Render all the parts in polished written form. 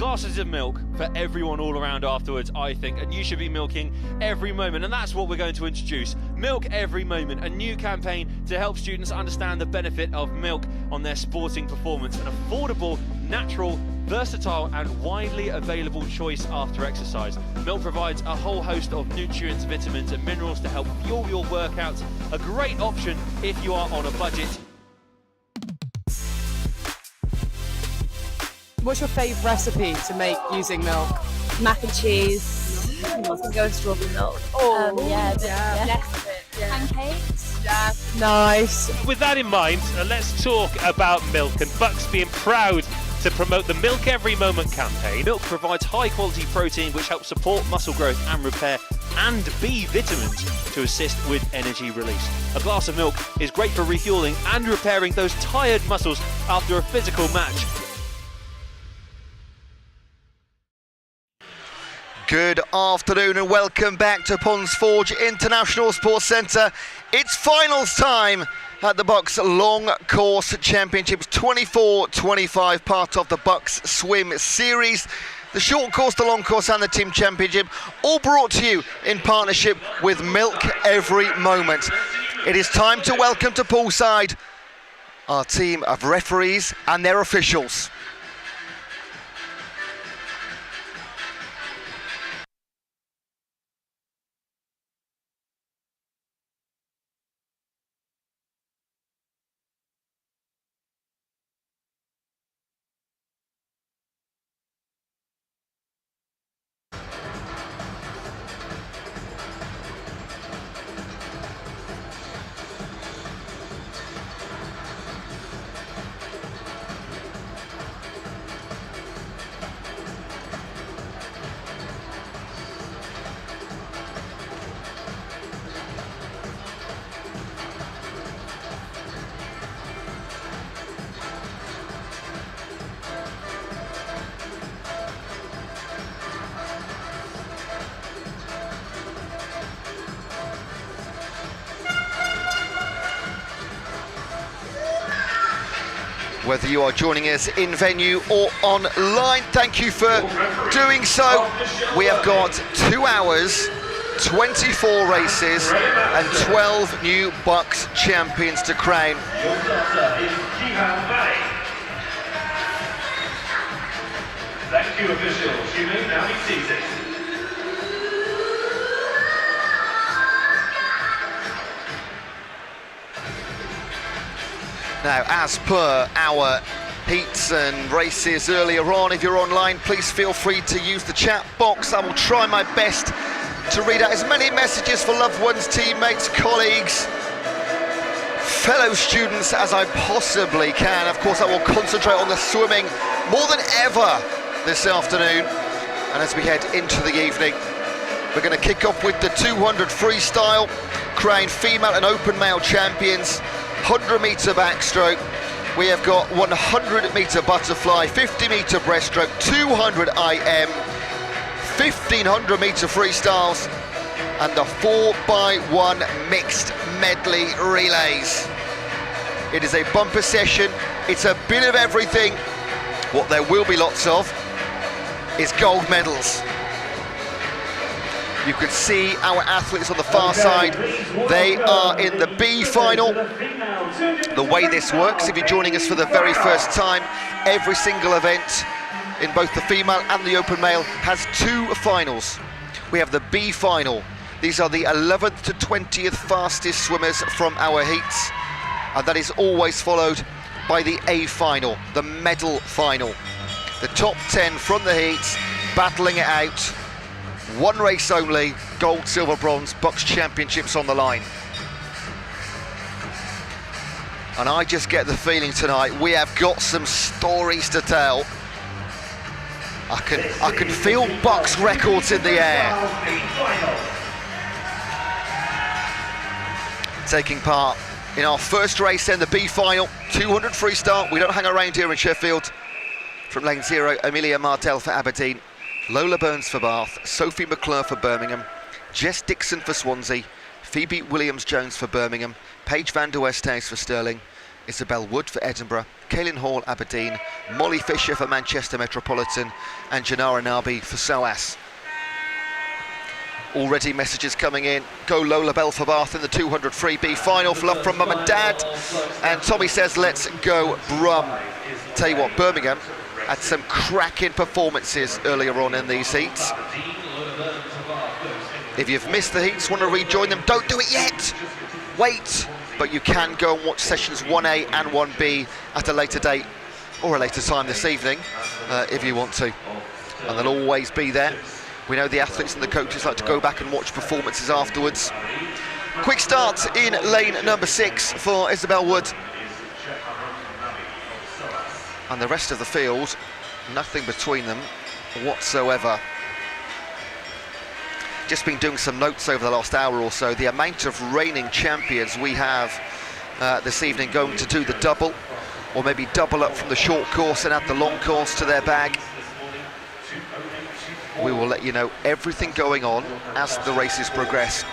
Glasses of milk for everyone all around afterwards, I think, and you should be milking every moment, and that's what we're going to introduce. Milk Every Moment, a new campaign to help students understand the benefit of milk on their sporting performance. An affordable, natural, versatile and widely available choice after exercise. Milk provides a whole host of nutrients, vitamins and minerals to help fuel your workouts. A great option if you are on a budget. What's your favourite recipe to make using milk? Mac and cheese. I can go with strawberry milk. Yeah. Pancakes. Yeah. Nice. With that in mind, let's talk about milk, and BUCS being proud to promote the Milk Every Moment campaign. Milk provides high quality protein which helps support muscle growth and repair, and B vitamins to assist with energy release. A glass of milk is great for refueling and repairing those tired muscles after a physical match. Good afternoon and welcome back to Ponds Forge International Sports Centre. It's finals time at the BUCS Long Course Championships 24-25, part of the BUCS Swim Series. The short course, the long course and the team championship, all brought to you in partnership with Milk Every Moment. It is time to welcome to poolside our team of referees and their officials. Whether you are joining us in venue or online, thank you for doing so. We have got 2 hours, 24 races and 12 new BUCS champions to crown. Thank you, officials. You may now be seated. Now, as per our heats and races earlier on, if you're online, please feel free to use the chat box. I will try my best to read out as many messages for loved ones, teammates, colleagues, fellow students as I possibly can. Of course, I will concentrate on the swimming more than ever this afternoon. And as we head into the evening, we're going to kick off with the 200 freestyle, crown female and open male champions. 100 metre backstroke, we have got 100 metre butterfly, 50 metre breaststroke, 200 IM, 1500 metre freestyles, and the 4x1 mixed medley relays. It is a bumper session, it's a bit of everything. What there will be lots of is gold medals. You can see our athletes on the far side. They are in the B final. The way this works, if you're joining us for the very first time, every single event in both the female and the open male has 2 finals. We have the B final. These are the 11th to 20th fastest swimmers from our heats. And that is always followed by the A final, the medal final. The top 10 from the heats battling it out. One race only, gold, silver, bronze, BUCS championships on the line. And I just get the feeling tonight we have got some stories to tell. I can feel BUCS records in the air. Taking part in our first race in the B final, 200 freestyle. We don't hang around here in Sheffield. From lane 0, Amelia Martell for Aberdeen. Lola Burns for Bath, Sophie McClure for Birmingham, Jess Dixon for Swansea, Phoebe Williams-Jones for Birmingham, Paige van der Westhuis for Stirling, Isabel Wood for Edinburgh, Kaylin Hall, Aberdeen, Molly Fisher for Manchester Metropolitan, and Janara Nabi for SOAS. Already messages coming in. Go Lola Bell for Bath in the 200 freebie final. For love from mum and dad. And Tommy says, let's go Brum. Tell you what, Birmingham had some cracking performances earlier on in these heats. If you've missed the heats, want to rejoin them, don't do it yet. Wait, but you can go and watch sessions 1A and 1B at a later date or a later time this evening if you want to. And they'll always be there. We know the athletes and the coaches like to go back and watch performances afterwards. Quick start in lane number 6 for Isabel Wood. And the rest of the field, nothing between them whatsoever. Just been doing some notes over the last hour or so. The amount of reigning champions we have this evening going to do the double, or maybe double up from the short course and add the long course to their bag. We will let you know everything going on as the races progress.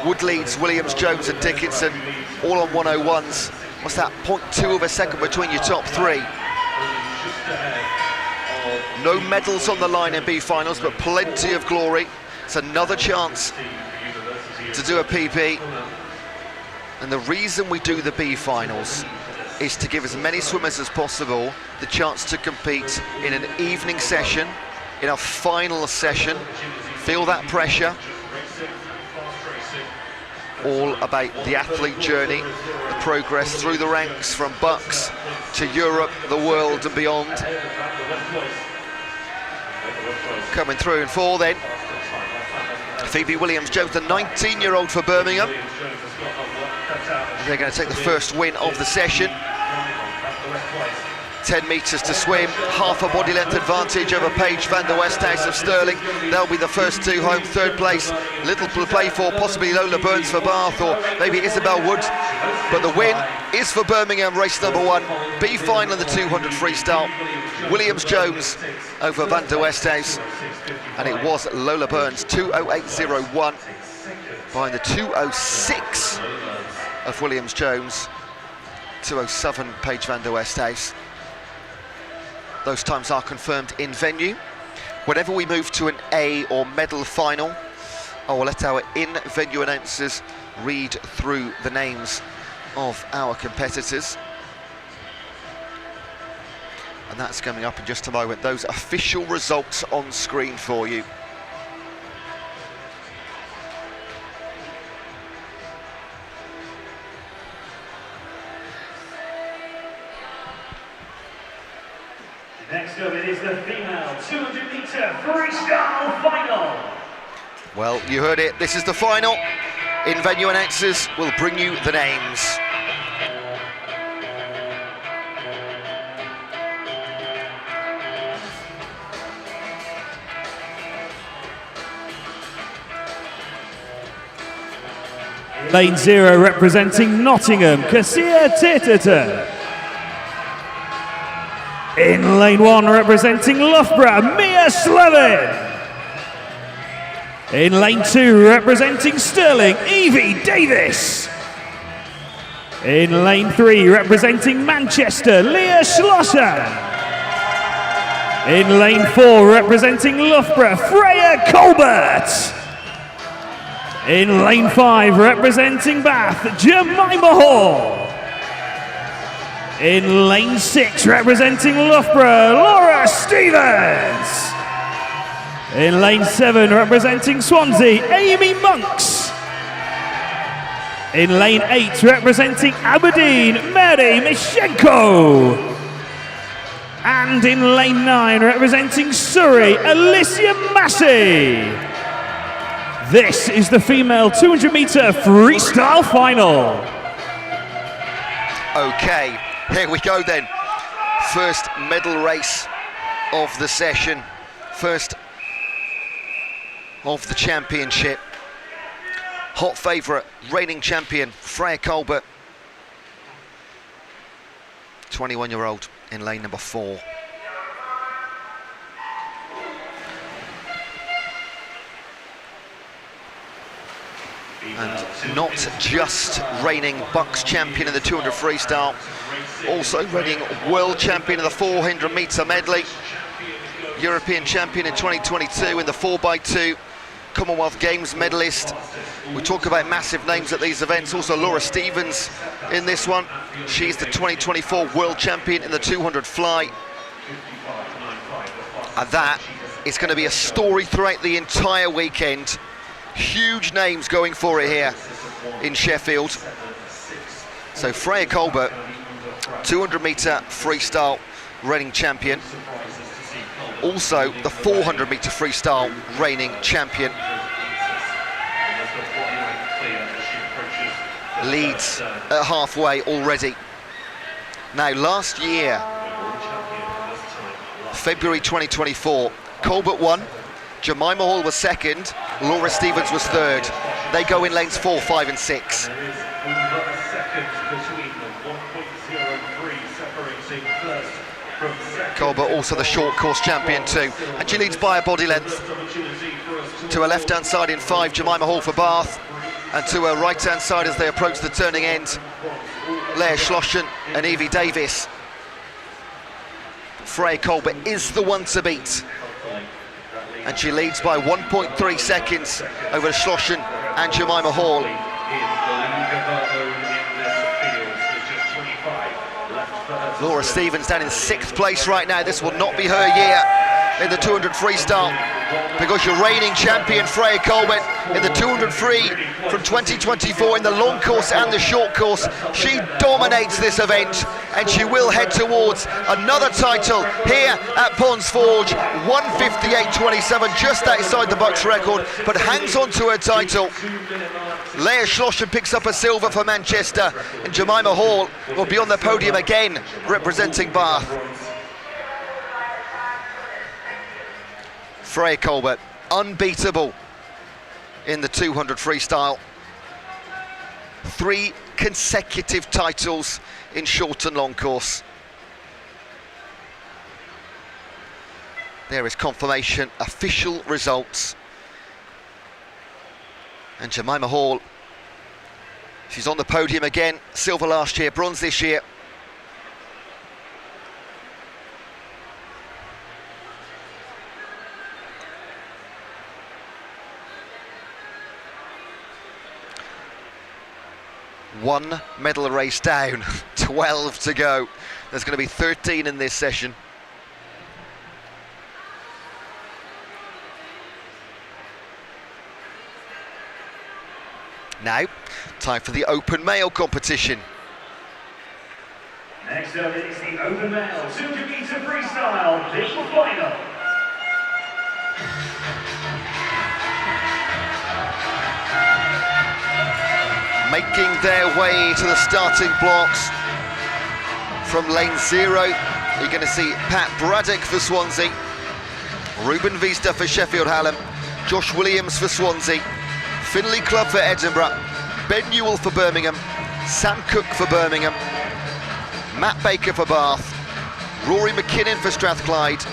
Wood leads Williams, Jones and Dickinson, all on 101s. What's that, 0.2 of a second between your top three. No medals on the line in B finals, but plenty of glory. It's another chance to do a PB. And the reason we do the B finals is to give as many swimmers as possible the chance to compete in an evening session, in a final session. Feel that pressure. All about the athlete journey, the progress through the ranks from BUCS to Europe, the world and beyond. Coming through in 4 then, Phoebe Williams-Jones, the 19-year-old for Birmingham. They're going to take the first win of the session. 10 metres to swim, half a body length advantage over Paige van der Westhuis of Stirling. They'll be the first two home. Third place, little to play for, possibly Lola Burns for Bath or maybe Isabel Wood. But the win is for Birmingham, race number 1. B final in the 200 freestyle. Williams-Jones over van der Westhuis. And it was Lola Burns, 2:08.01, behind the 2:06 of Williams-Jones, 2:07 Paige van der Westhuis. Those times are confirmed in venue. Whenever we move to an A or medal final, I will let our in-venue announcers read through the names of our competitors. And that's coming up in just a moment. Those official results on screen for you. Next up, it is the female 200-metre freestyle final. Well, you heard it. This is the final. In-venue announcers will bring you the names. Lane 0 representing Nottingham, Cassia Titterton. In lane 1 representing Loughborough, Mia Slevin. In lane 2 representing Stirling, Evie Davis. In lane 3 representing Manchester, Leah Schlosser. In lane 4 representing Loughborough, Freya Colbert. In lane 5 representing Bath, Jemima Hall. In lane 6 representing Loughborough, Laura Stevens. In lane 7 representing Swansea, Amy Monks. In lane 8 representing Aberdeen, Mary Mishenko. And in lane 9 representing Surrey, Alicia Massey. This is the female 200-metre freestyle final. Okay, here we go then. First medal race of the session. First of the championship. Hot favourite, reigning champion, Freya Colbert. 21-year-old in lane number 4. And not just reigning BUCS champion in the 200 freestyle, also reigning world champion in the 400 metre medley, European champion in 2022 in the 4x2, Commonwealth Games medalist. We talk about massive names at these events. Also Laura Stevens in this one. She's the 2024 world champion in the 200 fly. And that is going to be a story throughout the entire weekend. Huge names going for it here in Sheffield. So Freya Colbert, 200 metre freestyle reigning champion. Also the 400 metre freestyle reigning champion. Leads at halfway already. Now last year, February 2024, Colbert won, Jemima Hall was second, Laura Stevens was third. They go in lanes 4, 5 and 6. Colbert also the short course champion too, and she leads by a body length. To her left hand side in 5, Jemima Hall for Bath, and to her right hand side as they approach the turning end, Leah Schlossen and Evie Davis. Freya Colbert is the one to beat, and she leads by 1.3 seconds over Schlossen and Jemima Hall. Laura Stevens down in 6th place right now. This will not be her year in the 200 freestyle, because your reigning champion Freya Colbert in the 200 free from 2024 in the long course and the short course, she dominates this event, and she will head towards another title here at Ponds Forge. 1:58.27, just outside the BUCS record, but hangs on to her title. Leah Schlossen picks up a silver for Manchester, and Jemima Hall will be on the podium again representing Bath. Freya Colbert, unbeatable in the 200 freestyle. 3 consecutive titles in short and long course. There is confirmation, official results. And Jemima Hall, she's on the podium again. Silver last year, bronze this year. One medal race down, 12 to go. There's going to be 13 in this session. Now, time for the open male competition. Next up is the open male 200 metre freestyle, the final. Making their way to the starting blocks from lane 0, you're going to see Pat Braddock for Swansea, Ruben Vista for Sheffield Hallam, Josh Williams for Swansea, Finley Club for Edinburgh, Ben Newell for Birmingham, Sam Cook for Birmingham, Matt Baker for Bath, Rory McKinnon for Strathclyde,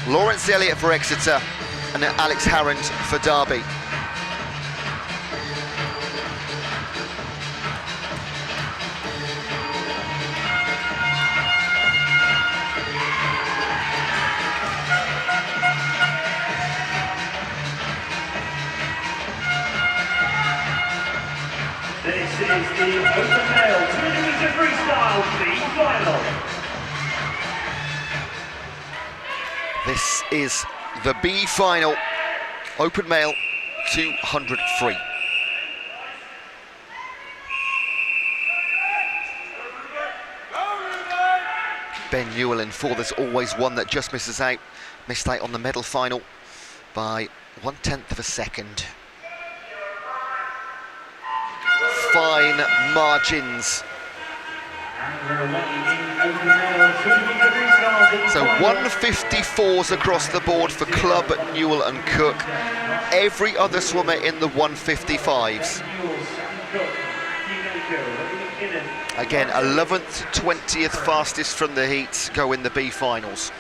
Lawrence Elliott for Exeter, and Alex Harrand for Derby. This is the open male 200 metre freestyle, the final. This is the B final, open male 200 free. Ben Newell in 4, there's always one that just misses out. Missed out on the medal final by 1/10 of a second. Fine margins. So 154s across the board for Clubb, Newell and Cook. Every other swimmer in the 155s. Again, 11th to 20th fastest from the heats go in the B finals.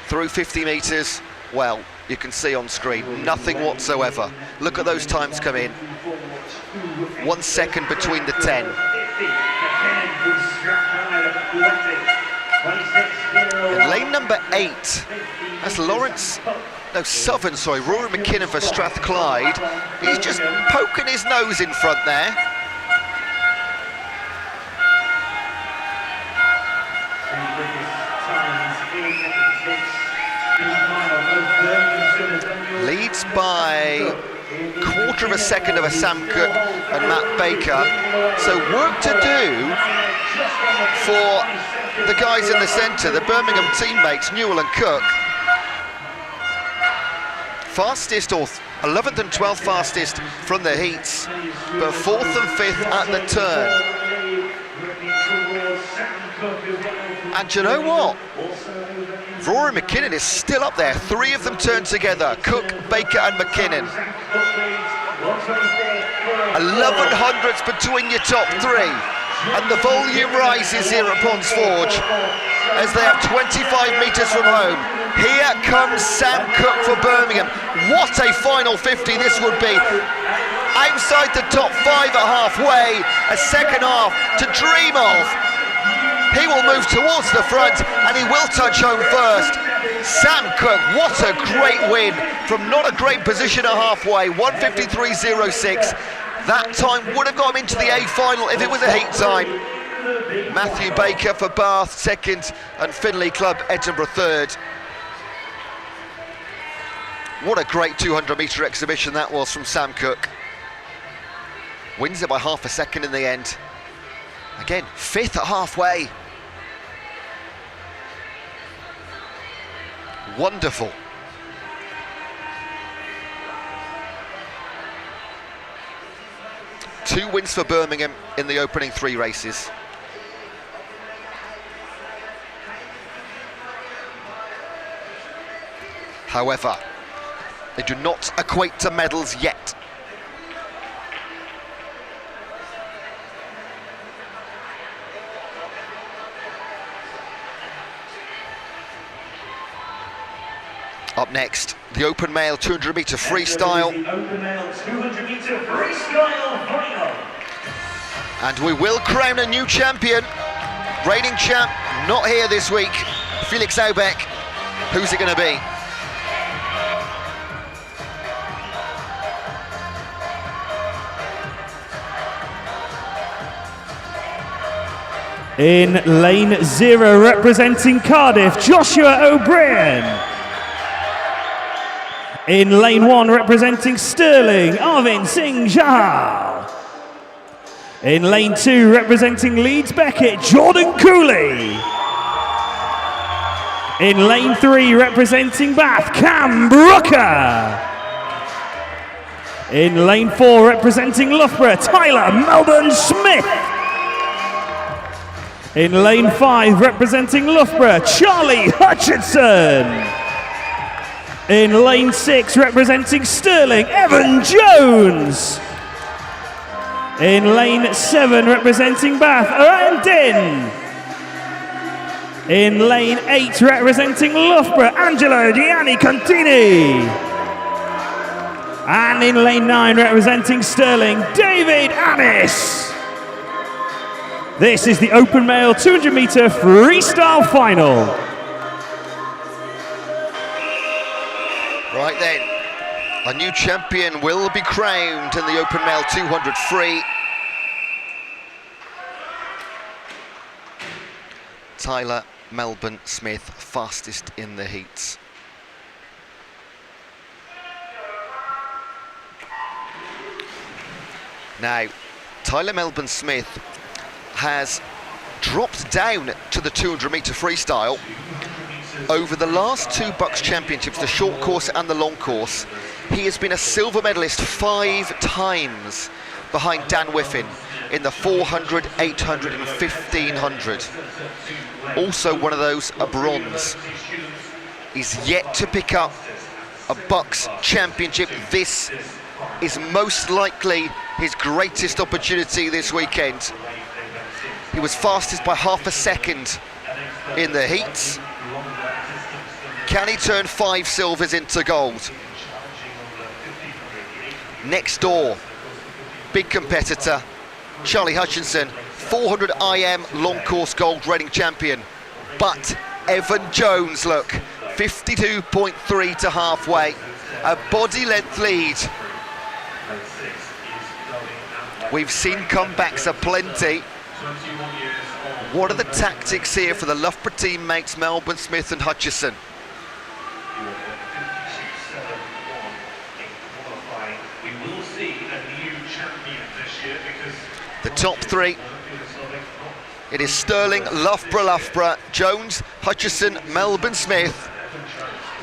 Through 50 metres, well, you can see on screen, nothing whatsoever. Look at those times come in. 1 second between the 10. In lane number 8, that's Rory McKinnon for Strathclyde. He's just poking his nose in front there. Leads by quarter of a second over Sam Cook and Matt Baker. So work to do for the guys in the centre, the Birmingham teammates, Newell and Cook. Fastest, or 11th and 12th fastest from the heats, but 4th and 5th at the turn. And you know what? Rory McKinnon is still up there. 3 of them turn together, Cook, Baker and McKinnon. 11 hundredths between your top 3. And the volume rises here at Ponds Forge as they have 25 metres from home. Here comes Sam Cook for Birmingham. What a final 50 this would be. Outside the top 5 at halfway, a second half to dream of. He will move towards the front and he will touch home first. Sam Cook, what a great win from not a great position at halfway, 1:53.06. That time would have got him into the A final if it was a heat time. Matthew Baker for Bath, 2nd, and Finley Club, Edinburgh, 3rd. What a great 200-metre exhibition that was from Sam Cook. Wins it by half a second in the end. Again, 5th at halfway. Wonderful. Two wins for Birmingham in the opening 3 races. However, they do not equate to medals yet. Up next, the open male 200-metre freestyle. The open male 200-metre freestyle final. And we will crown a new champion. Reigning champ, not here this week. Felix Aubeck. Who's it going to be? In lane 0, representing Cardiff, Joshua O'Brien. In lane 1, representing Stirling, Arvind Singh Jahal. In lane 2, representing Leeds Beckett, Jordan Cooley. In lane 3, representing Bath, Cam Brooker. In lane 4, representing Loughborough, Tyler Melbourne Smith. In lane 5, representing Loughborough, Charlie Hutchinson. In lane 6, representing Stirling, Evan Jones. In lane 7, representing Bath, Ryan Din. In lane 8, representing Loughborough, Angelo Gianni Contini. And in lane 9, representing Stirling, David Annis. This is the open male 200-metre freestyle final. Right then, a new champion will be crowned in the open male 200 free. Tyler Melbourne Smith, fastest in the heats. Now, Tyler Melbourne Smith has dropped down to the 200-metre freestyle. Over the last 2 BUCS championships, the short course and the long course, he has been a silver medalist 5 times behind Dan Whiffin in the 400, 800 and 1500. Also one of those a bronze. He's yet to pick up a BUCS championship. This is most likely his greatest opportunity this weekend. He was fastest by half a second in the heats. Can he turn 5 silvers into gold? Next door, big competitor. Charlie Hutchinson, 400 IM long course gold reigning champion. But Evan Jones, look, 52.3 to halfway, a body length lead. We've seen comebacks aplenty. What are the tactics here for the Loughborough teammates, Melbourne Smith and Hutchison? The top three. It is Sterling, Loughborough, Jones, Hutchison, Melbourne Smith.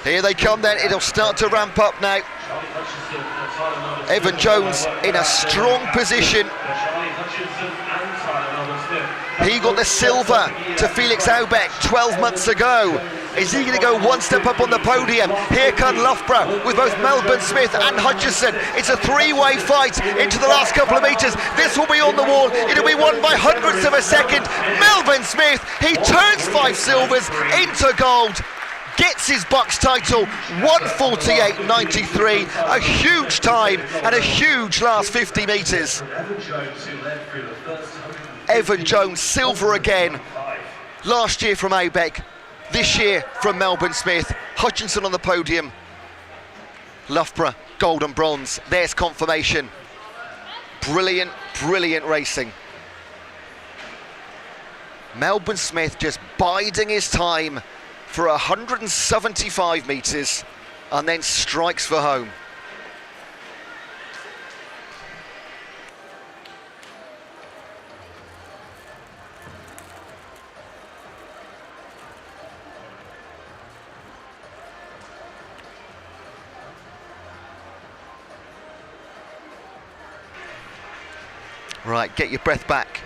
Here they come then, it'll start to ramp up now. Evan Jones in a strong position. He got the silver to Felix Aubeck 12 months ago. Is he going to go one step up on the podium? Here come Loughborough with both Melbourne Smith and Hutchison. It's a three-way fight into the last couple of metres. This will be on the wall. It'll be won by hundredths of a second. Melbourne Smith, he turns 5 silvers into gold. Gets his BUCS title, 1:48.93, a huge time and a huge last 50 metres. Evan Jones, silver again, last year from Aubeck, this year from Melbourne Smith. Hutchinson on the podium, Loughborough, gold and bronze, there's confirmation. Brilliant, brilliant racing. Melbourne Smith just biding his time for 175 metres and then strikes for home. Right, get your breath back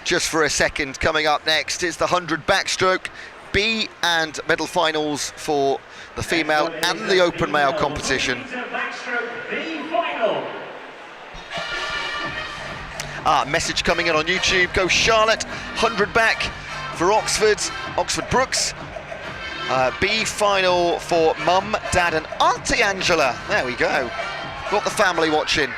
just for a second. Coming up next is the 100 backstroke. B and medal finals for the female and the open male competition. Message coming in on YouTube. Go Charlotte, 100 back for Oxford Brooks. B final for Mum, Dad and Auntie Angela. There we go. Got the family watching.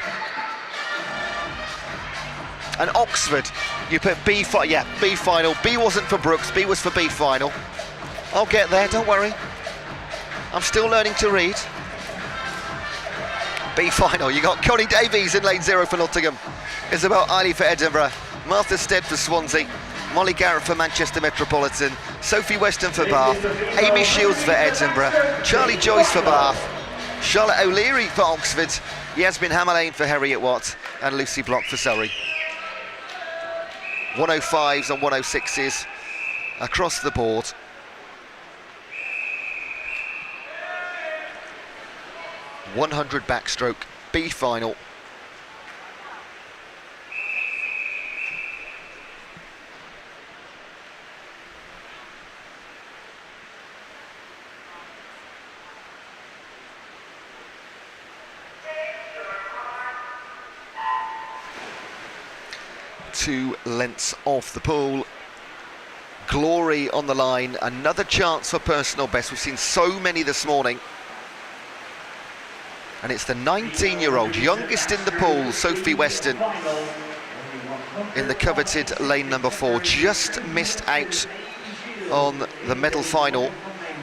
And Oxford, you put B final. B wasn't for Brooks, B was for B final. I'll get there, don't worry. I'm still learning to read. B final, you got Connie Davies in lane 0 for Nottingham. Isabel Eiley for Edinburgh. Martha Stead for Swansea. Molly Garrett for Manchester Metropolitan. Sophie Weston for Bath. Amy Shields for Edinburgh. Charlie Joyce for Bath. Charlotte O'Leary for Oxford. Yasmin Hammerlane for Harriet Watt. And Lucy Block for Surrey. 105s and 106s across the board. .100 backstroke, B final. Two lengths off the pool. Glory on the line, another chance for personal best. We've seen so many this morning. And it's the 19-year-old, youngest in the pool, Sophie Weston, in the coveted lane number 4. Just missed out on the medal final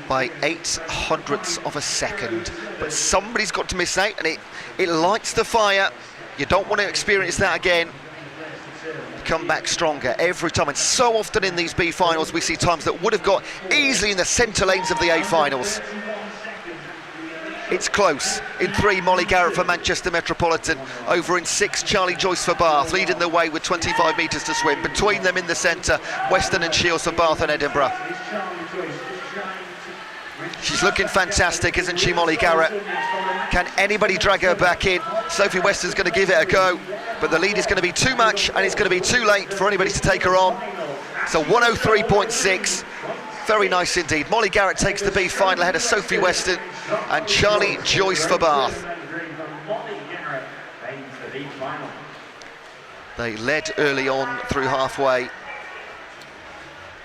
by 0.08 of a second. But somebody's got to miss out, and it lights the fire. You don't want to experience that again. Come back stronger every time, and so often in these B finals we see times that would have got easily in the centre lanes of the A finals. It's close. In 3, Molly Garrett for Manchester Metropolitan. Over in 6, Charlie Joyce for Bath, leading the way with 25 metres to swim. Between them in the centre, Weston and Shields for Bath and Edinburgh. She's looking fantastic, isn't she, Molly Garrett? Can anybody drag her back in? Sophie Weston's going to give it a go, but the lead is going to be too much, and it's going to be too late for anybody to take her on. So 103.6, very nice indeed. Molly Garrett takes the B final ahead of Sophie Weston and Charlie Joyce for Bath. They led early on through halfway.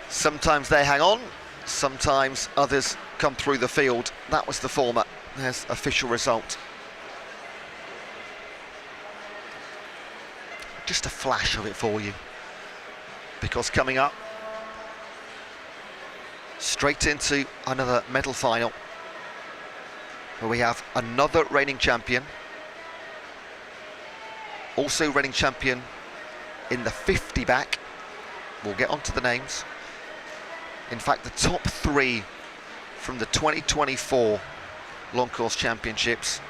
Sometimes they hang on, sometimes others come through the field. That was the former. There's official result. just a flash of it for you, because coming up, straight into another medal final, where we have another reigning champion, also reigning champion in the 50 back. We'll get onto the names. In fact, the top 3 from the 2024 long course championships,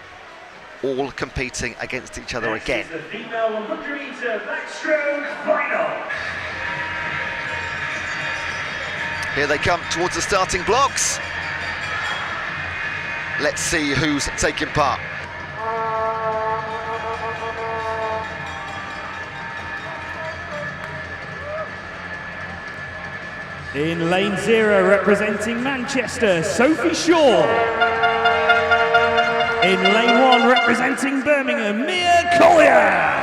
all competing against each other again. This is the female 100-meter backstroke final. Here they come towards the starting blocks. Let's see who's taking part. In lane 0, representing Manchester, Sophie Shaw. In lane 1, representing Birmingham, Mia Collier.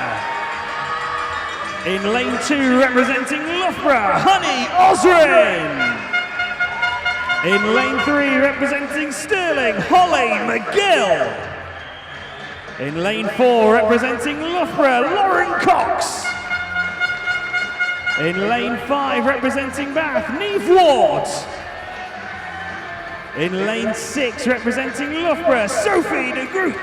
In lane 2, representing Loughborough, Honey Osrin. In lane 3, representing Stirling, Holly McGill. In lane 4, representing Loughborough, Lauren Cox. In lane 5, representing Bath, Neve Ward. In lane 6, representing Loughborough, Sophie de Groot.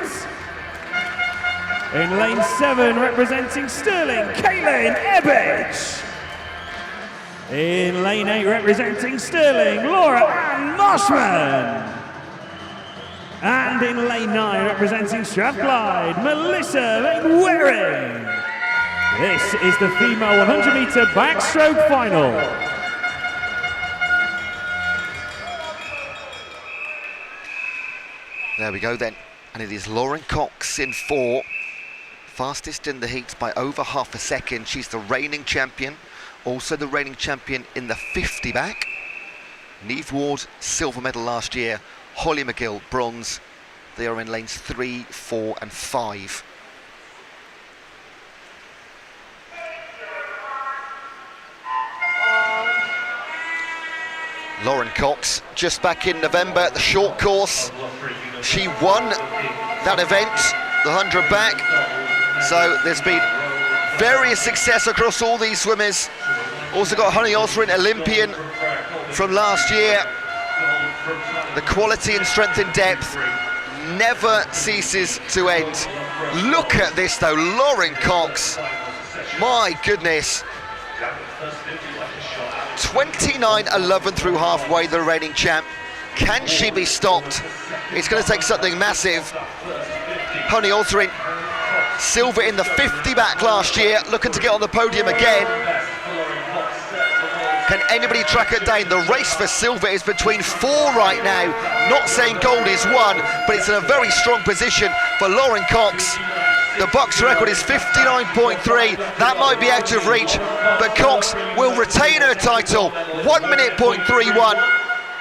In lane 7, representing Stirling, Caitlin Ebbage. In lane 8, representing Stirling, Laura Ann Marshman. And in lane 9, representing Strathclyde, Melissa Waring. This is the female 100-meter backstroke final. There we go then, and it is Lauren Cox in 4, fastest in the heats by over half a second. She's the reigning champion, also the reigning champion in the 50 back. Neve Ward, silver medal last year. Holly McGill, bronze. They are in lanes 3, 4 and 5. Lauren Cox, just back in November at the short course. She won that event, the 100 back. So there's been various success across all these swimmers. Also got Honey Osrin, Olympian from last year. The quality and strength in depth never ceases to end. Look at this though, Lauren Cox. My goodness. 29.11 through halfway, the reigning champ. Can she be stopped? It's going to take something massive. Honey Osrin, silver in the 50 back last year, looking to get on the podium again. Can anybody track her down? The race for silver is between 4 right now. Not saying gold is won, but it's in a very strong position for Lauren Cox. The BUCS record is 59.3. That might be out of reach, but Cox will retain her title. 1 minute .31.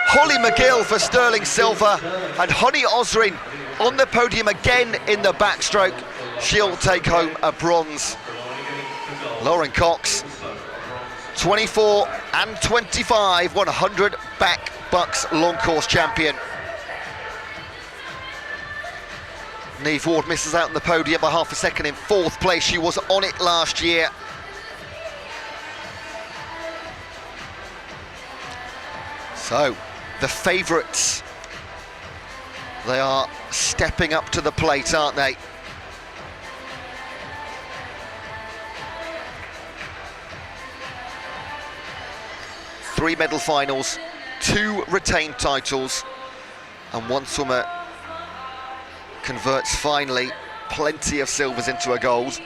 Holly McGill for Stirling silver, and Honey Osrin on the podium again in the backstroke. She'll take home a bronze. Lauren Cox, 24 and 25, 100 back BUCS long course champion. Neve Ward misses out on the podium by half a second in 4th place. She was on it last year. So, the favourites, they are stepping up to the plate, aren't they? Three medal finals, 2 retained titles, and 1 swimmer converts finally plenty of silvers into a gold.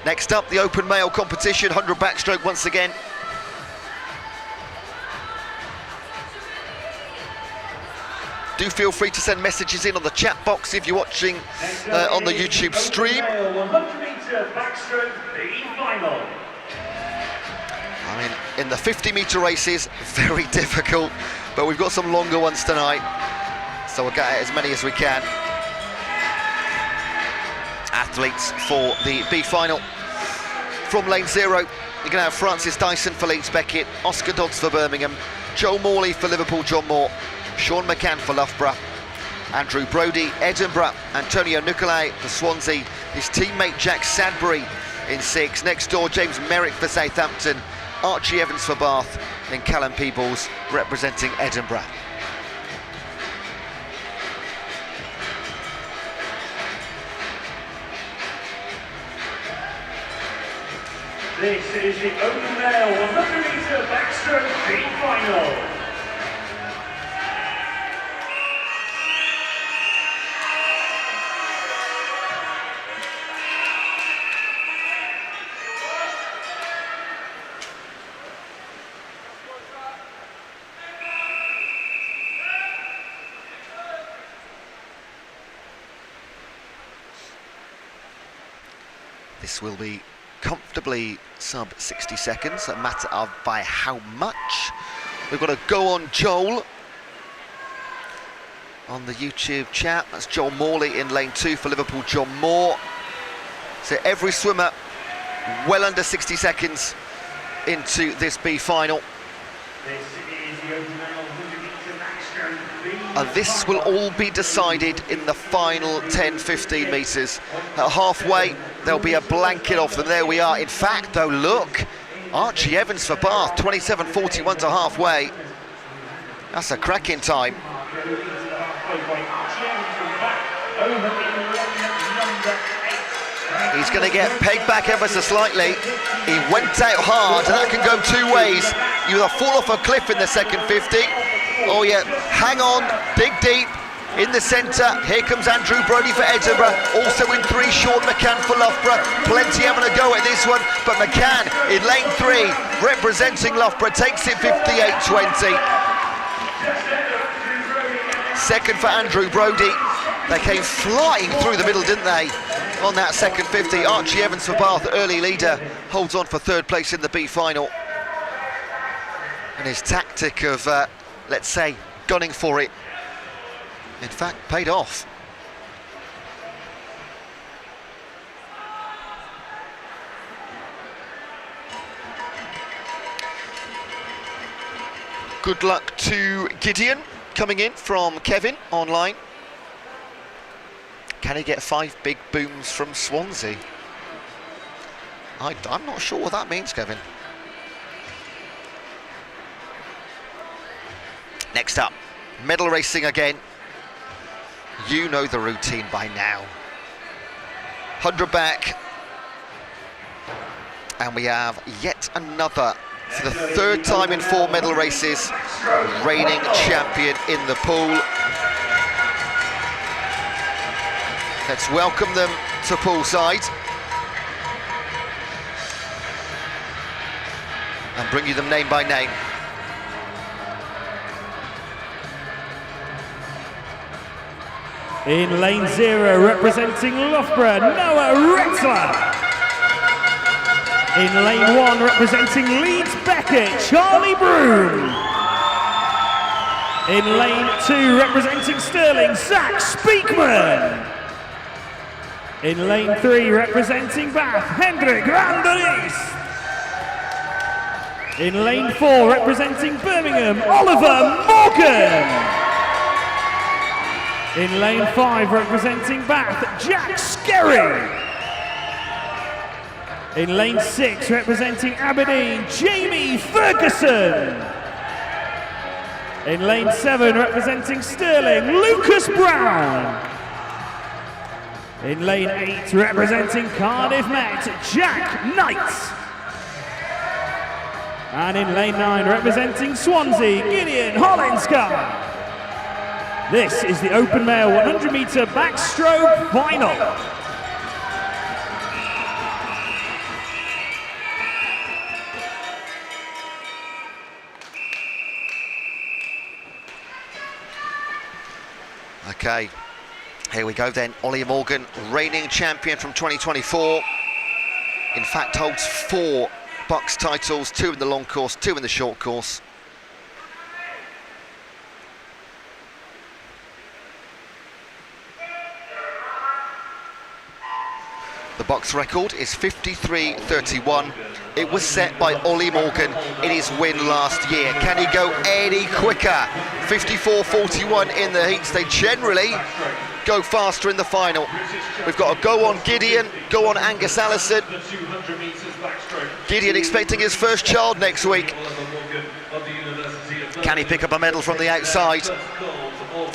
Next up, the open male competition, 100 backstroke once again. Do feel free to send messages in on the chat box if you're watching on the YouTube stream. 100-meter backstroke B final. I mean, in the 50-meter races, very difficult, but we've got some longer ones tonight, so we'll get as many as we can. Athletes for the B final. From lane 0, you're going to have Francis Dyson for Leeds Beckett, Oscar Dodds for Birmingham, Joe Morley for Liverpool John Moore, Sean McCann for Loughborough, Andrew Brodie, Edinburgh, Antonio Nicolai for Swansea, his teammate Jack Sadbury in 6. Next door, James Merrick for Southampton, Archie Evans for Bath, and Callum Peebles representing Edinburgh. This is the open male 100-meter backstroke B final. This will be comfortably sub 60 seconds, a matter of by how much. We've got a go on Joel on the YouTube chat. That's Joel Morley in lane 2 for Liverpool, John Moore. So every swimmer well under 60 seconds into this B final. This is the open male 100-meter backstroke B. And this will all be decided in the final 10-15 metres. At halfway, there'll be a blanket of them. There we are. In fact, though, look, Archie Evans for Bath, 27.41 to halfway. That's a cracking time. He's going to get pegged back ever so slightly. He went out hard, and that can go two ways. You either fall off a cliff in the second 50, or you hang on, dig deep. In the centre, here comes Andrew Brodie for Edinburgh, also in 3 short, McCann for Loughborough. Plenty having a go at this one, but McCann in lane 3, representing Loughborough, takes it 58.20. Second for Andrew Brodie. They came flying through the middle, didn't they, on that second 50. Archie Evans for Bath, early leader, holds on for 3rd place in the B final. And his tactic of, let's say, gunning for it, in fact, paid off. Good luck to Gideon, coming in from Kevin online. Can he get 5 big booms from Swansea? I'm not sure what that means, Kevin. Next up, medal racing again. You know the routine by now. 100 back. And we have yet another, for the 3rd time in 4 medal races, reigning champion in the pool. Let's welcome them to poolside and bring you them name by name. In lane 0, representing Loughborough, Noah Retzler. In lane 1, representing Leeds Beckett, Charlie Broom. In lane 2, representing Stirling, Zach Speakman. In lane 3, representing Bath, Hendrik van der Eest. In lane 4, representing Birmingham, Oliver Morgan. In lane 5, representing Bath, Jack Skerry. In lane 6, representing Aberdeen, Jamie Ferguson. In lane 7, representing Stirling, Lucas Brown. In lane 8, representing Cardiff Met, Jack Knight. And in lane 9, representing Swansea, Gideon Hollenskar. This is the open male 100-meter backstroke final. Okay, here we go then. Ollie Morgan, reigning champion from 2024. In fact, holds 4 BUCS titles, 2 in the long course, 2 in the short course. The BUCS record is 53.31. It was set by Ollie Morgan in his win last year. Can he go any quicker? 54.41 in the heats. They generally go faster in the final. We've got a go on Gideon, go on Angus Allison. The 200 metres backstroke. Gideon expecting his first child next week. Can he pick up a medal from the outside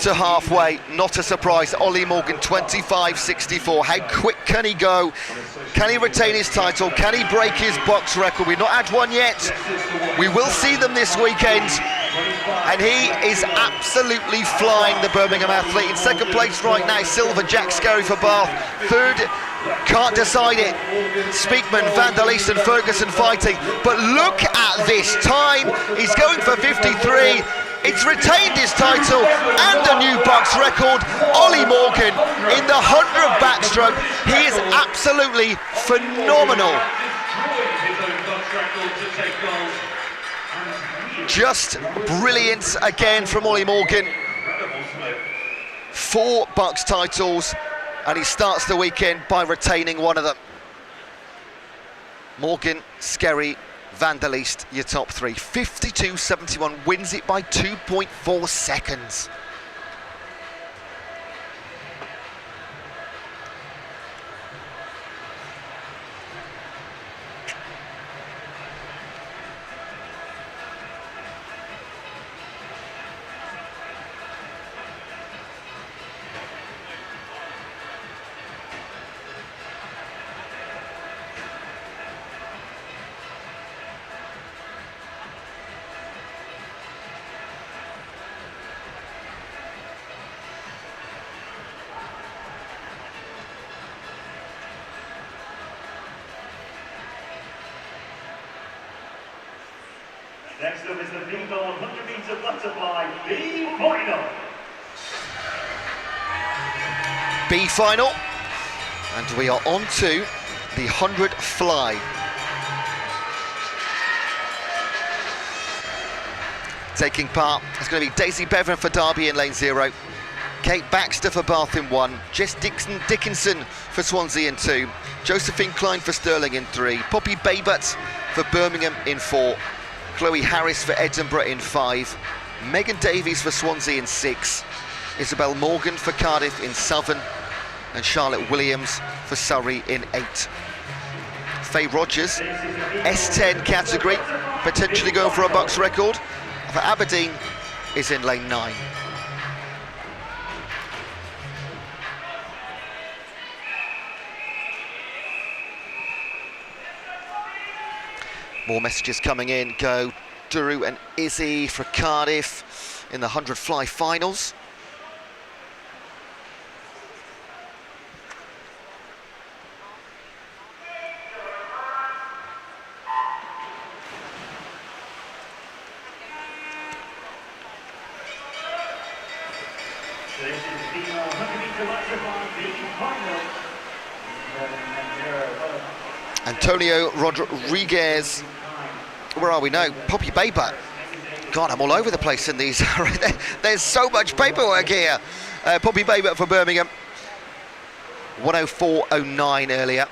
to halfway? Not a surprise. Ollie Morgan 25.64. How quick can he go? Can he retain his title? Can he break his BUCS record? We've not had one yet. We will see them this weekend. And he is absolutely flying, the Birmingham athlete. In second place right now, Silver, Jack Scarry for Bath. Third, can't decide it. Speakman, Van der Leest and Ferguson fighting. But look at this time. He's going for 53. It's retained his title and a new BUCS record. Ollie Morgan in the 100 backstroke. He is absolutely phenomenal. Just brilliant again from Ollie Morgan. 4 BUCS titles, and he starts the weekend by retaining one of them. Morgan, Skerry, Van der Leest, your top 3. 52.71, wins it by 2.4 seconds. Next up is the female 100 metre butterfly B final. B final, and we are on to the 100 fly. Taking part is going to be Daisy Bevan for Derby in lane 0, Kate Baxter for Bath in 1, Jess Dickinson for Swansea in 2, Josephine Klein for Stirling in 3, Poppy Babut for Birmingham in 4, Chloe Harris for Edinburgh in 5, Megan Davies for Swansea in 6, Isabel Morgan for Cardiff in 7, and Charlotte Williams for Surrey in 8. Faye Rogers, S10 category, potentially going for a BUCS record, for Aberdeen, is in lane 9. More messages coming in. Go Duru and Izzy for Cardiff in the 100 fly finals. So this is the female 100 metre butterfly B final. Antonio Rodriguez, where are we now? Poppy Babut. God, I'm all over the place in these. There's so much paperwork here. Poppy Babut for Birmingham, 104.09 earlier.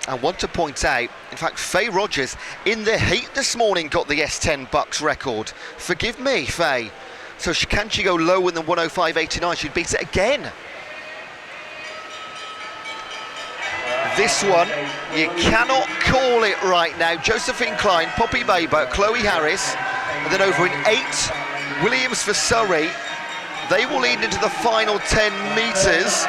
I want to point out, in fact, Faye Rogers in the heat this morning got the S10 BUCS record. Forgive me, Faye. So can she go lower than 105.89? She'd beat it again. This one, you cannot call it right now. Josephine Klein, Poppy Babut, Chloe Harris, and then over in 8, Williams for Surrey. They will lead into the final 10 metres.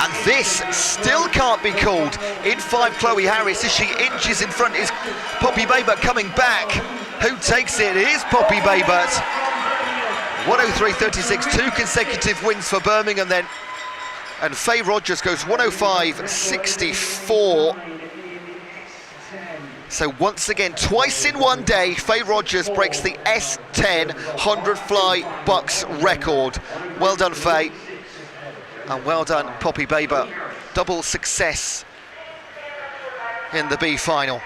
And this still can't be called. In 5, Chloe Harris, as she inches in front, is Poppy Babut coming back. Who takes it? It is Poppy Babut. 103.36, 2 consecutive wins for Birmingham then. And Faye Rogers goes 105.64. So once again, twice in one day, Faye Rogers breaks the S10 100 fly BUCS record. Well done, Faye. And well done, Poppy Babut. Double success in the B final.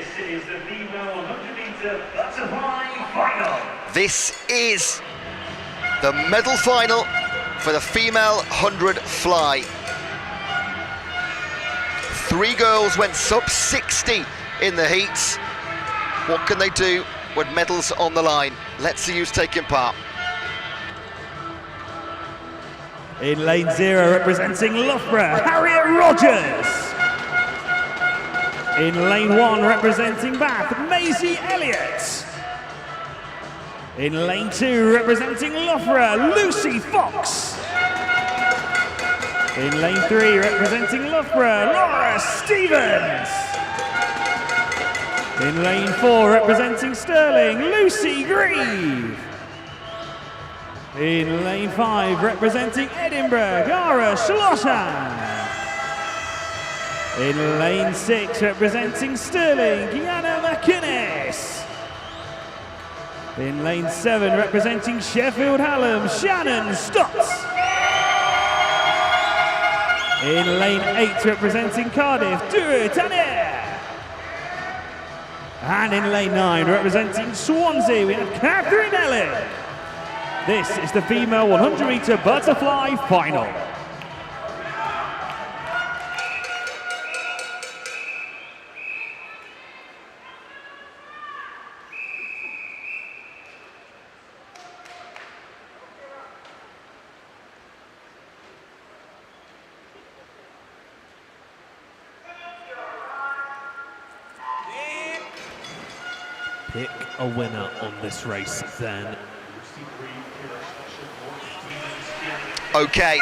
This is the female 100-meter butterfly final. This is the medal final for the female 100 fly. 3 girls went sub 60 in the heats. What can they do with medals on the line? Let's see who's taking part. In lane 0, representing Loughborough, Harriet Rogers. In lane 1, representing Bath, Maisie Elliott. In lane 2, representing Loughborough, Lucy Fox. In lane 3, representing Loughborough, Laura Stevens. In lane 4, representing Stirling, Lucy Grieve. In lane 5, representing Edinburgh, Gara Schlosser. In lane 6, representing Stirling, Kiana McInnes. In lane 7, representing Sheffield Hallam, Shannon Stotts. In lane 8, representing Cardiff, Duru Tanir. And in lane 9, representing Swansea, we have Catherine Ellen. This is the female 100-meter butterfly final. Pick a winner on this race then. Okay.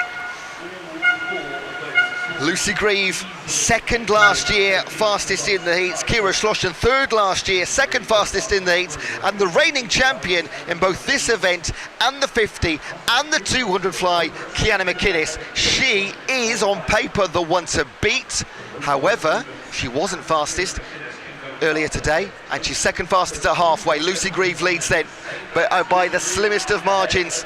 Lucy Grieve, 2nd last year, fastest in the heats. Kira Schlosser, 3rd last year, 2nd fastest in the heats. And the reigning champion in both this event and the 50 and the 200 fly, Kiana McInnes. She is on paper the one to beat. However, she wasn't fastest earlier today, and she's 2nd fastest at halfway. Lucy Grieve leads then, but by the slimmest of margins.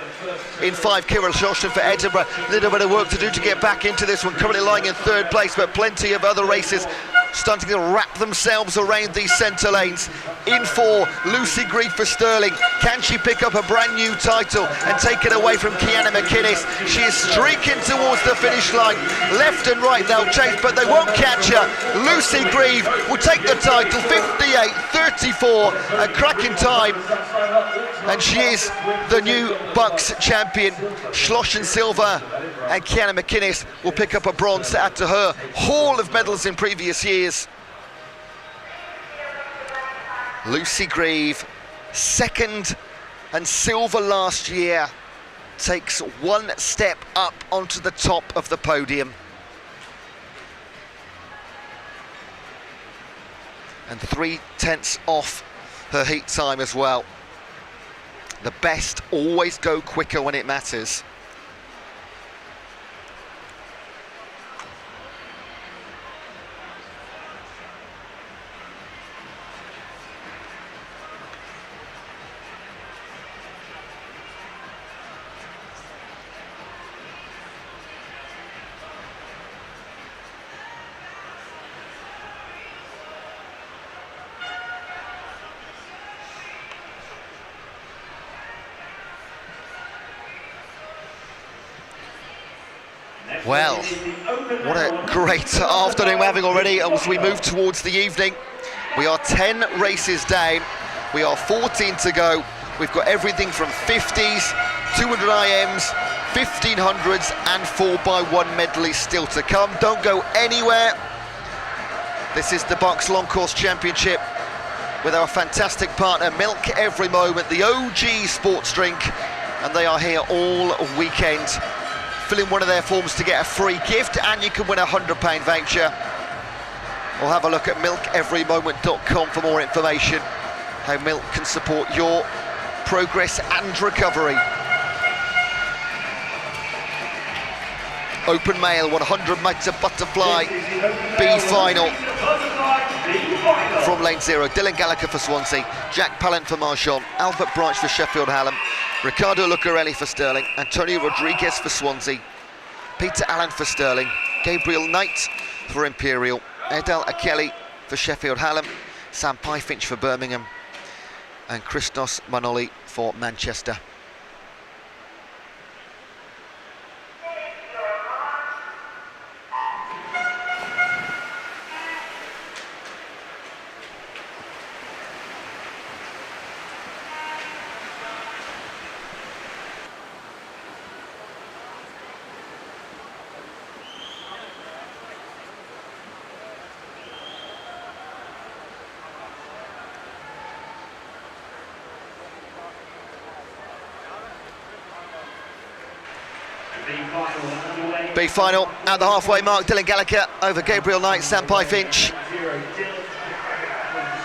In 5, Kira Schlosser for Edinburgh. Little bit of work to do to get back into this one. Currently lying in 3rd place, but plenty of other races starting to wrap themselves around these centre lanes. In 4, Lucy Grieve for Stirling. Can she pick up a brand new title and take it away from Kiana McInnes? She is streaking towards the finish line. Left and right they'll chase, but they won't catch her. Lucy Grieve will take the title, 58.34, a cracking time. And she is the new BUCS champion. Schlosser silver, and Kiana McInnes will pick up a bronze to add to her haul of medals in previous years. Lucy Grieve, 2nd and silver last year, takes 1 step up onto the top of the podium. And 3/10 off her heat time as well. The best always go quicker when it matters. Well, what a great afternoon we're having already as we move towards the evening. We are 10 races down, we are 14 to go. We've got everything from 50s, 200 IMs, 1500s and 4x1 medleys still to come. Don't go anywhere. This is the BUCS Long Course Championship with our fantastic partner Milk Every Moment, the OG sports drink, and they are here all weekend. Fill in one of their forms to get a free gift, and you can win a £100 voucher. Or have a look at milkeverymoment.com for more information, how Milk can support your progress and recovery. Open Mail 100 metre butterfly B final. From lane 0, Dylan Gallagher for Swansea, Jack Pallant for Marchand, Albert Bright for Sheffield Hallam, Ricardo Lucarelli for Stirling, Antonio Rodriguez for Swansea, Peter Allen for Stirling, Gabriel Knight for Imperial, Edel Akeli for Sheffield Hallam, Sam Pyfinch for Birmingham, and Christos Manoli for Manchester. B final at the halfway mark. Dylan Gallagher over Gabriel Knight, Sam Pyfinch.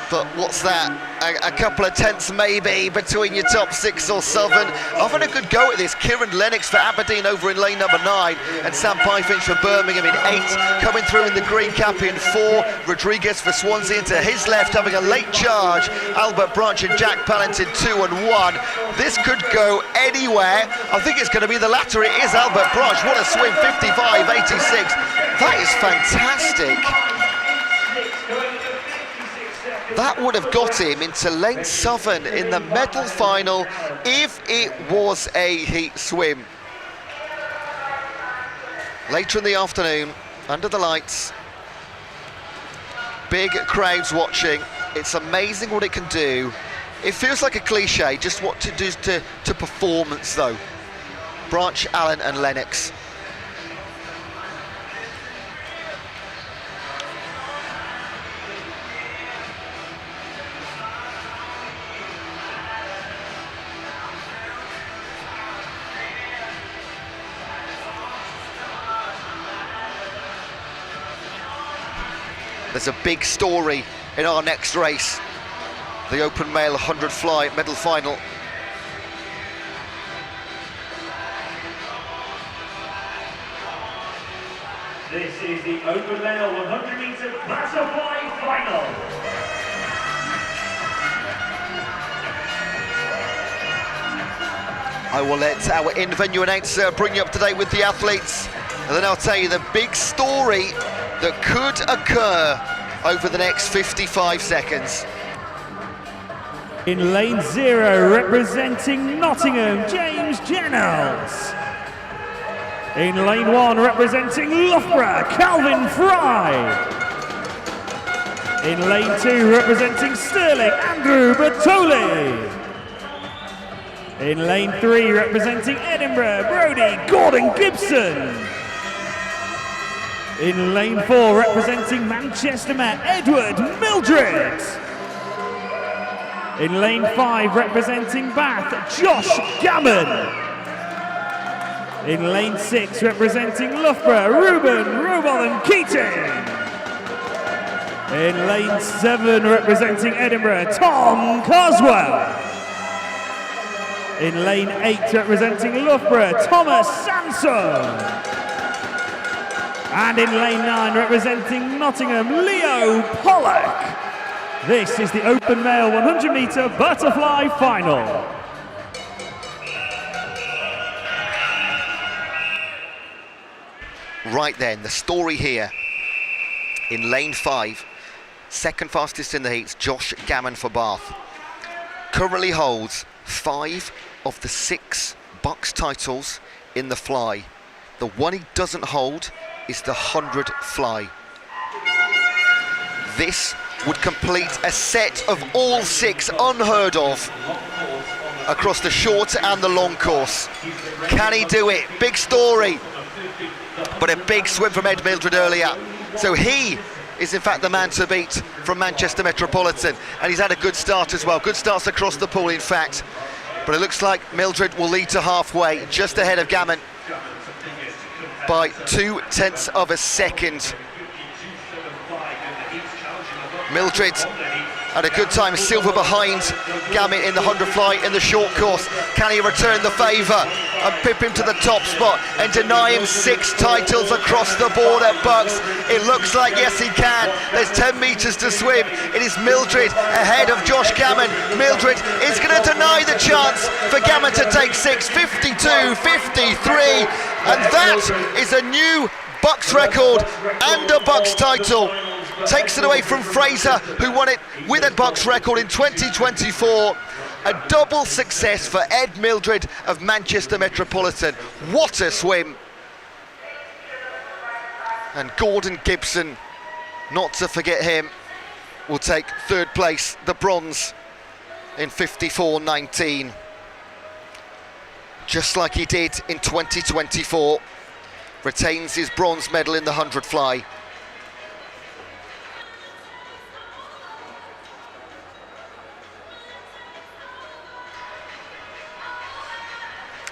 But what's that? A couple of tenths maybe between your top 6 or 7. Having a good go at this. Kieran Lennox for Aberdeen over in lane number 9, and Sam Pyfinch for Birmingham in 8. Coming through in the green cap in 4. Rodriguez for Swansea into his left, having a late charge. Albert Branch and Jack Pallant in 2 and 1. This could go anywhere. I think it's going to be the latter. It is Albert Branch. What a swim, 55.86. That is fantastic. That would have got him into lane 7 in the medal final if it was a heat swim. Later in the afternoon, under the lights, big crowds watching. It's amazing what it can do. It feels like a cliche, just what to do to performance though. Branch, Allen and Lennox. There's a big story in our next race, the Open Male 100 Fly medal final. This is the Open Male 100 meter butterfly final. I will let our in-venue announcer bring you up to date with the athletes, and then I'll tell you the big story that could occur over the next 55 seconds. In lane 0, representing Nottingham, James Jennels. In lane 1, representing Loughborough, Calvin Fry. In lane 2, representing Stirling, Andrew Bertoli. In lane 3, representing Edinburgh, Brody, Gordon Gibson. In lane 4, representing Manchester Met, Edward Mildred. In lane 5, representing Bath, Josh Gammon. In lane 6, representing Loughborough, Ruben Robothan Keating. In lane 7, representing Edinburgh, Tom Coswell. In lane 8, representing Loughborough, Thomas Sanson. And in lane 9, representing Nottingham, Leo Pollock. This is the Open Male 100 metre butterfly final. Right then, the story here. In lane 5, second fastest in the heats, Josh Gammon for Bath. Currently holds 5 of the 6 BUCS titles in the fly. The one he doesn't hold is the 100 fly. This would complete a set of all 6 unheard of across the short and the long course. Can he do it? Big story, but a big swim from Ed Mildred earlier. So he is in fact the man to beat from Manchester Metropolitan, and he's had a good start as well. Good starts across the pool in fact, but it looks like Mildred will lead to halfway, just ahead of Gammon by 0.2 of a second. Mildred had a good time, silver behind Gammon in the 100 fly in the short course. Can he return the favour and pip him to the top spot and deny him 6 titles across the board at BUCS? It looks like yes he can. There's 10 metres to swim. It is Mildred ahead of Josh Gammon. Mildred is going to deny the chance for Gammon to take 6, 52.53, and that is a new BUCS record and a BUCS title. takes it away from Fraser, who won it with a BUCS record in 2024. A double success for Ed Mildred of Manchester Metropolitan. What a swim! And Gordon Gibson, not to forget him, will take third place, the bronze, in 54.19. Just like he did in 2024. Retains his bronze medal in the 100 fly.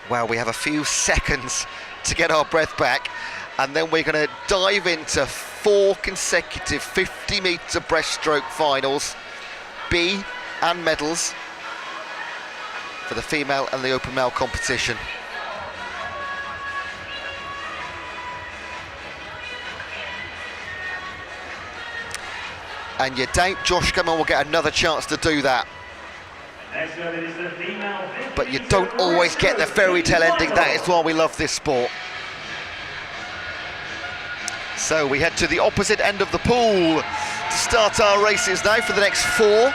Well, we have a few seconds to get our breath back, and then we're going to dive into 4 consecutive 50-metre breaststroke finals, B and medals, for the female and the open male competition. And you doubt Josh Cameron will get another chance to do that. But you don't always get the fairy tale ending. That is why we love this sport. So we head to the opposite end of the pool to start our races now for the next 4.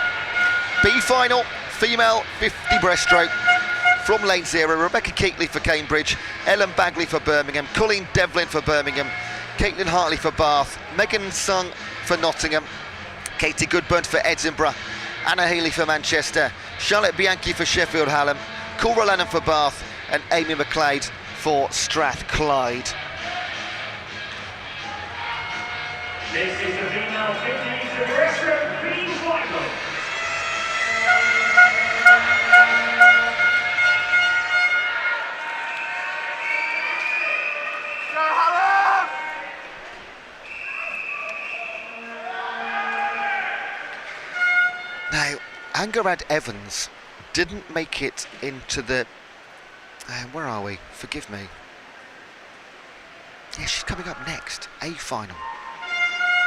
B final, female 50 breaststroke. From lane 0, Rebecca Keatley for Cambridge, Ellen Bagley for Birmingham, Colleen Devlin for Birmingham, Caitlin Hartley for Bath, Megan Sung for Nottingham, Katie Goodburn for Edinburgh, Anna Healy for Manchester, Charlotte Bianchi for Sheffield Hallam, Cora Lennon for Bath, and Amy McLeod for Strathclyde. This is the female 50-metre breaststroke B final. Now, Angarad Evans didn't make it into the... where are we? Forgive me. Yeah, she's coming up next. A final.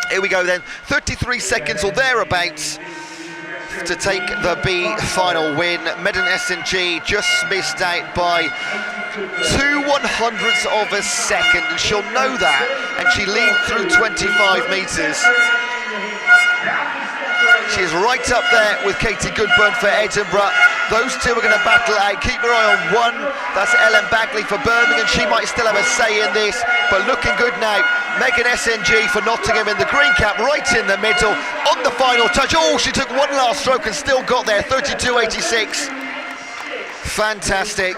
Here we go then. 33 seconds or thereabouts to take the B final win. Medan SNG just missed out by 2/100ths of a second, and she'll know that, and she lead through 25 metres. She's right up there with Katie Goodburn for Edinburgh. Those two are going to battle out. Keep your eye on one. That's Ellen Bagley for Birmingham. She might still have a say in this, but looking good now. Megan SNG for Nottingham in the green cap, right in the middle, on the final touch. Oh, she took one last stroke and still got there, 32.86. Fantastic.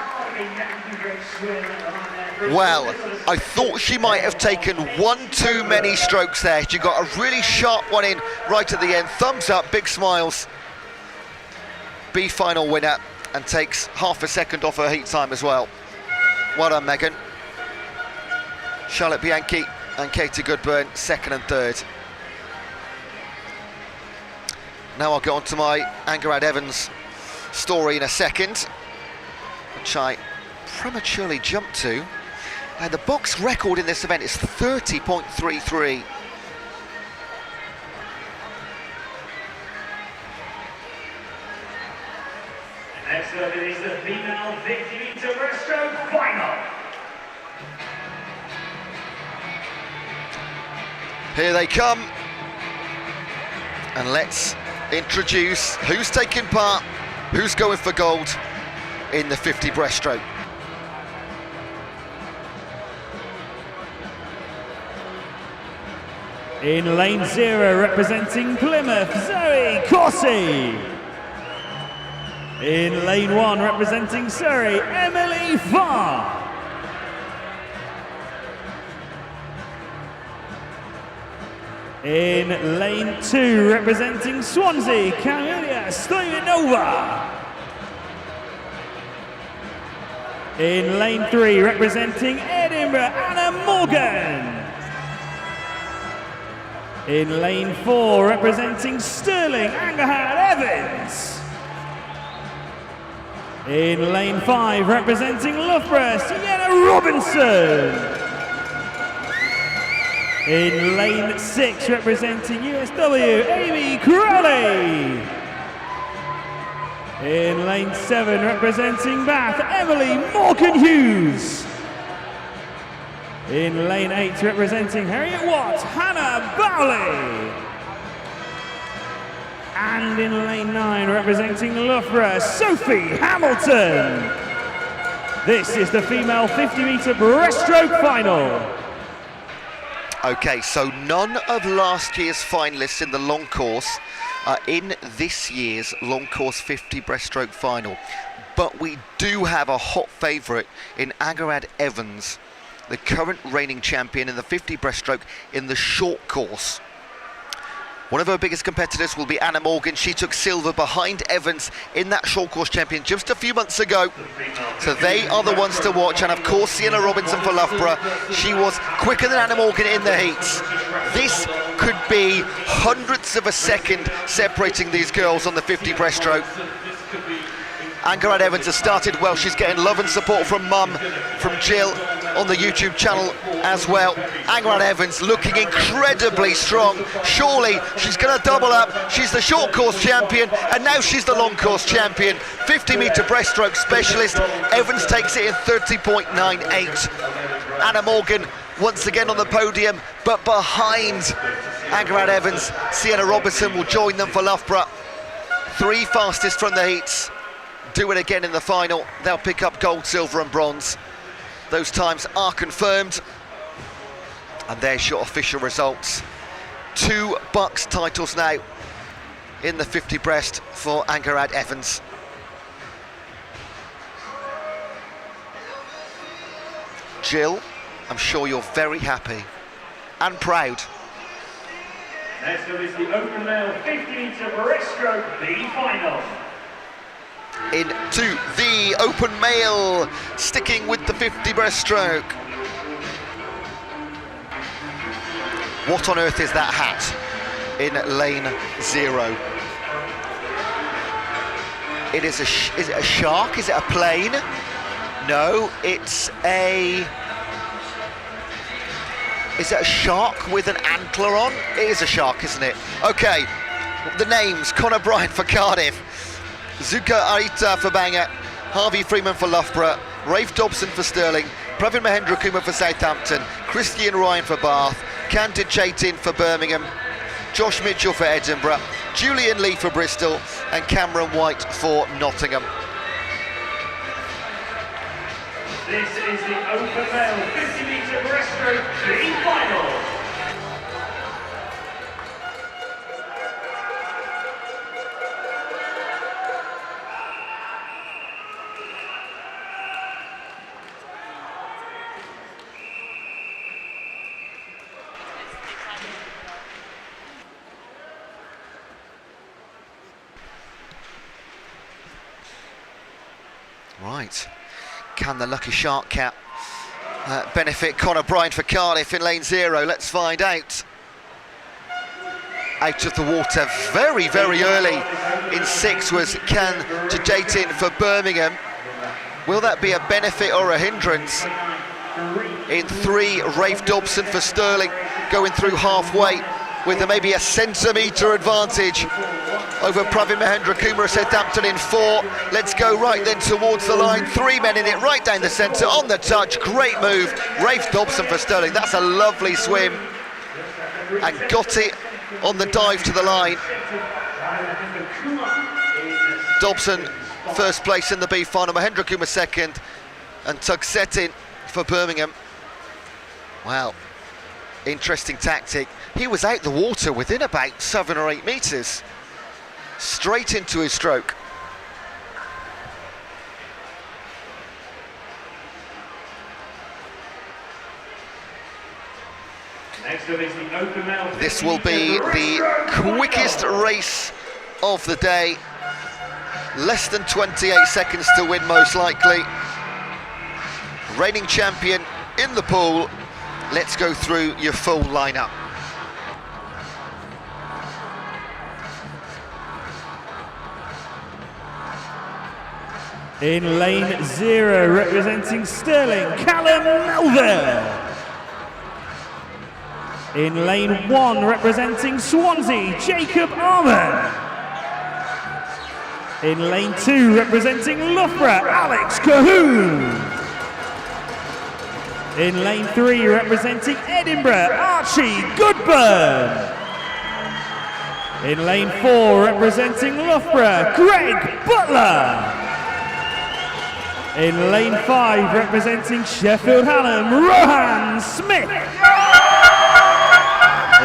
Well, I thought she might have taken one too many strokes there. She got a really sharp one in right at the end. Thumbs up, big smiles. B final winner, and takes half a second off her heat time as well. Well done, Megan. Charlotte Bianchi and Katie Goodburn, second and third. Now I'll get on to my Angarad Evans story in a second, which I prematurely jumped to. Now the BUCS record in this event is 30.33. Next up is the female 50-metre breaststroke final. Here they come, and let's introduce who's taking part, who's going for gold in the 50 breaststroke. In lane 0, representing Plymouth, Zoe Cossey. In lane 1, representing Surrey, Emily Farr. In lane 2, representing Swansea, Camelia Stoyanova. In lane 3, representing Edinburgh, Anna Morgan. In lane 4, representing Stirling, Angarad Evans. In lane 5, representing Loughborough, Sienna Robinson. In lane 6, representing USW, Amy Crowley. In lane 7, representing Bath, Emily Morgan-Hughes. In lane 8, representing Harriet Watt, Hannah Bowley. And in lane 9, representing Loughborough, Sophie Hamilton. This is the female 50-metre breaststroke final. Okay, so none of last year's finalists in the long course are in this year's long course 50 breaststroke final. But we do have a hot favourite in Angarad Evans, the current reigning champion in the 50 breaststroke in the short course. One of her biggest competitors will be Anna Morgan. She took silver behind Evans in that short course champion just a few months ago. So they are the ones to watch. And of course, Sienna Robinson for Loughborough. She was quicker than Anna Morgan in the heats. This could be hundredths of a second separating these girls on the 50 breaststroke. Angarad Evans has started well. She's getting love and support from Mum, from Jill on the YouTube channel as well. Angarad Evans looking incredibly strong. Surely she's going to double up. She's the short course champion and now she's the long course champion. 50-metre breaststroke specialist. Evans takes it in 30.98. Anna Morgan once again on the podium, but behind Angarad Evans, Sienna Robinson will join them for Loughborough. 3 fastest from the heats. Do it again in the final. They'll pick up gold, silver and bronze. Those times are confirmed. And there's your official results. 2 BUCS titles now in the 50 breast for Angarad Evans. Jill, I'm sure you're very happy and proud. Next up is the open male 50-metre breaststroke B final. Into the open male, sticking with the 50 breaststroke. What on earth is that hat in lane 0? Is it a shark? Is it a plane? No, it's a... Is it a shark with an antler on? It is a shark, isn't it? Okay, the names: Connor Bryant for Cardiff, Zuka Arita for Bangor, Harvey Freeman for Loughborough, Rafe Dobson for Stirling, Pravin Mahendra Kumar for Southampton, Christian Ryan for Bath, Candid Chaitin for Birmingham, Josh Mitchell for Edinburgh, Julian Lee for Bristol and Cameron White for Nottingham. This is the open male 50-metre breaststroke B final. Right, can the lucky shark cap benefit Connor Bryant for Cardiff in lane 0? Let's find out. Out of the water very, very early in 6 was Can Jatin for Birmingham. Will that be a benefit or a hindrance? In 3, Rafe Dobson for Stirling, going through halfway with maybe a centimetre advantage over Pravin Mahendra Kumar, Southampton in 4. Let's go right then towards the line. 3 men in it, right down the centre, on the touch. Great move, Rafe Dobson for Stirling. That's a lovely swim. And got it on the dive to the line. Dobson first place in the B final, Mahendra Kumar second, and Tugsetin for Birmingham. Wow, interesting tactic. He was out the water within about 7 or 8 metres. Straight into his stroke. Next up is the open male. This will be the quickest race of the day. Less than 28 seconds to win, most likely. Reigning champion in the pool. Let's go through your full lineup. In lane 0, representing Stirling, Callum Melville. In lane 1, representing Swansea, Jacob Arman. In lane 2, representing Loughborough, Alex Cahoon. In lane 3, representing Edinburgh, Archie Goodburn. In lane 4, representing Loughborough, Greg Butler. In lane 5, representing Sheffield Hallam, Rohan Smith.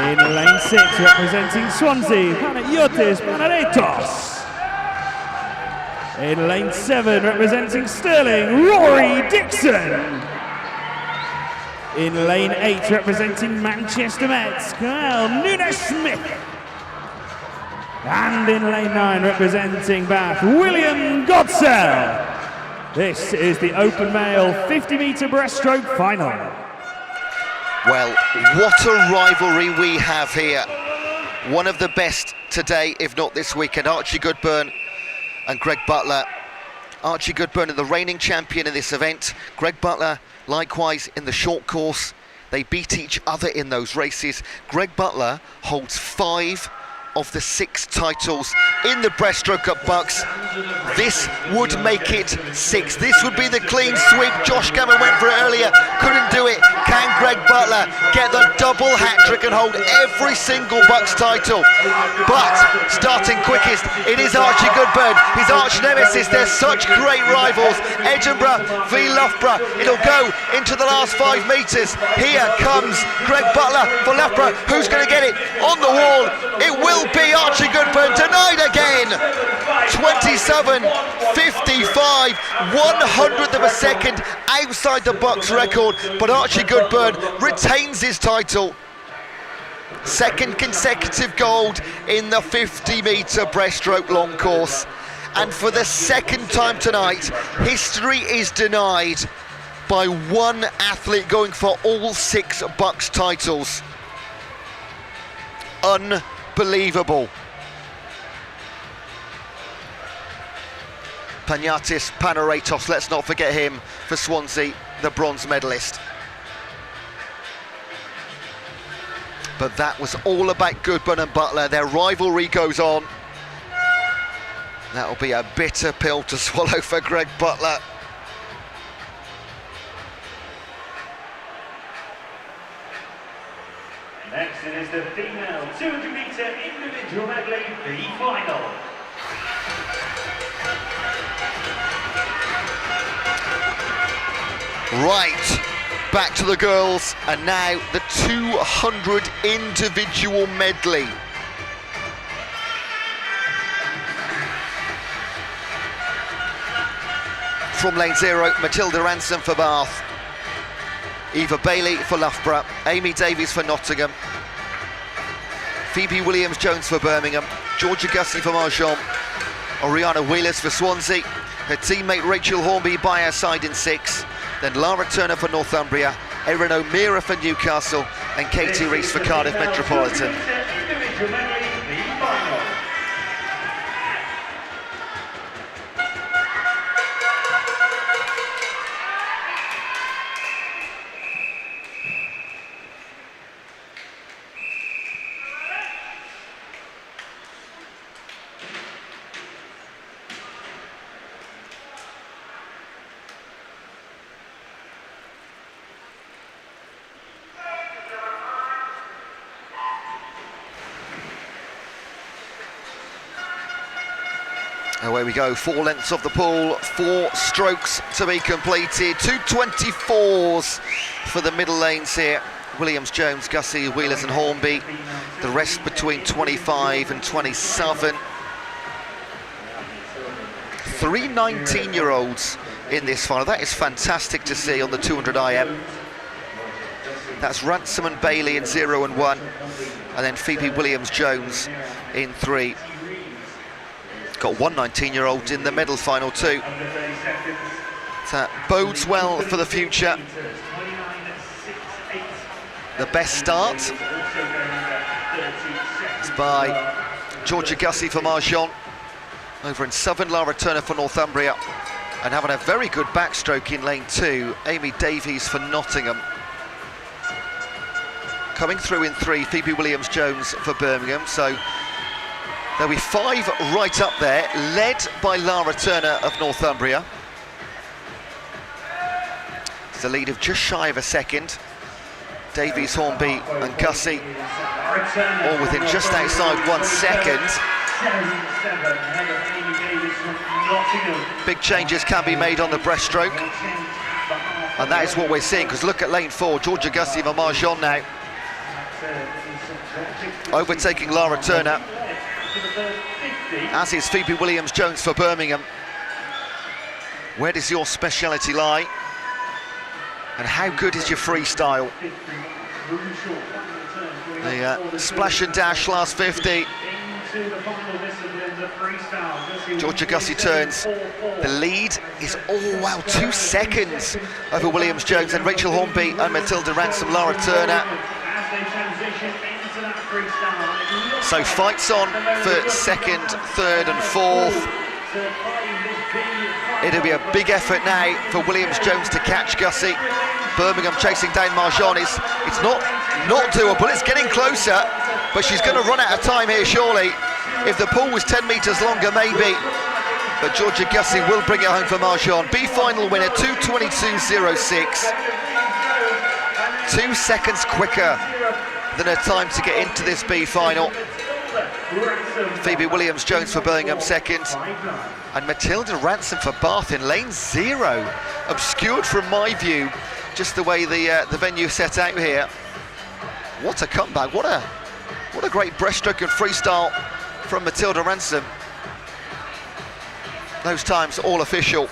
In lane 6, representing Swansea, Panagiotis Panagiotis. In lane 7, representing Stirling, Rory Dixon. In lane 8, representing Manchester Mets, Kyle Nunes-Smith. And in lane 9, representing Bath, William Godsell. This is the open male 50-metre breaststroke final. Well, what a rivalry we have here. One of the best today, if not this weekend. Archie Goodburn and Greg Butler. Archie Goodburn, the reigning champion in this event. Greg Butler, likewise, in the short course. They beat each other in those races. Greg Butler holds 5 of the 6 titles in the breaststroke at BUCS. This would make it 6. This would be the clean sweep. Josh Gammon went for it earlier, couldn't do it. Can Greg Butler get the double hat-trick and hold every single BUCS title? But starting quickest, it is Archie Goodburn, his arch nemesis. They're such great rivals. Edinburgh v Loughborough. It'll go into the last 5 metres. Here comes Greg Butler for Loughborough. Who's going to get it? On the wall, it will be Archie Goodburn, denied again. 27.55, 100th of a second outside the BUCS record, but Archie Goodburn retains his title. Second consecutive gold in the 50-metre breaststroke long course. And for the second time tonight, history is denied by one athlete going for all 6 BUCS titles. Unbelievable. Panagiotis Panagiotis, let's not forget him, for Swansea, the bronze medalist. But that was all about Goodburn and Butler. Their rivalry goes on. That'll be a bitter pill to swallow for Greg Butler. Next, it is the female 200-metre individual medley B final. Right, back to the girls, and now the 200 individual medley. From lane 0, Matilda Ransom for Bath, Eva Bailey for Loughborough, Amy Davies for Nottingham, Phoebe Williams-Jones for Birmingham, Georgia Gussie for Marjon, Oriana Wheelers for Swansea, her teammate Rachel Hornby by her side in 6, then Lara Turner for Northumbria, Erin O'Meara for Newcastle, and Katie Rees for Cardiff Metropolitan. Individual medley B final. Away we go, 4 lengths of the pool, 4 strokes to be completed, 2:24s for the middle lanes here. Williams, Jones, Gussie, Wheelers and Hornby, the rest between 25 and 27. 3 19-year-olds in this final. That is fantastic to see on the 200 IM. That's Ransom and Bailey in 0 and 1, and then Phoebe Williams-Jones in 3. Got 1 19-year-old in the medal final too. That bodes well for the future. The best start is by Georgia Gussie for Marjon. Over in Southern, Lara Turner for Northumbria. And having a very good backstroke in lane 2, Amy Davies for Nottingham. Coming through in 3, Phoebe Williams-Jones for Birmingham. So there'll be 5 right up there, led by Lara Turner of Northumbria. It's a lead of just shy of a second. Davies, Hornby and Gussie all within just outside 1 second. Big changes can be made on the breaststroke, and that is what we're seeing, because look at lane 4, Georgia Gussie and Marjon now overtaking Lara Turner, as is Phoebe Williams-Jones for Birmingham. Where does your speciality lie? And how good is your freestyle? The splash and dash last 50. Georgia Gussie turns. The lead is, 2 seconds over Williams-Jones and Rachel Hornby and Matilda Ransom, Lara Turner. So fights on for second, third and fourth. It'll be a big effort now for Williams-Jones to catch Gussie. Birmingham chasing down Marjon. It's not doable, it's getting closer, but she's going to run out of time here surely. If the pool was 10 metres longer, maybe. But Georgia Gussie will bring it home for Marjon. B final winner, 2:22.06. 2 seconds quicker than her time to get into this B final. Phoebe Williams-Jones for Birmingham second, and Matilda Ransom for Bath in lane 0. Obscured from my view, just the way the venue set out here. What a comeback! What a great breaststroke and freestyle from Matilda Ransom. Those times all official.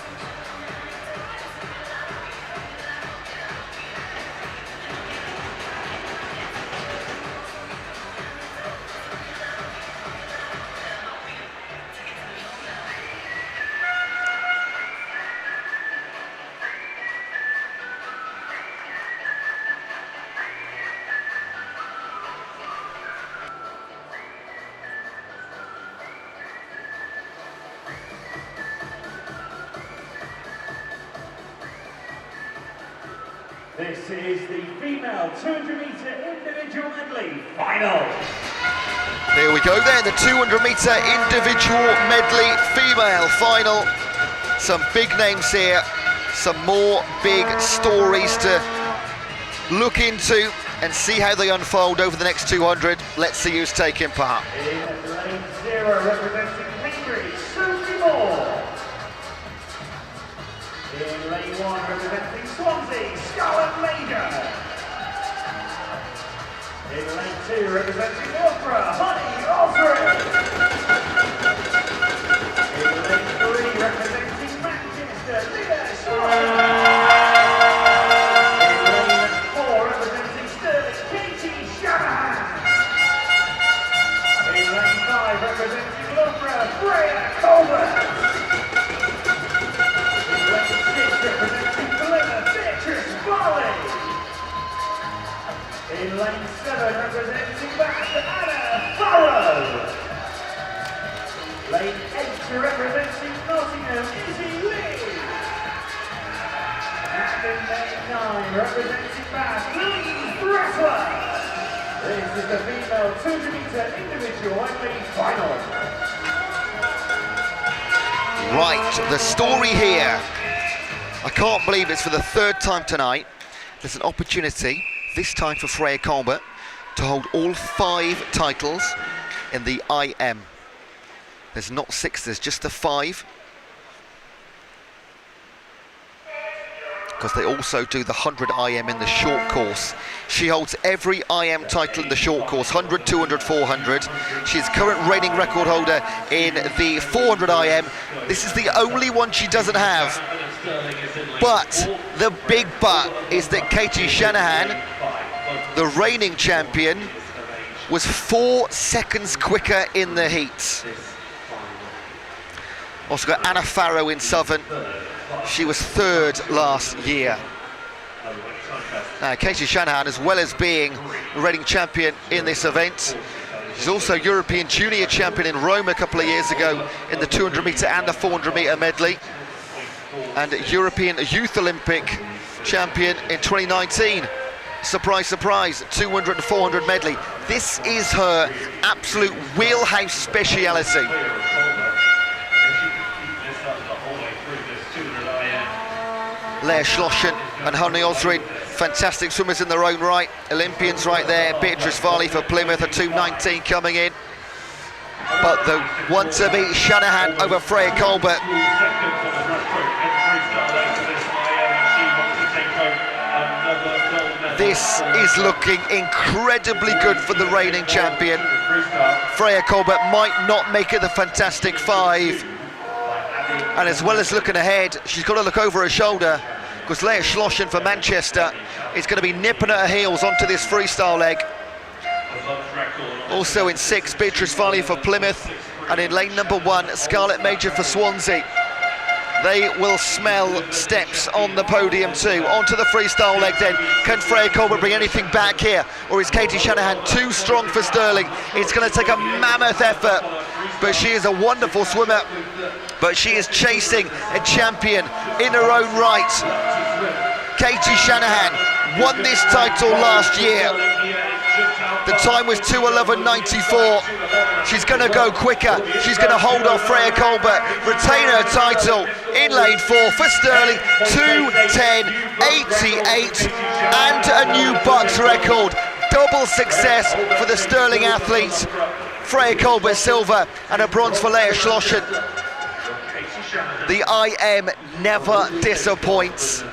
This is the female 200-metre individual medley final. Here we go then, the 200-metre individual medley female final. Some big names here, some more big stories to look into and see how they unfold over the next 200. Let's see who's taking part. In lane 0, representing Cambridge, Sophie Moore. In lane 1, representing Swansea, Scarlett Mager. In lane 2, representing Loughborough, Honey Osred. In lane 3, representing Manchester, Leah Shaw. In lane 4, representing Stirling, Katie Shanahan. In lane 5, representing Loughborough, Freya Colbert. In lane 6, representing Plymouth, Beatrice Barley. In lane 7, representing Bath, Anna Farrow. Lane 8, representing Nottingham, Izzy Lee. And in lane 9, representing Bath, Louise Bressler. This is the female 200-metre individual only final. Right, the story here. I can't believe it's for the third time tonight. There's an opportunity, this time for Freya Colbert, to hold all 5 titles in the IM. There's not 6, there's just the 5. Because they also do the 100 IM in the short course. She holds every IM title in the short course, 100, 200, 400. She's current reigning record holder in the 400 IM. This is the only one she doesn't have. But the big but is that Katie Shanahan, the reigning champion, was 4 seconds quicker in the heats. Also got Anna Farrow in Southern. She was 3rd last year. Now, Katie Shanahan, as well as being the reigning champion in this event, she's also European Junior champion in Rome a couple of years ago in the 200-metre and the 400-metre medley, and European Youth Olympic champion in 2019. Surprise, surprise, 200 and 400 medley. This is her absolute wheelhouse speciality. Leah Schlossen and Honey Osred fantastic swimmers in their own right. Olympians right there. Beatrice Farley for Plymouth, a 2:19 coming in. But the one to beat, Shanahan over Freya Colbert. This is looking incredibly good for the reigning champion. Freya Colbert might not make it the Fantastic Five. And as well as looking ahead, she's got to look over her shoulder, because Leah Schlossen for Manchester is going to be nipping at her heels onto this freestyle leg. Also in 6, Beatrice Farley for Plymouth, and in lane number 1, Scarlett Major for Swansea. They will smell steps on the podium too. Onto the freestyle leg then. Can Freya Colbert bring anything back here? Or is Katie Shanahan too strong for Stirling? It's going to take a mammoth effort, but she is a wonderful swimmer. But she is chasing a champion in her own right. Katie Shanahan won this title last year. The time was 2:11.94. She's going to go quicker. She's going to hold off Freya Colbert, retain her title in lane 4 for Stirling. 2:10.88 and a new BUCS record. Double success for the Stirling athletes. Freya Colbert silver and a bronze for Leah Schlossen. The IM never disappoints,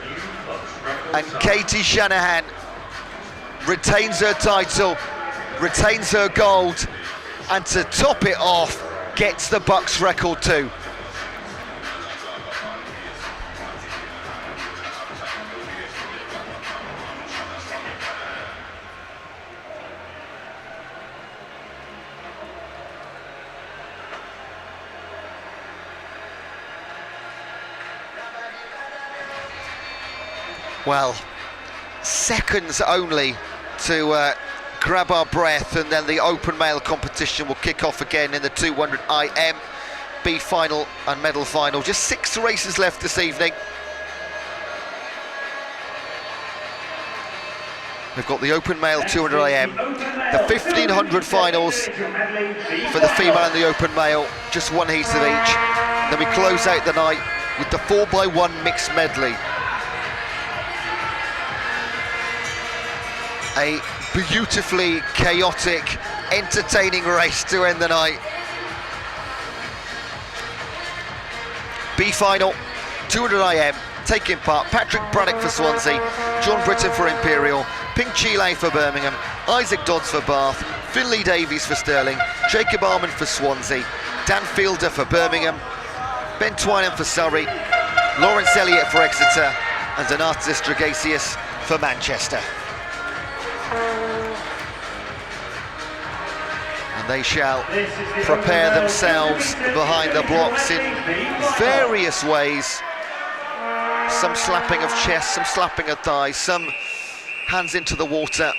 and Katie Shanahan retains her title, retains her gold, and to top it off, gets the BUCS record too. Well, seconds only to grab our breath, and then the open male competition will kick off again in the 200 IM B final and medal final. Just 6 races left this evening. We've got the open male 200 IM, the 1500 finals for the female and the open male, just 1 heat of each. Then we close out the night with the 4x1 mixed medley. A beautifully chaotic, entertaining race to end the night. B final, 200 IM, taking part Patrick Braddock for Swansea, John Britton for Imperial, Pink Chile for Birmingham, Isaac Dodds for Bath, Finlay Davies for Stirling, Jacob Armand for Swansea, Dan Fielder for Birmingham, Ben Twynham for Surrey, Lawrence Elliott for Exeter, and Donatas Dragasius for Manchester. And they shall prepare themselves behind the blocks in various ways. Some slapping of chest, some slapping of thighs, some hands into the water.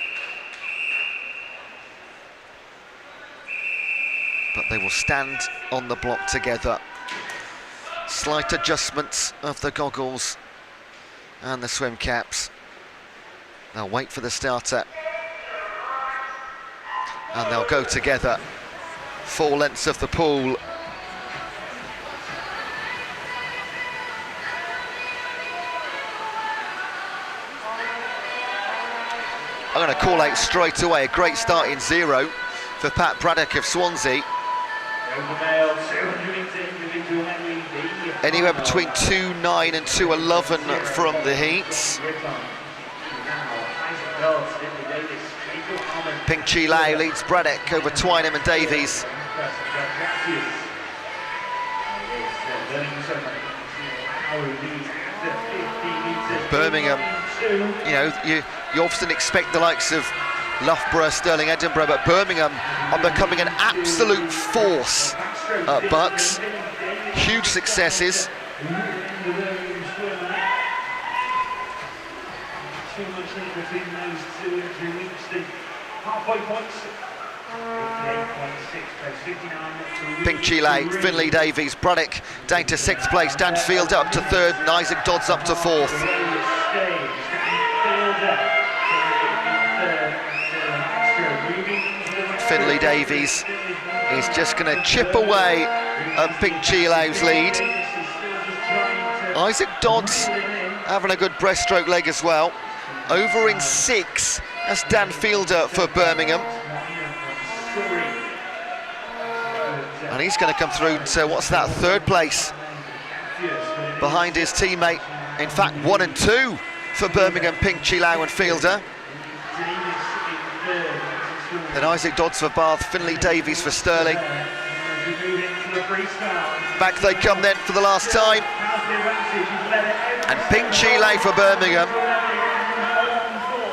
But they will stand on the block together. Slight adjustments of the goggles and the swim caps. They'll wait for the starter. And they'll go together. 4 lengths of the pool. I'm going to call out straight away a great start in 0 for Pat Braddock of Swansea. Anywhere between 2.9 and 2.11 from the heats. Pink Chile leads Braddock over Twynham and Davies. Birmingham, you know, you often expect the likes of Loughborough, Stirling, Edinburgh, but Birmingham are becoming an absolute force at BUCS. Huge successes. Pink Chile, Finlay Davies, Braddock down to 6th place, Dan Fielder up to 3rd, and Isaac Dodds up to 4th. Finlay Davies is just going to chip away at Pink Chile's lead. Isaac Dodds having a good breaststroke leg as well. over in 6. That's Dan Fielder for Birmingham. And he's going to come through to, what's that, 3rd place behind his teammate. In fact, 1 and 2 for Birmingham, Pink, Chilau and Fielder. Then Isaac Dodds for Bath, Finley Davies for Stirling. Back they come then for the last time. And Pink Chilau for Birmingham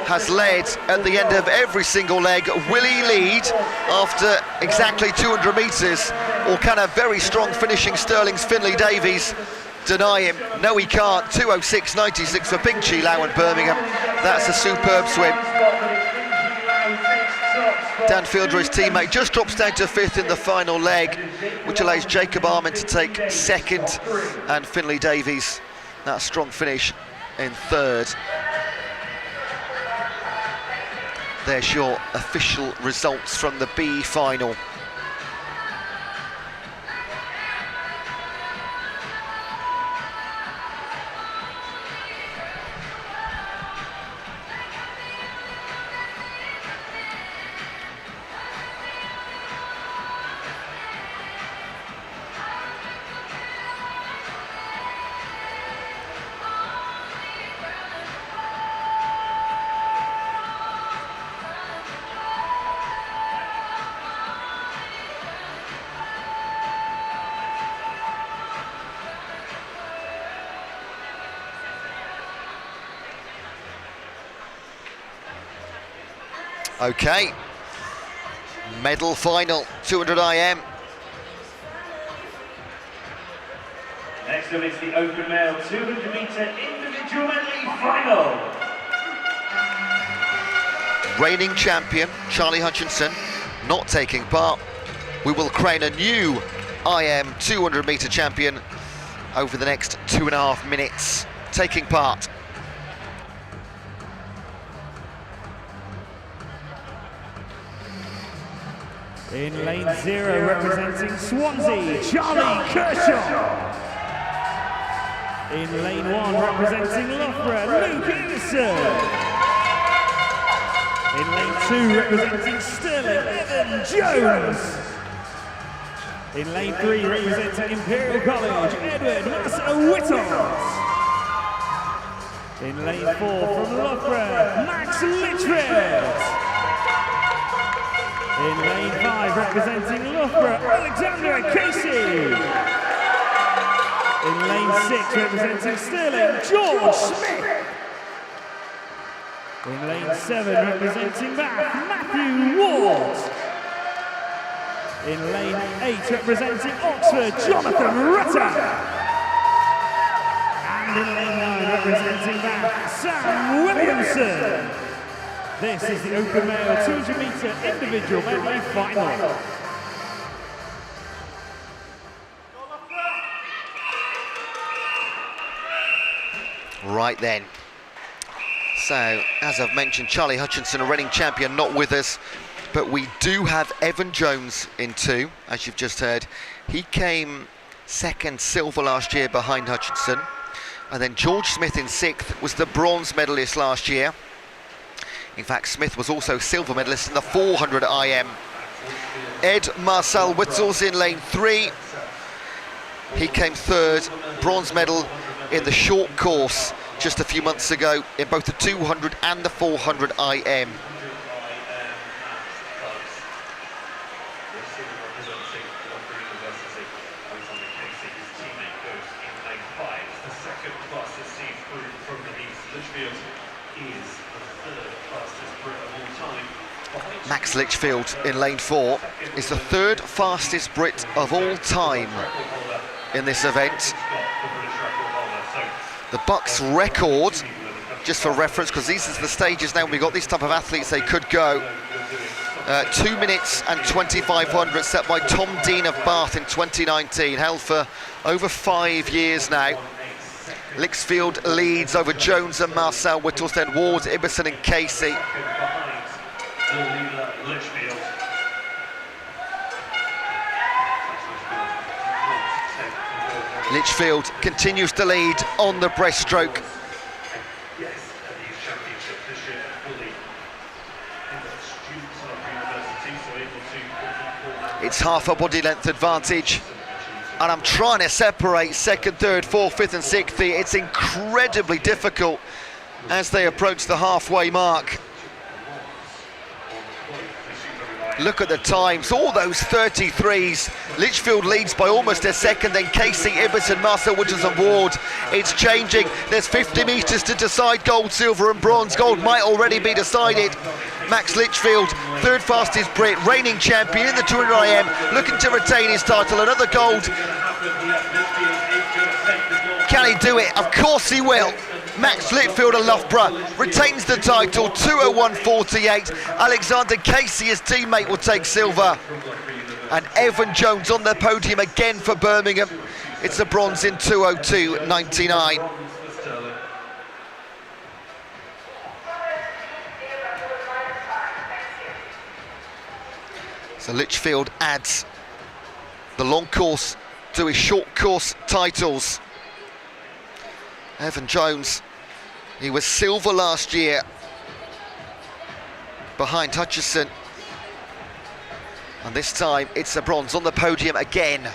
has led at the end of every single leg. Will he lead after exactly 200 metres? Or can a very strong finishing Stirling's Finley Davies deny him? No, he can't. 2:06.96 for Pink Chilau and Birmingham. That's a superb swim. Dan Fielder, his teammate, just drops down to 5th in the final leg, which allows Jacob Armin to take 2nd, and Finley Davies, that strong finish, in 3rd. There's your official results from the B final. Okay, medal final, 200 IM. Next up is the open male 200-metre individual medley final. Reigning champion, Charlie Hutchinson, not taking part. We will crown a new IM 200-metre champion over the next 2.5 minutes, taking part. In lane 0, representing Swansea, Charlie Kershaw. In lane 1, representing Loughborough, Luke Anderson. In lane 2, representing Stirling, Evan Jones. In lane 3, representing Imperial College, Edward Whittles. In lane 4, from Loughborough, Max Litchfield. In lane 5, representing Loughborough, Alexander Casey. In lane 6, representing Stirling, George Smith. In lane 7, representing Bath, Matthew Ward. In lane 8, representing Oxford, Jonathan Rutter. And in lane 9, representing Bath, Sam Williamson. This is the open male 200-metre individual medley final. Right then. So, as I've mentioned, Charlie Hutchinson, a reigning champion, not with us, but we do have Evan Jones in 2, as you've just heard. He came 2nd silver last year behind Hutchinson, and then George Smith in 6th was the bronze medalist last year. In fact, Smith was also silver medalist in the 400 IM. Ed Marcel Witzels in lane 3. He came 3rd, bronze medal in the short course just a few months ago in both the 200 and the 400 IM. Max Litchfield in lane 4 is the 3rd fastest Brit of all time in this event. The BUCS record, just for reference, because these are the stages now when we've got these type of athletes, they could go 2 minutes and 2500, set by Tom Dean of Bath in 2019, held for over 5 years now. Litchfield leads over Jones and Marcel Whittles, then Ward, Ibbison and Casey. Litchfield continues to lead on the breaststroke. It's half a body length advantage. And I'm trying to separate second, third, fourth, fifth and sixth here. It's incredibly difficult as they approach the halfway mark. Look at the times, all those 33s. Litchfield leads by almost a second, then Casey, Ibbotson, Marcel Wooders and Ward. It's changing. There's 50 metres to decide gold, silver and bronze. Gold might already be decided. Max Litchfield, third fastest Brit, reigning champion in the 200 IM, looking to retain his title. Another gold. Can he do it? Of course he will. Max Litchfield of Loughborough retains the title, 2:01.48. Alexander Casey, his teammate, will take silver. And Evan Jones on the podium again for Birmingham. It's a bronze in 2:02.99. So Litchfield adds the long course to his short course titles. Evan Jones, he was silver last year behind Hutchison, and this time it's a bronze on the podium again.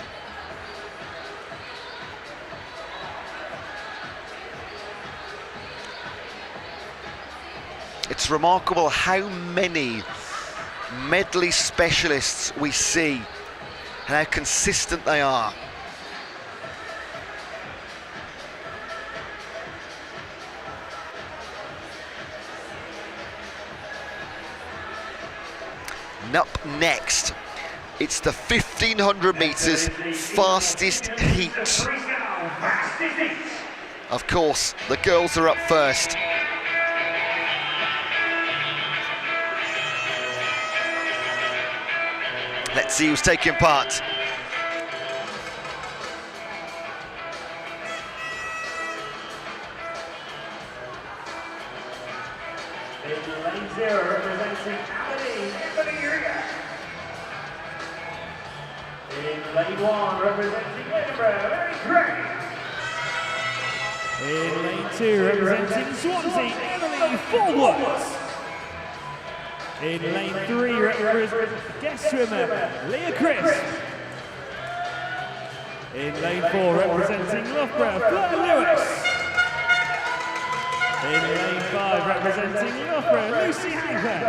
It's remarkable how many medley specialists we see and how consistent they are. And up next, it's the 1500 metres fastest heat. Of course, the girls are up first. Let's see who's taking part. In lane 0, representing Emily Uriah. In lane 1, representing Edinburgh, Mary Gray. In lane 2, representing Swansea, Emily Forward. In lane 3, representing guest swimmer, Leah Crisp. In lane 4, representing Loughborough, Fleur Lewis. In lane 5, representing Loughborough, Lucy Hanker.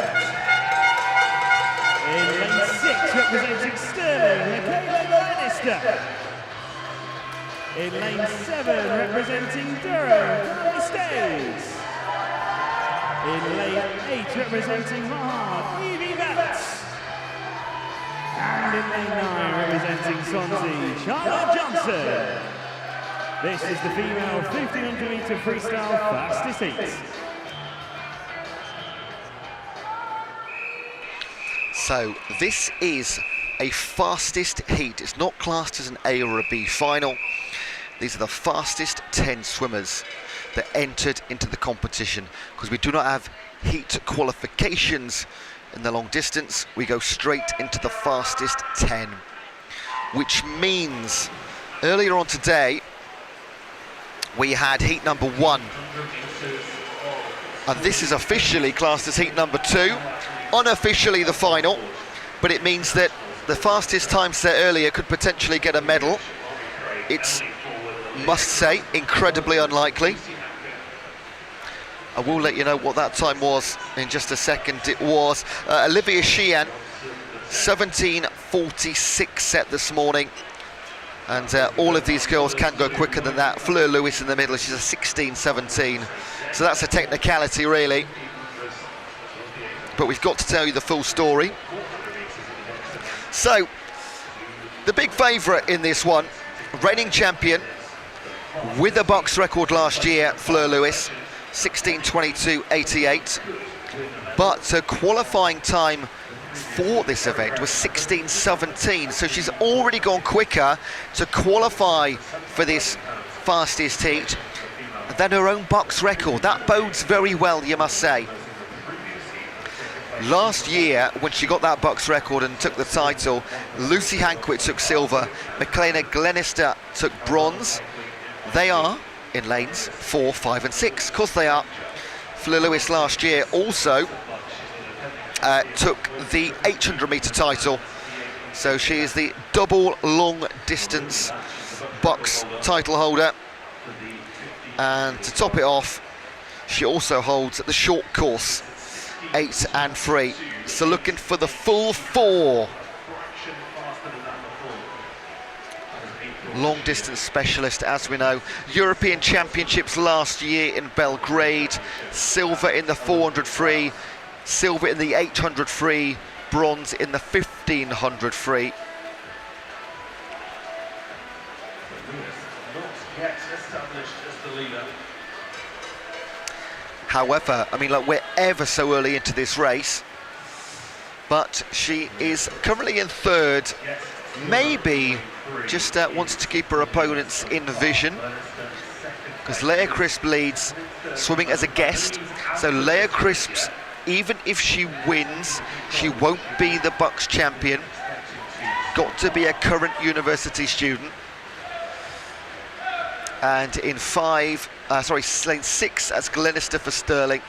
In lane 6, representing Stirling, Michaela Lannister. In lane 7, representing Durham, Carly Stays. In lane 8, representing Mahard, Evie Vance. And in lane 9, representing Swansea, Charlotte Johnson. This is the female 1500 metre freestyle fastest heat. So this is a fastest heat. It's not classed as an A or a B final. These are the fastest 10 swimmers that entered into the competition, because we do not have heat qualifications in the long distance. We go straight into the fastest 10, which means earlier on today we had heat number 1, and this is officially classed as heat number 2, unofficially the final, but it means that the fastest time set earlier could potentially get a medal. It's, must say, incredibly unlikely. I will let you know what that time was in just a second. It was Olivia Sheehan, 17:46 set this morning. And all of these girls can go quicker than that. Fleur Lewis in the middle, she's a 16:17. So that's a technicality, really. But we've got to tell you the full story. So, the big favourite in this one, reigning champion, with a BUCS record last year, Fleur Lewis, 16:22.88. But her qualifying time for this event was 16:17, so she's already gone quicker to qualify for this fastest heat than her own BUCS record. That bodes very well, you must say. Last year, when she got that BUCS record and took the title, Lucy Hankwit took silver, Michaela Glenister took bronze. They are in lanes 4, 5 and 6, of course they are. Fleur Lewis last year also took the 800 metre title So she is the double long distance BUCS title holder. And to top it off, she also holds the short course 8 and 3. So looking for the full 4. Long distance specialist, as we know. European Championships last year in Belgrade, silver in the 400 free, silver in the 800 free, bronze in the 1500 free. However, I mean, like, we're ever so early into this race, but she is currently in third. Maybe just wants to keep her opponents in vision, because Leah Crisp leads, swimming as a guest. So Leah Crisp's, even if she wins, she won't be the BUCS champion. Got to be a current university student. And in lane 6, that's Glenister for Sterling.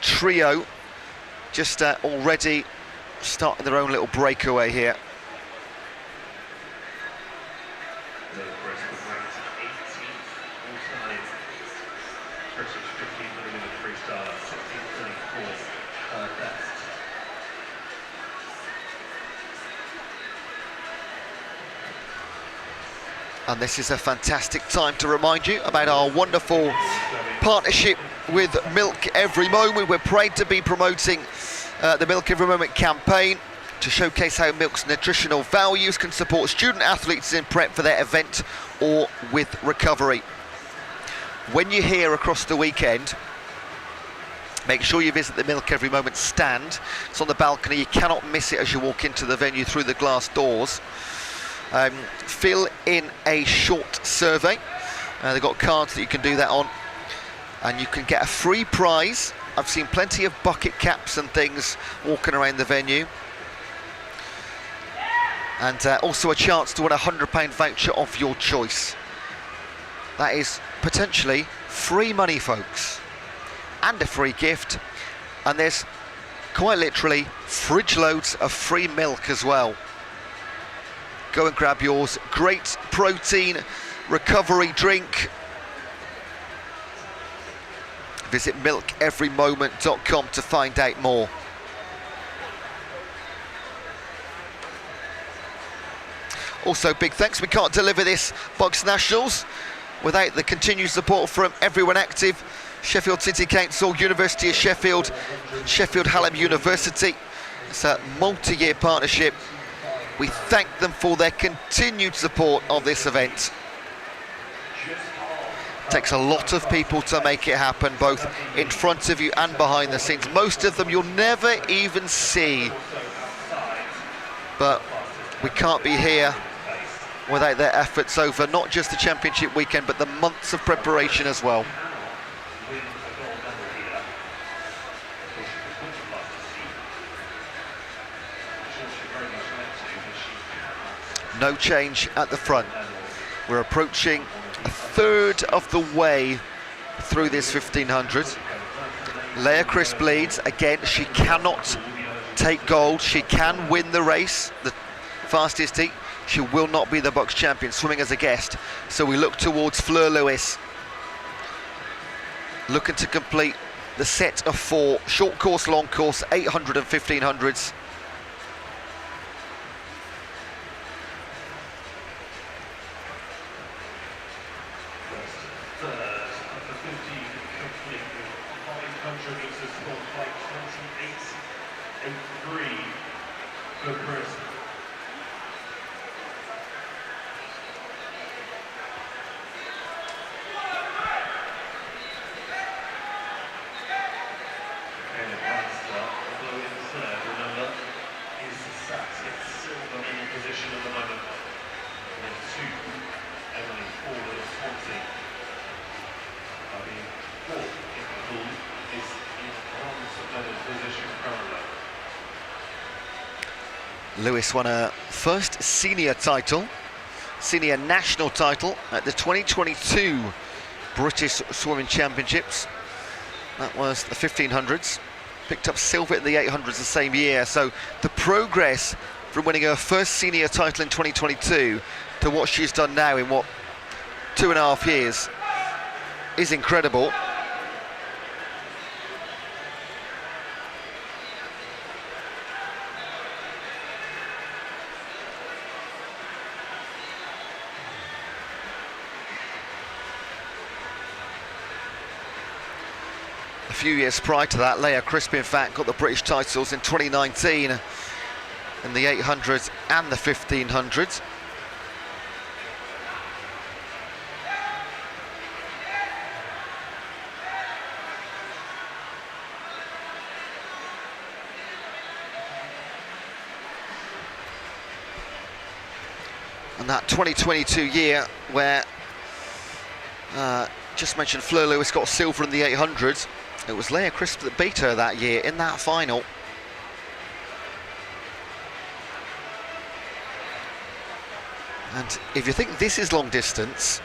Trio just already starting their own little breakaway here. And this is a fantastic time to remind you about our wonderful partnership with Milk Every Moment. We're proud to be promoting the Milk Every Moment campaign to showcase how milk's nutritional values can support student athletes in prep for their event or with recovery. When you're here across the weekend, make sure you visit the Milk Every Moment stand. It's on the balcony. You cannot miss it as you walk into the venue through the glass doors. Fill in a short survey. They've got cards that you can do that on, and you can get a free prize. I've seen plenty of bucket caps and things walking around the venue, and also a chance to win a £100 voucher of your choice. That is potentially free money, folks, and a free gift, and there's quite literally fridge loads of free milk as well. Go and grab yours. Great protein recovery drink. Visit milkeverymoment.com to find out more. Also, big thanks. We can't deliver this BUCS Nationals without the continued support from everyone active. Sheffield City Council, University of Sheffield, Sheffield Hallam University. It's a multi-year partnership. We thank them for their continued support of this event. It takes a lot of people to make it happen, both in front of you and behind the scenes. Most of them you'll never even see. But we can't be here without their efforts over not just the championship weekend, but the months of preparation as well. No change at the front. We're approaching a third of the way through this 1500. Leah Crisp leads. Again, she cannot take gold. She can win the race, the fastest heat. She will not be the BUCS champion, swimming as a guest. So we look towards Fleur Lewis, looking to complete the set of 4, short course, long course, 800 and 1500s. Lewis won her first senior title, senior national title at the 2022 British Swimming Championships. That was the 1500s. Picked up silver in the 800s the same year. So the progress from winning her first senior title in 2022 to what she's done now in, what, 2.5 years is incredible. A few years prior to that, Leah Crisp, in fact, got the British titles in 2019 in the 800s and the 1500s. And that 2022 year where, just mentioned, Fleur Lewis got silver in the 800s. It was Leah Crisp that beat her that year in that final. And if you think this is long distance,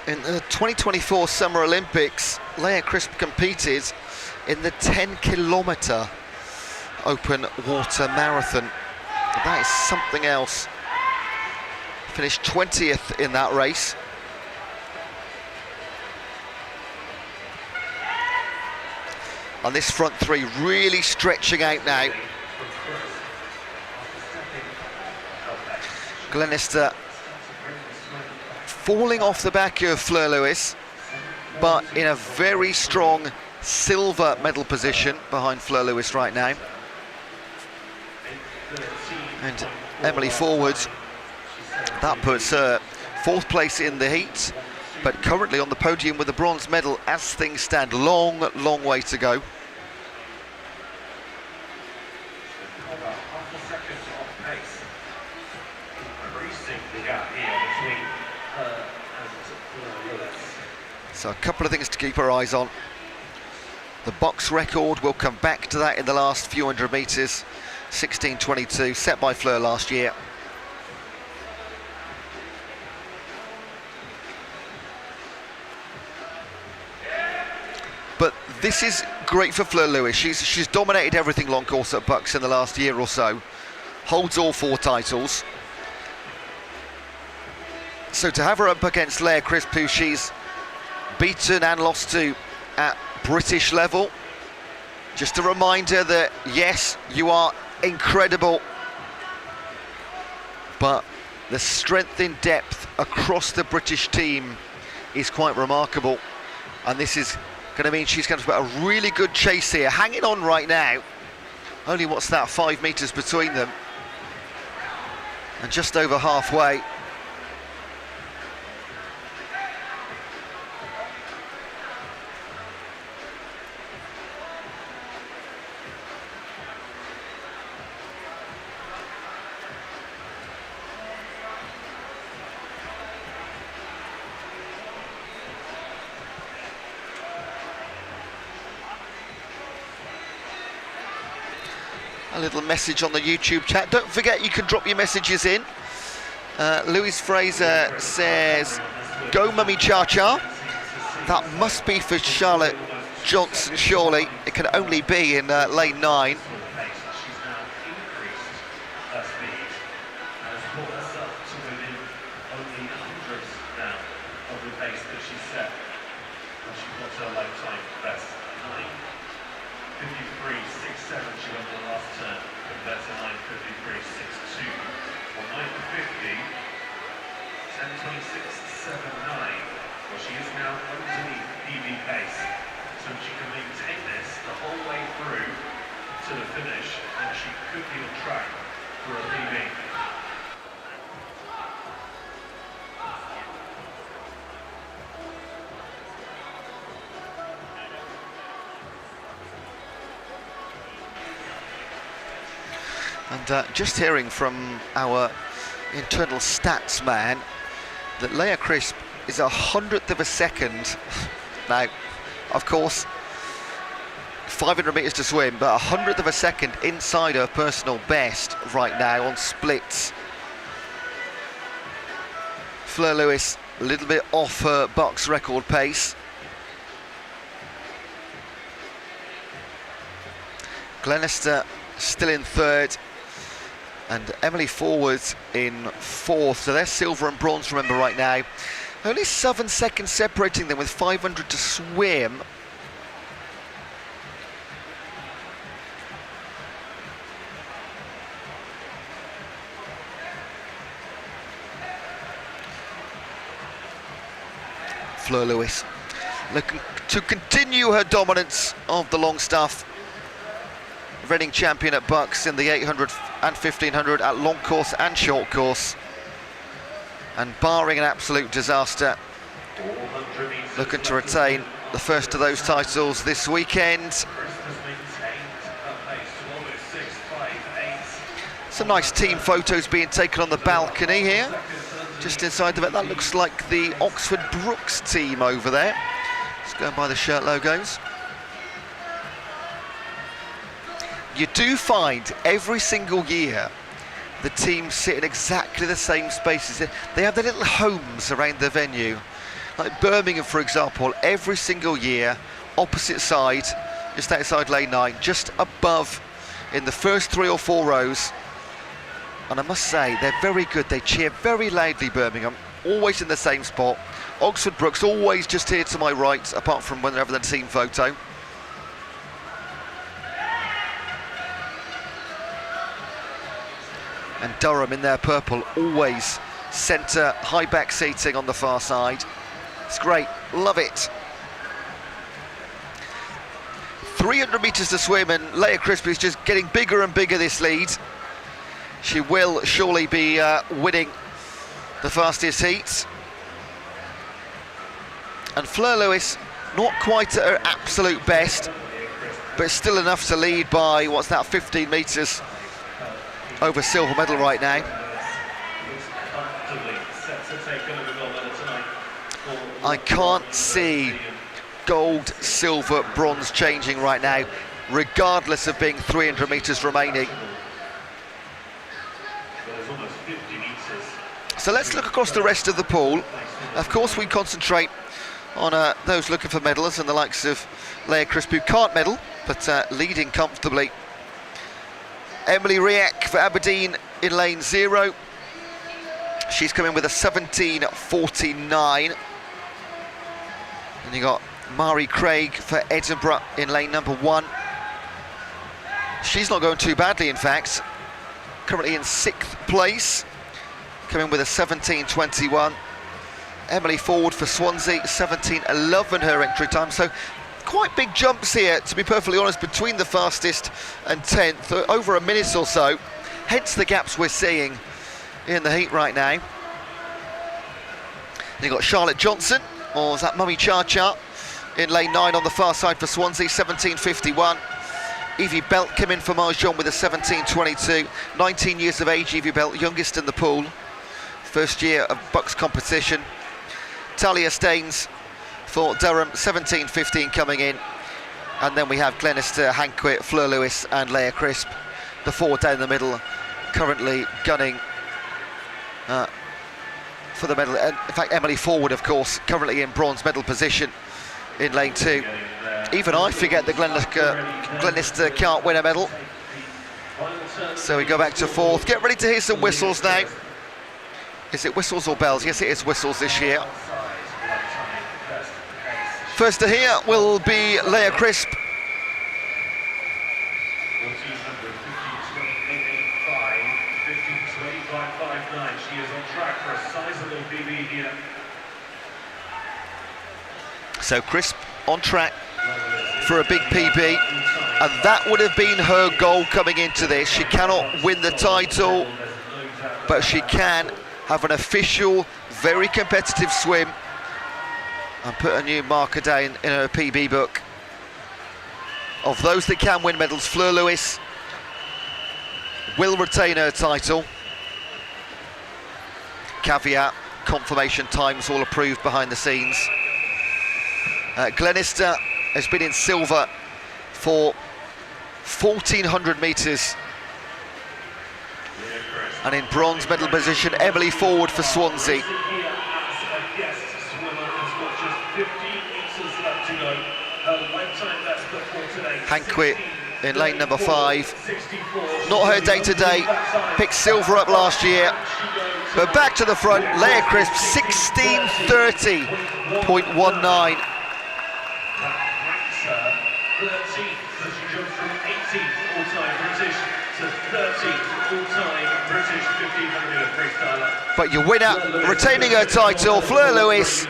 in the 2024 Summer Olympics, Leah Crisp competed in the 10-kilometre open water marathon. That is something else. Finished 20th in that race. And this front three really stretching out now. Glenister falling off the back of Fleur Lewis, but in a very strong silver medal position behind Fleur Lewis right now. And Emily Forward, that puts her 4th place in the heat, but currently on the podium with a bronze medal as things stand. Long, long way to go. So a couple of things to keep our eyes on. The BUCS record, we'll come back to that in the last few hundred metres. 16:22, set by Fleur last year. But this is great for Fleur Lewis. She's dominated everything long course at BUCS in the last year or so. Holds all 4 titles. So to have her up against Leah Crisp, who she's beaten and lost to at British level, just a reminder that yes, you are incredible, but the strength in depth across the British team is quite remarkable, and this is going to mean she's going to put a really good chase here. Hanging on right now, only what's that, 5 metres between them, and just over halfway. A little message on the YouTube chat. Don't forget, you can drop your messages in. Louise Fraser says, "Go Mummy Cha Cha." That must be for Charlotte Johnson, surely. It can only be in lane 9. And just hearing from our internal stats man that Leah Crisp is 100th of a second. Now, of course, 500 metres to swim, but 100th of a second inside her personal best right now on splits. Fleur Lewis a little bit off her BUCS record pace. Glenister still in 3rd. And Emily Forward in 4th, so they're silver and bronze, remember, right now. Only 7 seconds separating them with 500 to swim. Fleur Lewis looking to continue her dominance of the long stuff. Reigning champion at BUCS in the 800 and 1500 at long course and short course. And barring an absolute disaster, looking to retain the first of those titles this weekend. Some nice team photos being taken on the balcony here. Just inside of it, that looks like the Oxford BUCS team over there. Let's go by the shirt logos. You do find every single year the teams sit in exactly the same spaces. They have their little homes around the venue. Like Birmingham, for example, every single year, opposite side, just outside lane 9, just above in the first 3 or 4 rows. And I must say, they're very good. They cheer very loudly, Birmingham, always in the same spot. Oxford BUCS always just here to my right, apart from whenever the team photo. And Durham in their purple, always centre, high back seating on the far side. It's great, love it. 300 metres to swim, and Leah Crisp is just getting bigger and bigger, this lead. She will surely be winning the fastest heats. And Fleur Lewis, not quite at her absolute best, but still enough to lead by, what's that, 15 metres over silver medal right now. I can't see gold, silver, bronze changing right now, regardless of being 300 metres remaining. So let's look across the rest of the pool. Of course, we concentrate on those looking for medals and the likes of Leah Crisp, who can't medal, but leading comfortably. Emily Riek for Aberdeen in lane 0. She's coming with a 17.49. And you got Mari Craig for Edinburgh in lane number 1. She's not going too badly, in fact. Currently in 6th place, coming with a 17.21. Emily Ford for Swansea, 17.11 her entry time. So quite big jumps here, to be perfectly honest, between the fastest and 10th, over a minute or so. Hence the gaps we're seeing in the heat right now. And you've got Charlotte Johnson, or is that Mummy Cha-Cha, in lane 9 on the far side for Swansea, 17.51. Evie Belt came in for Marjon with a 17.22. 19 years of age, Evie Belt, youngest in the pool. First year of BUCS competition. Talia Staines for Durham, 17.15 coming in. And then we have Glenister, Hanquet, Fleur Lewis and Leah Crisp, the 4 down the middle, currently gunning for the medal. And in fact, Emily Forward, of course, currently in bronze medal position in lane 2. Even I forget that Glenister can't win a medal. So we go back to 4th. Get ready to hear some whistles now. Is it whistles or bells? Yes, it is whistles this year. First to hear will be Leah Crisp. She is on track for a sizable PB here. So Crisp on track for a big PB, and that would have been her goal coming into this. She cannot win the title, but she can have an official, very competitive swim and put a new marker down in her PB book. Of those that can win medals, Fleur Lewis will retain her title. Caveat, confirmation times all approved behind the scenes. Glenister has been in silver for 1,400 metres. And in bronze medal position, Emily Forward for Swansea. Hanquet in lane number 5. Not her day-to-day, picked silver up last year. But back to the front, Leah Crisp, 16:30.19. But your winner, retaining her title, Fleur Lewis.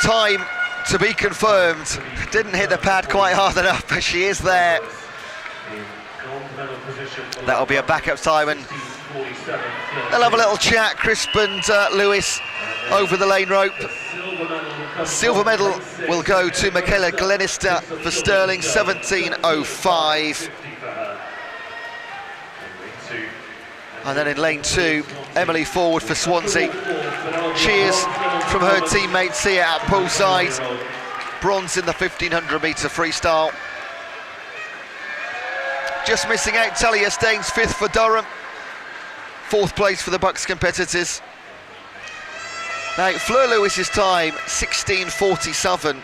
Time to be confirmed. Didn't hit the pad quite hard enough, but she is there. That'll be a backup time, and they'll have a little chat, Crisp and Lewis, over the lane rope. Silver medal will go to Michaela Glenister for Stirling, 17:05. And then in lane 2, Emily Forward for Swansea. Cheers from her teammates here at poolside. Bronze in the 1500 metre freestyle. Just missing out, Talia Staines, 5th for Durham. 4th place for the BUCS competitors. Now, Fleur Lewis's time, 16:47.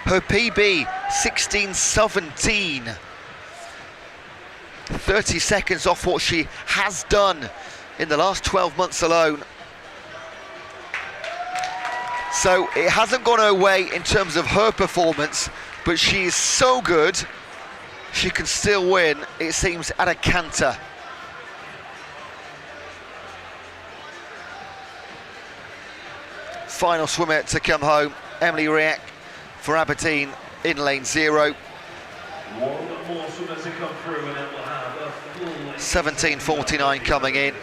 Her PB, 16:17. 30 seconds off what she has done in the last 12 months alone. So it hasn't gone her way in terms of her performance, but she is so good, she can still win, it seems, at a canter. Final swimmer to come home, Emily Riak for Aberdeen in lane 0. 17:49 coming in,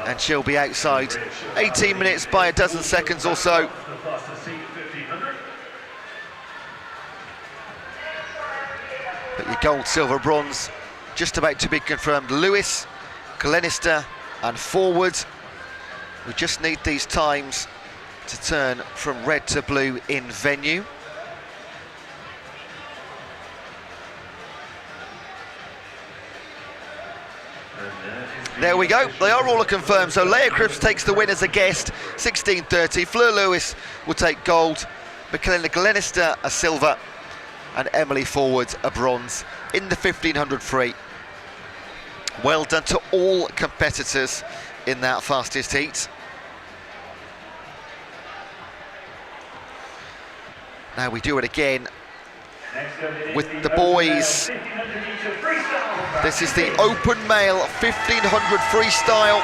and she'll be outside 18 minutes by a dozen seconds or so. But your gold, silver, bronze just about to be confirmed. Lewis, Glenister and Forward. We just need these times to turn from red to blue in venue. There we go, they are all confirmed. So Leah Cripps takes the win as a guest, 16:30. Fleur Lewis will take gold, Michaela Glenister a silver, and Emily Forward a bronze in the 1500 free. Well done to all competitors in that fastest heat. Now we do it again with the boys. This is the open male 1500 freestyle.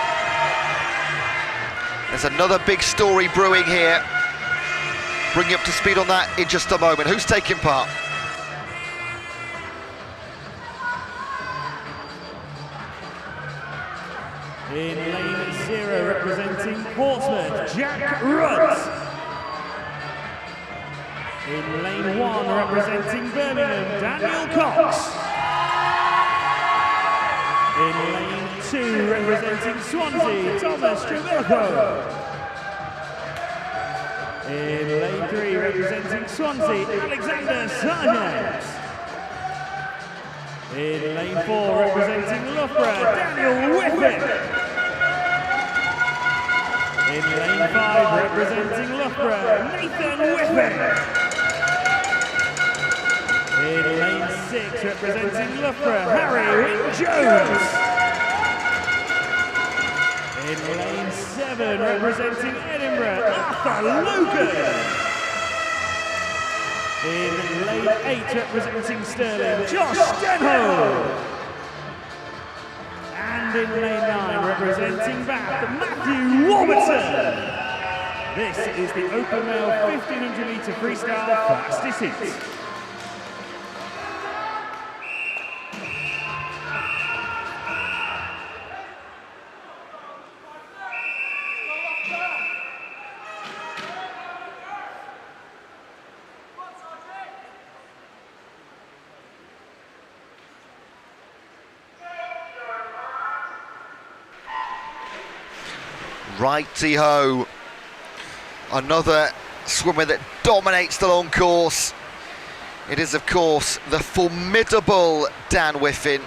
There's another big story brewing here. Bring you up to speed on that in just a moment. Who's taking part? In lane 0, representing Portsmouth, Jack Rudd. In lane 1, representing Birmingham, Daniel Cox. In lane 2, representing Swansea, Thomas Trevilco. In lane 3, representing Swansea, Alexander Sargent. In lane 4, representing Loughborough, Daniel Whiffen. In lane 5, representing Loughborough, Nathan Whiffen. In lane 6, representing Loughborough, Harry Wynne-Jones. In lane 7, representing Edinburgh, Arthur Logan. In lane 8, representing Stirling, Josh Denholm. And in lane 9, representing Bath, Matthew Warburton. This is the open male 1500 metre freestyle fastest heat. Righty-ho. Another swimmer that dominates the long course. It is, of course, the formidable Dan Whiffen,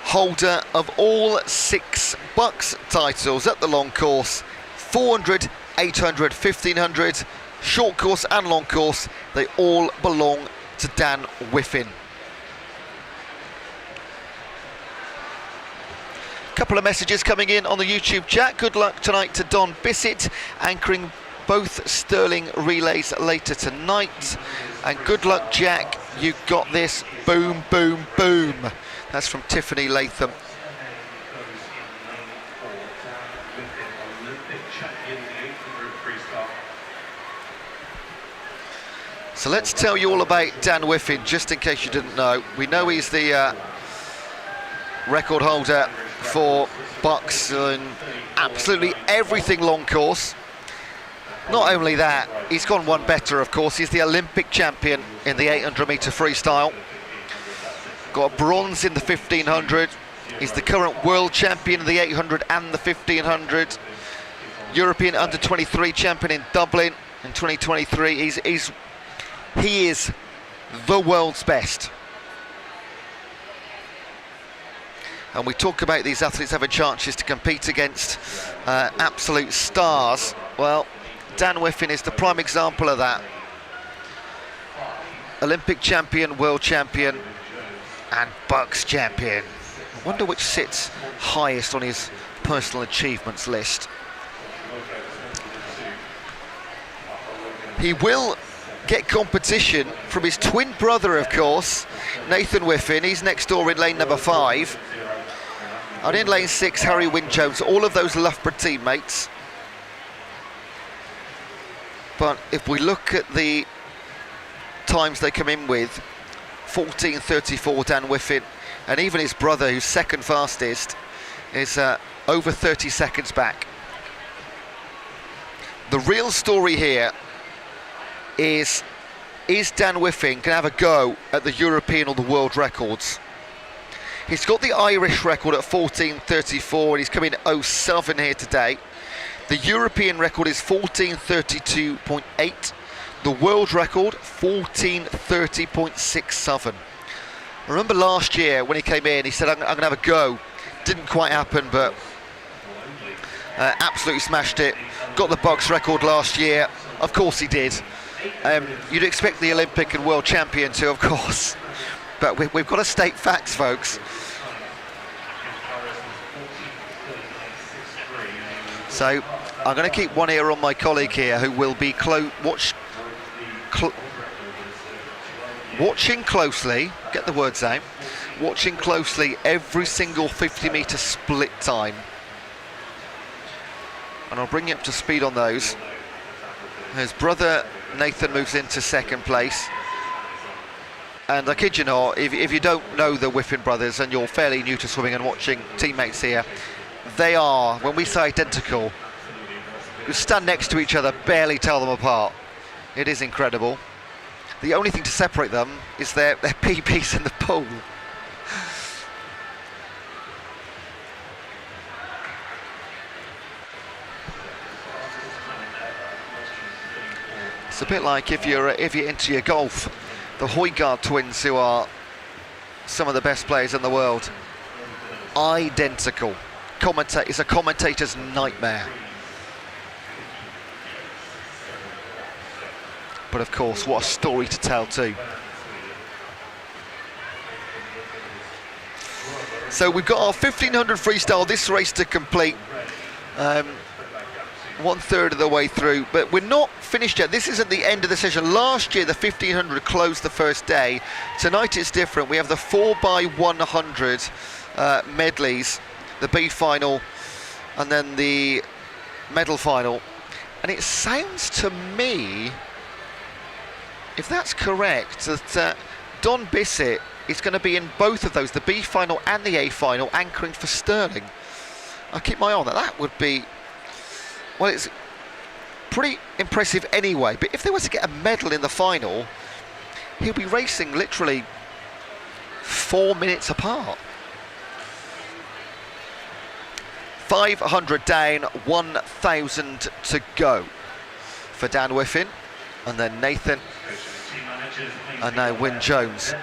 holder of all 6 BUCS titles at the long course, 400, 800, 1500, short course and long course. They all belong to Dan Whiffin. Couple of messages coming in on the YouTube chat. Good luck tonight to Don Bissett, anchoring both Sterling relays later tonight. And good luck, Jack. You got this. Boom, boom, boom. That's from Tiffany Latham. So let's tell you all about Dan Whiffin, just in case you didn't know. We know he's the record holder for BUCS in absolutely everything long course. Not only that, he's gone one better, of course. He's the Olympic champion in the 800-metre freestyle. Got a bronze in the 1500. He's the current world champion in the 800 and the 1500. European under-23 champion in Dublin in 2023. He is the world's best. And we talk about these athletes having chances to compete against absolute stars. Well, Dan Whiffin is the prime example of that. Olympic champion, world champion, and BUCS champion. I wonder which sits highest on his personal achievements list. He will get competition from his twin brother, of course, Nathan Whiffin. He's next door in lane number 5. And in lane 6, Harry Wynne-Jones, all of those Loughborough teammates. But if we look at the times they come in with, 14:34 Dan Whiffin, and even his brother, who's second fastest, is over 30 seconds back. The real story here is Dan Whiffin going to have a go at the European or the world records? He's got the Irish record at 14:34 and he's coming 07 here today. The European record is 14:32.8. The world record 14:30.67. I remember last year when he came in, he said, I'm going to have a go. Didn't quite happen, but absolutely smashed it. Got the BUCS record last year. Of course he did. You'd expect the Olympic and world champion to, of course. But we've got to state facts, folks. So I'm going to keep one ear on my colleague here, who will be watching closely, get the words out, watching closely every single 50-metre split time. And I'll bring you up to speed on those. His brother Nathan moves into second place. And I kid you not, if you don't know the Whiffin brothers and you're fairly new to swimming and watching teammates here, they are, when we say identical, you stand next to each other, barely tell them apart. It is incredible. The only thing to separate them is their PBs in the pool. It's a bit like if you're into your golf, the Højgaard twins, who are some of the best players in the world, identical. It's a commentator's nightmare. But of course, what a story to tell too. So we've got our 1500 freestyle, this race to complete. 1/3 of the way through, but we're not finished yet. This isn't the end of the session. Last year the 1500 closed the first day. Tonight it's different. We have the 4x100 medleys, the B final and then the medal final. And it sounds to me, if that's correct, that Don Bissett is going to be in both of those, the B final and the A final, anchoring for Sterling. I'll keep my eye on that. That would be, well, it's pretty impressive anyway, but if they were to get a medal in the final, he'll be racing literally 4 minutes apart. 500 down, 1,000 to go for Dan Whiffin, and then Nathan, and now Wynne-Jones.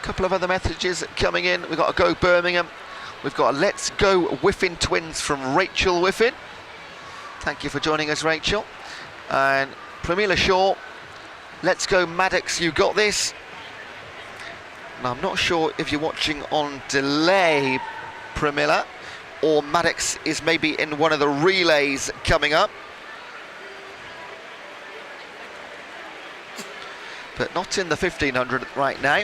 couple of other messages coming in. We've got a Go Birmingham. We've got a Let's Go Whiffin Twins from Rachel Whiffin. Thank you for joining us, Rachel. And Pramila Shaw, Let's Go Maddox, you got this. And I'm not sure if you're watching on delay, Pramila, or Maddox is maybe in one of the relays coming up. But not in the 1500 right now,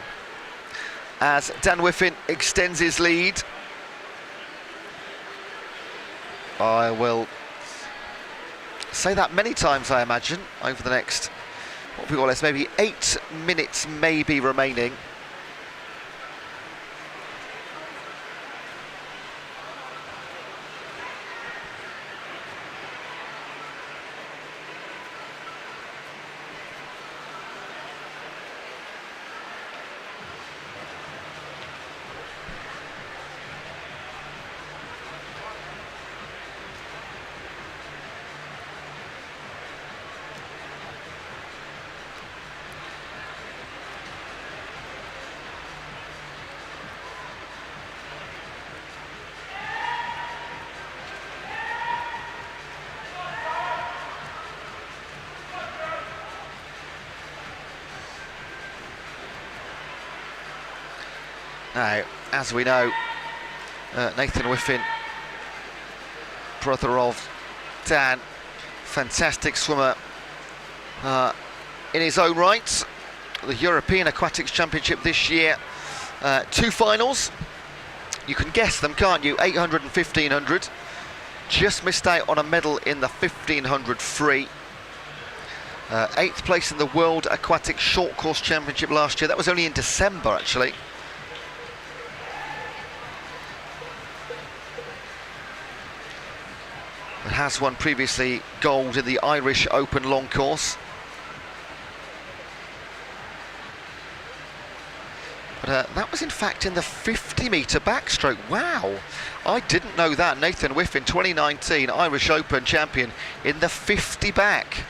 as Dan Whiffin extends his lead. I will say that many times, I imagine, over the next, what have we got, there's maybe 8 minutes maybe remaining. Now, as we know, Nathan Whiffin, brother of Dan, fantastic swimmer in his own right. The European Aquatics Championship this year, 2 finals. You can guess them, can't you? 800 and 1500. Just missed out on a medal in the 1500 free. 8th place in the World Aquatic Short Course Championship last year. That was only in December, actually. But has won previously gold in the Irish Open long course. But that was in fact in the 50-metre backstroke. Wow, I didn't know that. Nathan Whiffin, 2019 Irish Open champion in the 50 back.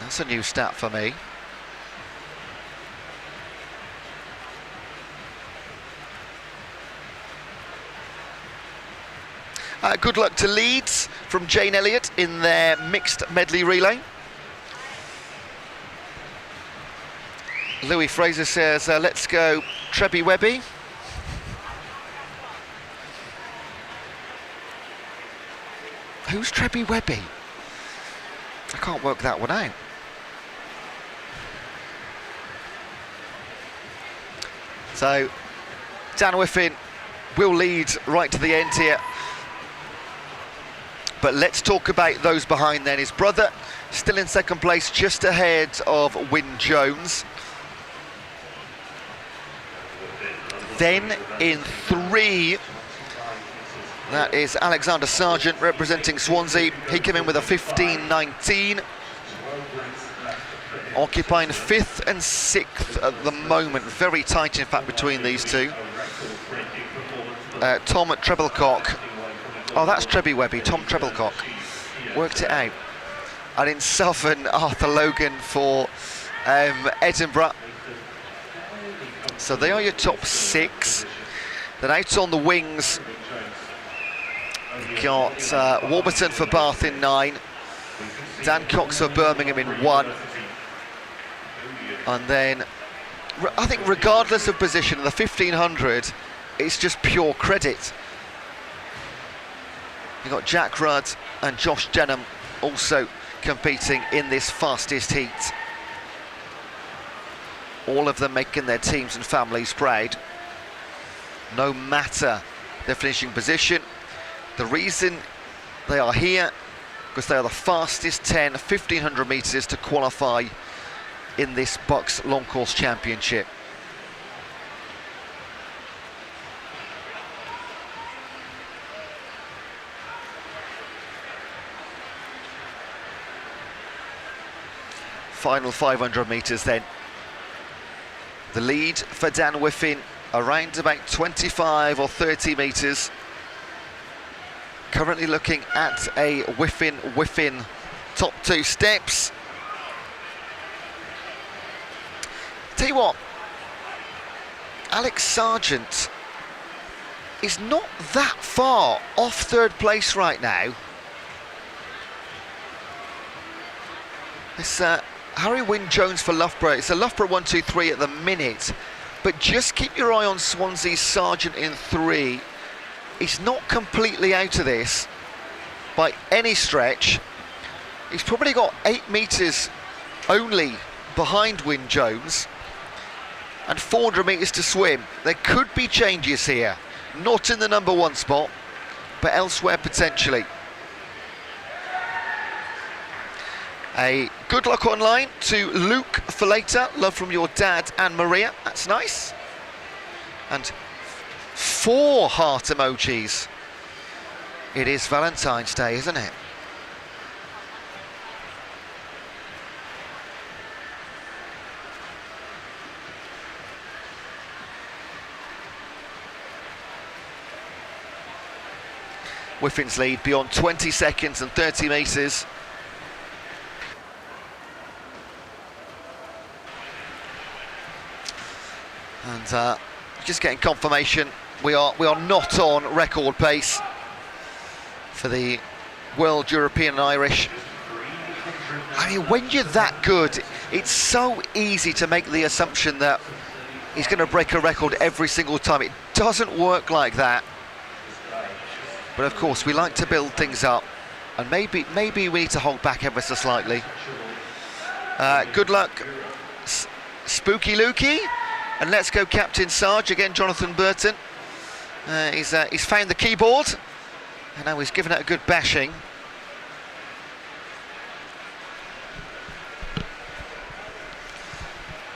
That's a new stat for me. Good luck to Leeds from Jane Elliott in their mixed medley relay. Louis Fraser says, let's go Trebby Webby. Who's Trebby Webby? I can't work that one out. So, Dan Whiffin will lead right to the end here. But let's talk about those behind then. His brother still in second place, just ahead of Wyn Jones. Then in 3, that is Alexander Sargent representing Swansea. He came in with a 15.19. Occupying 5th and 6th at the moment. Very tight, in fact, between these two. Tom Treblecock. Oh, that's Trebby Webby, Tom Treblecock. Worked it out. And in Southern, Arthur Logan for Edinburgh. So they are your top 6. Then out on the wings, got Warburton for Bath in 9. Dan Cox for Birmingham in 1. And then, I think regardless of position, in the 1500, it's just pure credit. You've got Jack Rudd and Josh Denham also competing in this fastest heat. All of them making their teams and families proud, no matter their finishing position. The reason they are here, because they are the fastest 10 1500 metres to qualify in this BUCS Long Course Championship. Final 500 metres then. The lead for Dan Whiffin around about 25 or 30 metres. Currently looking at a Whiffin top 2 steps. Tell you what, Alex Sargent is not that far off third place right now. It's Harry Wynne-Jones for Loughborough. It's a Loughborough 1-2-3 at the minute, but just keep your eye on Swansea's Sargent in 3. He's not completely out of this by any stretch. He's probably got 8 metres only behind Wynne-Jones and 400 metres to swim. There could be changes here, not in the number 1 spot, but elsewhere potentially. A good luck online to Luke for later. Love from your dad and Maria. That's nice. And 4 heart emojis. It is Valentine's Day, isn't it? Whiffin's lead beyond 20 seconds and 30 metres. And just getting confirmation, we are not on record pace for the World, European and Irish. I mean, when you're that good, it's so easy to make the assumption that he's going to break a record every single time. It doesn't work like that. But of course, we like to build things up, and maybe we need to hold back ever so slightly. Good luck, Spooky Lukey, and let's go Captain Sarge again. Jonathan Burton. He's found the keyboard, and now he's given it a good bashing.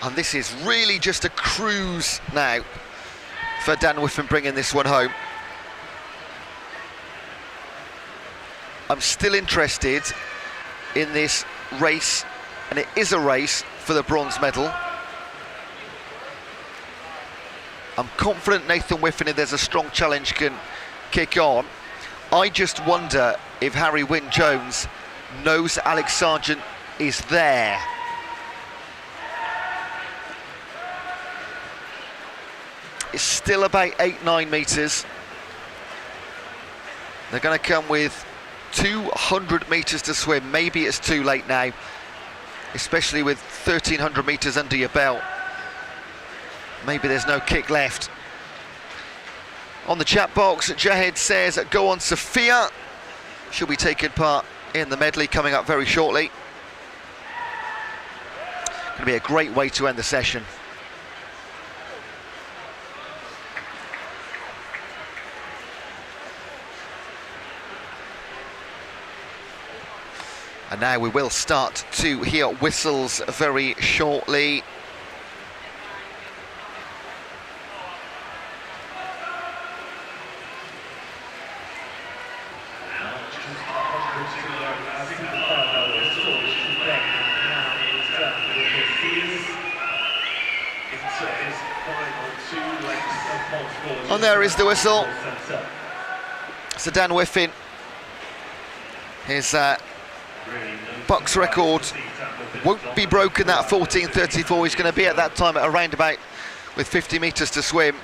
And this is really just a cruise now for Dan Whiffen, bringing this one home. I'm still interested in this race, and it is a race for the bronze medal. I'm confident Nathan Whiffen, if there's a strong challenge, can kick on. I just wonder if Harry Wynne-Jones knows Alex Sargent is there. It's still about 8-9 metres. They're going to come with 200 metres to swim. Maybe it's too late now, especially with 1,300 metres under your belt. Maybe there's no kick left. On the chat box, Jahed says, go on Sophia. She'll be taking part in the medley coming up very shortly. Going to be a great way to end the session. And now we will start to hear whistles very shortly. And there is the whistle. So Dan Whiffen, his BUCS record won't be broken, that 14:34. He's going to be at that time at around about with 50 metres to swim.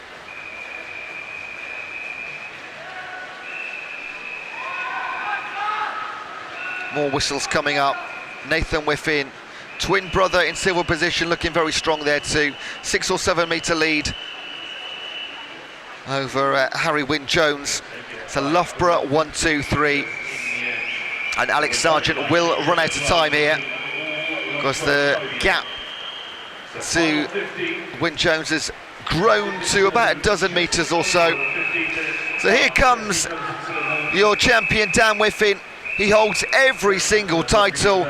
More whistles coming up. Nathan Whiffen, twin brother in silver position, looking very strong there too. 6 or 7 metre lead over Harry Wynne-Jones. It's a Loughborough 1-2-3. And Alex Sargent will run out of time here, because the gap to Wynne-Jones has grown to about a dozen metres or so. So here comes your champion Dan Whiffen. He holds every single title,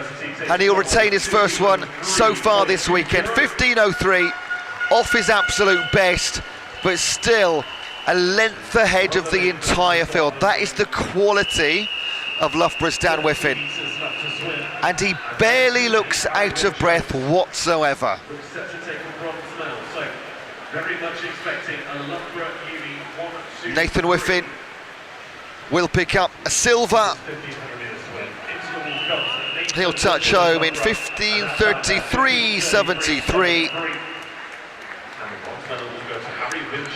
and he'll retain his first one so far this weekend. 15:03, off his absolute best, but still a length ahead of the entire field. That is the quality of Loughborough's Dan Whiffen, and he barely looks out of breath whatsoever. Nathan Whiffen will pick up a silver. He'll touch home in 15:33.73.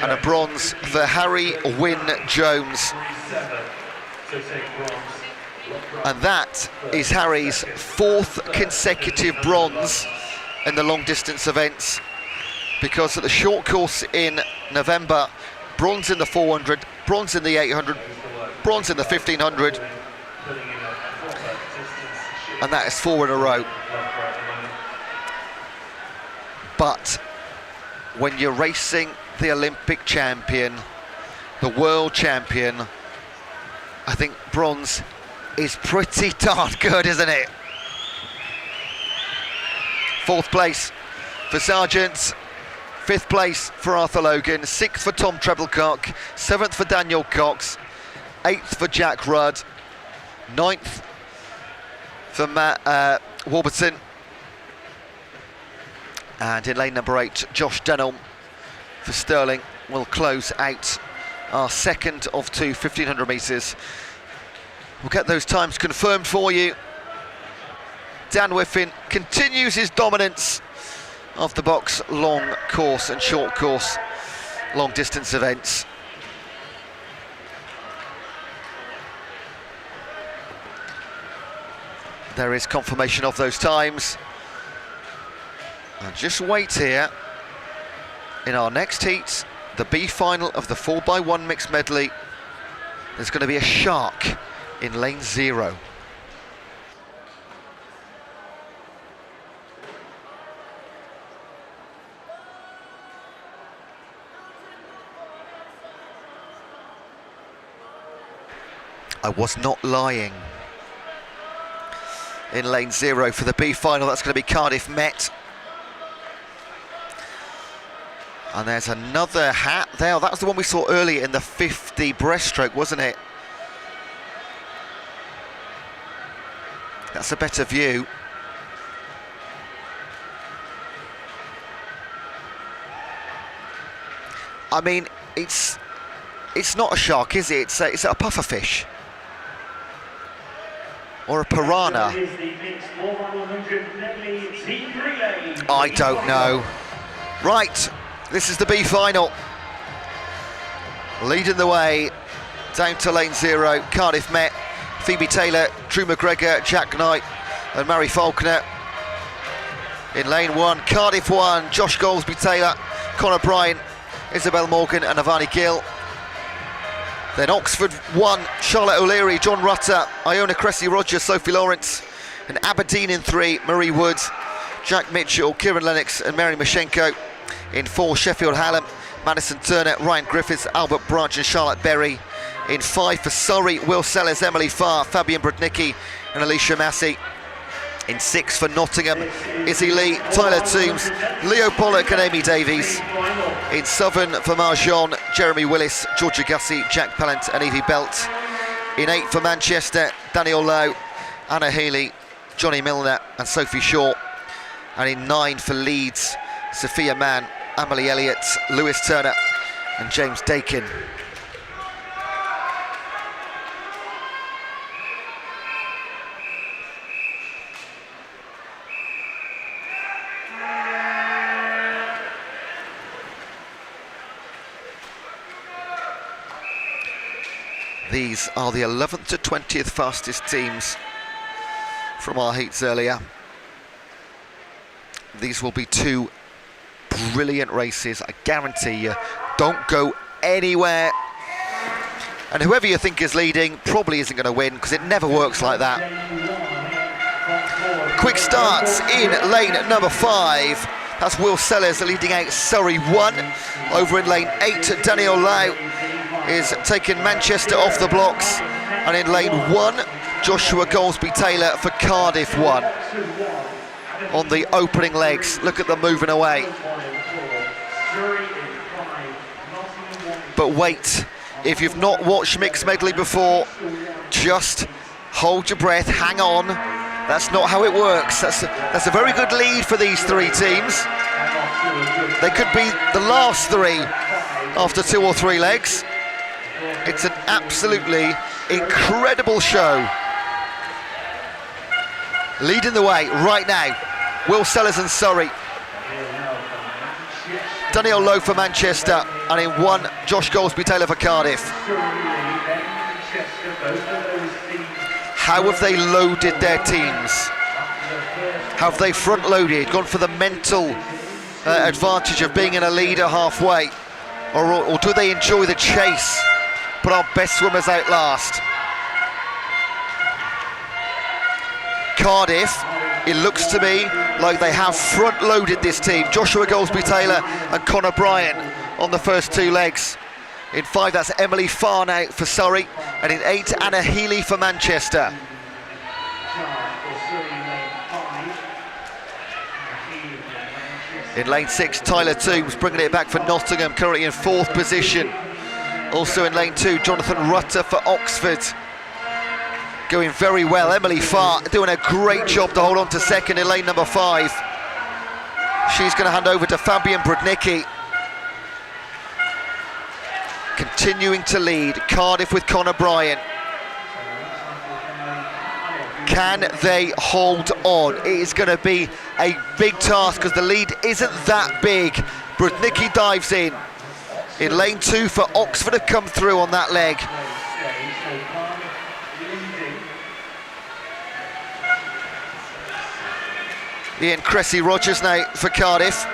and a bronze for Harry Wynne Jones. And that is Harry's 4th consecutive bronze in the long distance events, because at the short course in November, bronze in the 400, bronze in the 800, bronze in the 1500, and that is 4 in a row. But when you're racing the Olympic champion, the world champion, I think bronze is pretty darn good, isn't it? 4th place for Sargent, 5th place for Arthur Logan, 6th for Tom Treblecock, 7th for Daniel Cox, 8th for Jack Rudd, 9th for Matt Warburton, and in lane number 8, Josh Denholm for Sterling will close out our second of 2 1500 metres. We'll get those times confirmed for you. Dan Whiffin continues his dominance of the BUCS long course and short course long distance events. There is confirmation of those times. And just wait here. In our next heat, the B final of the 4x1 mixed medley, there's going to be a shark in lane 0. I was not lying. In lane 0 for the B final, that's going to be Cardiff Met. And there's another hat there. That was the one we saw earlier in the 50 breaststroke, wasn't it? That's a better view. I mean, it's not a shark, is it? It's a pufferfish. Or a piranha. I don't know. Right, this is the B final. Leading the way down to lane 0, Cardiff Met, Phoebe Taylor, Drew McGregor, Jack Knight and Mary Faulkner. In lane 1, Cardiff 1, Josh Goldsby Taylor, Connor Bryan, Isabel Morgan and Avani Gill. Then Oxford 1, Charlotte O'Leary, John Rutter, Iona Cressy Rogers, Sophie Lawrence. And Aberdeen in 3, Marie Woods, Jack Mitchell, Kieran Lennox and Mary Mashenko. In 4, Sheffield Hallam, Madison Turner, Ryan Griffiths, Albert Branch and Charlotte Berry. In 5 for Surrey, Will Sellers, Emily Farr, Fabian Brudnicki and Alicia Massey. In 6 for Nottingham, Izzy Lee, Tyler Toombs, Leo Pollock and Amy Davies. In Southern for Marjon, Jeremy Willis, Georgia Gussie, Jack Pallant and Evie Belt. In 8 for Manchester, Daniel Lowe, Anna Healy, Johnny Milner and Sophie Shaw. And in 9 for Leeds, Sophia Mann, Emily Elliott, Lewis Turner and James Dakin. These are the 11th to 20th fastest teams from our heats earlier. These will be 2 brilliant races, I guarantee you. Don't go anywhere. And whoever you think is leading probably isn't going to win, because it never works like that. Quick starts in lane number 5. That's Will Sellers leading out Surrey 1. Over in lane 8, Daniel Lau is taking Manchester off the blocks. And in lane 1, Joshua Goldsby Taylor for Cardiff 1. On the opening legs, look at them moving away. But wait, if you've not watched mixed medley before, just hold your breath, hang on. That's not how it works. That's a very good lead for these 3 teams. They could be the last 3 after 2 or 3 legs. It's an absolutely incredible show. Leading the way right now, Will Sellers and Surrey. Daniel Lowe for Manchester, and in 1, Josh Goldsby-Taylor for Cardiff. How have they loaded their teams? Have they front-loaded, gone for the mental advantage of being in a leader halfway? Or do they enjoy the chase, put our best swimmers out last? Cardiff, it looks to me like they have front-loaded this team. Joshua Goldsby-Taylor and Connor Bryant on the first 2 legs. In 5, that's Emily Farnow for Surrey, and in 8, Anna Healy for Manchester. In lane 6, Tyler Toombs bringing it back for Nottingham, currently in 4th position. Also in lane 2, Jonathan Rutter for Oxford. Going very well. Emily Farr doing a great job to hold on to 2nd in lane number 5. She's going to hand over to Fabian Brudnicki. Continuing to lead, Cardiff with Connor Bryant. Can they hold on? It is going to be a big task because the lead isn't that big. Brudnicki dives in lane 2 for Oxford have come through on that leg. Ian Cressy-Rogers now for Cardiff,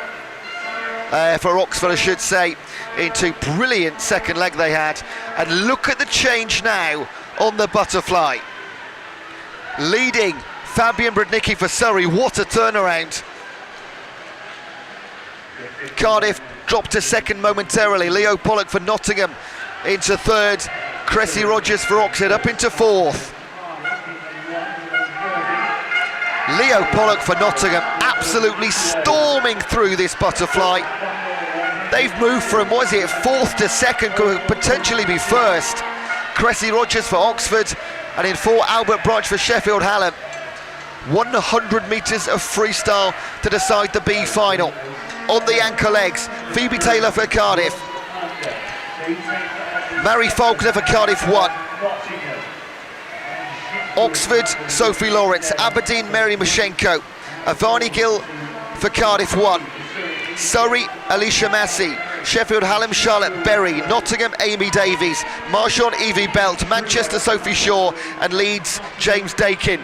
for Oxford I should say, into brilliant 2nd leg they had. And look at the change now on the butterfly. Leading Fabian Brudnicki for Surrey, what a turnaround. Cardiff dropped to 2nd momentarily, Leo Pollock for Nottingham into 3rd, Cressy-Rogers for Oxford up into 4th. Leo Pollock for Nottingham absolutely storming through this butterfly. They've moved from, what is it, 4th to 2nd, could potentially be 1st. Cressy-Rogers for Oxford, and in 4, Albert Branch for Sheffield Hallam. 100 metres of freestyle to decide the B final. On the anchor legs, Phoebe Taylor for Cardiff. Mary Faulkner for Cardiff 1. Oxford, Sophie Lawrence. Aberdeen, Mary Mashenko. Avani Gill for Cardiff 1. Surrey, Alicia Massey. Sheffield Hallam, Charlotte Berry. Nottingham, Amy Davies. Marchand, Evie Belt. Manchester, Sophie Shaw. And Leeds, James Dakin.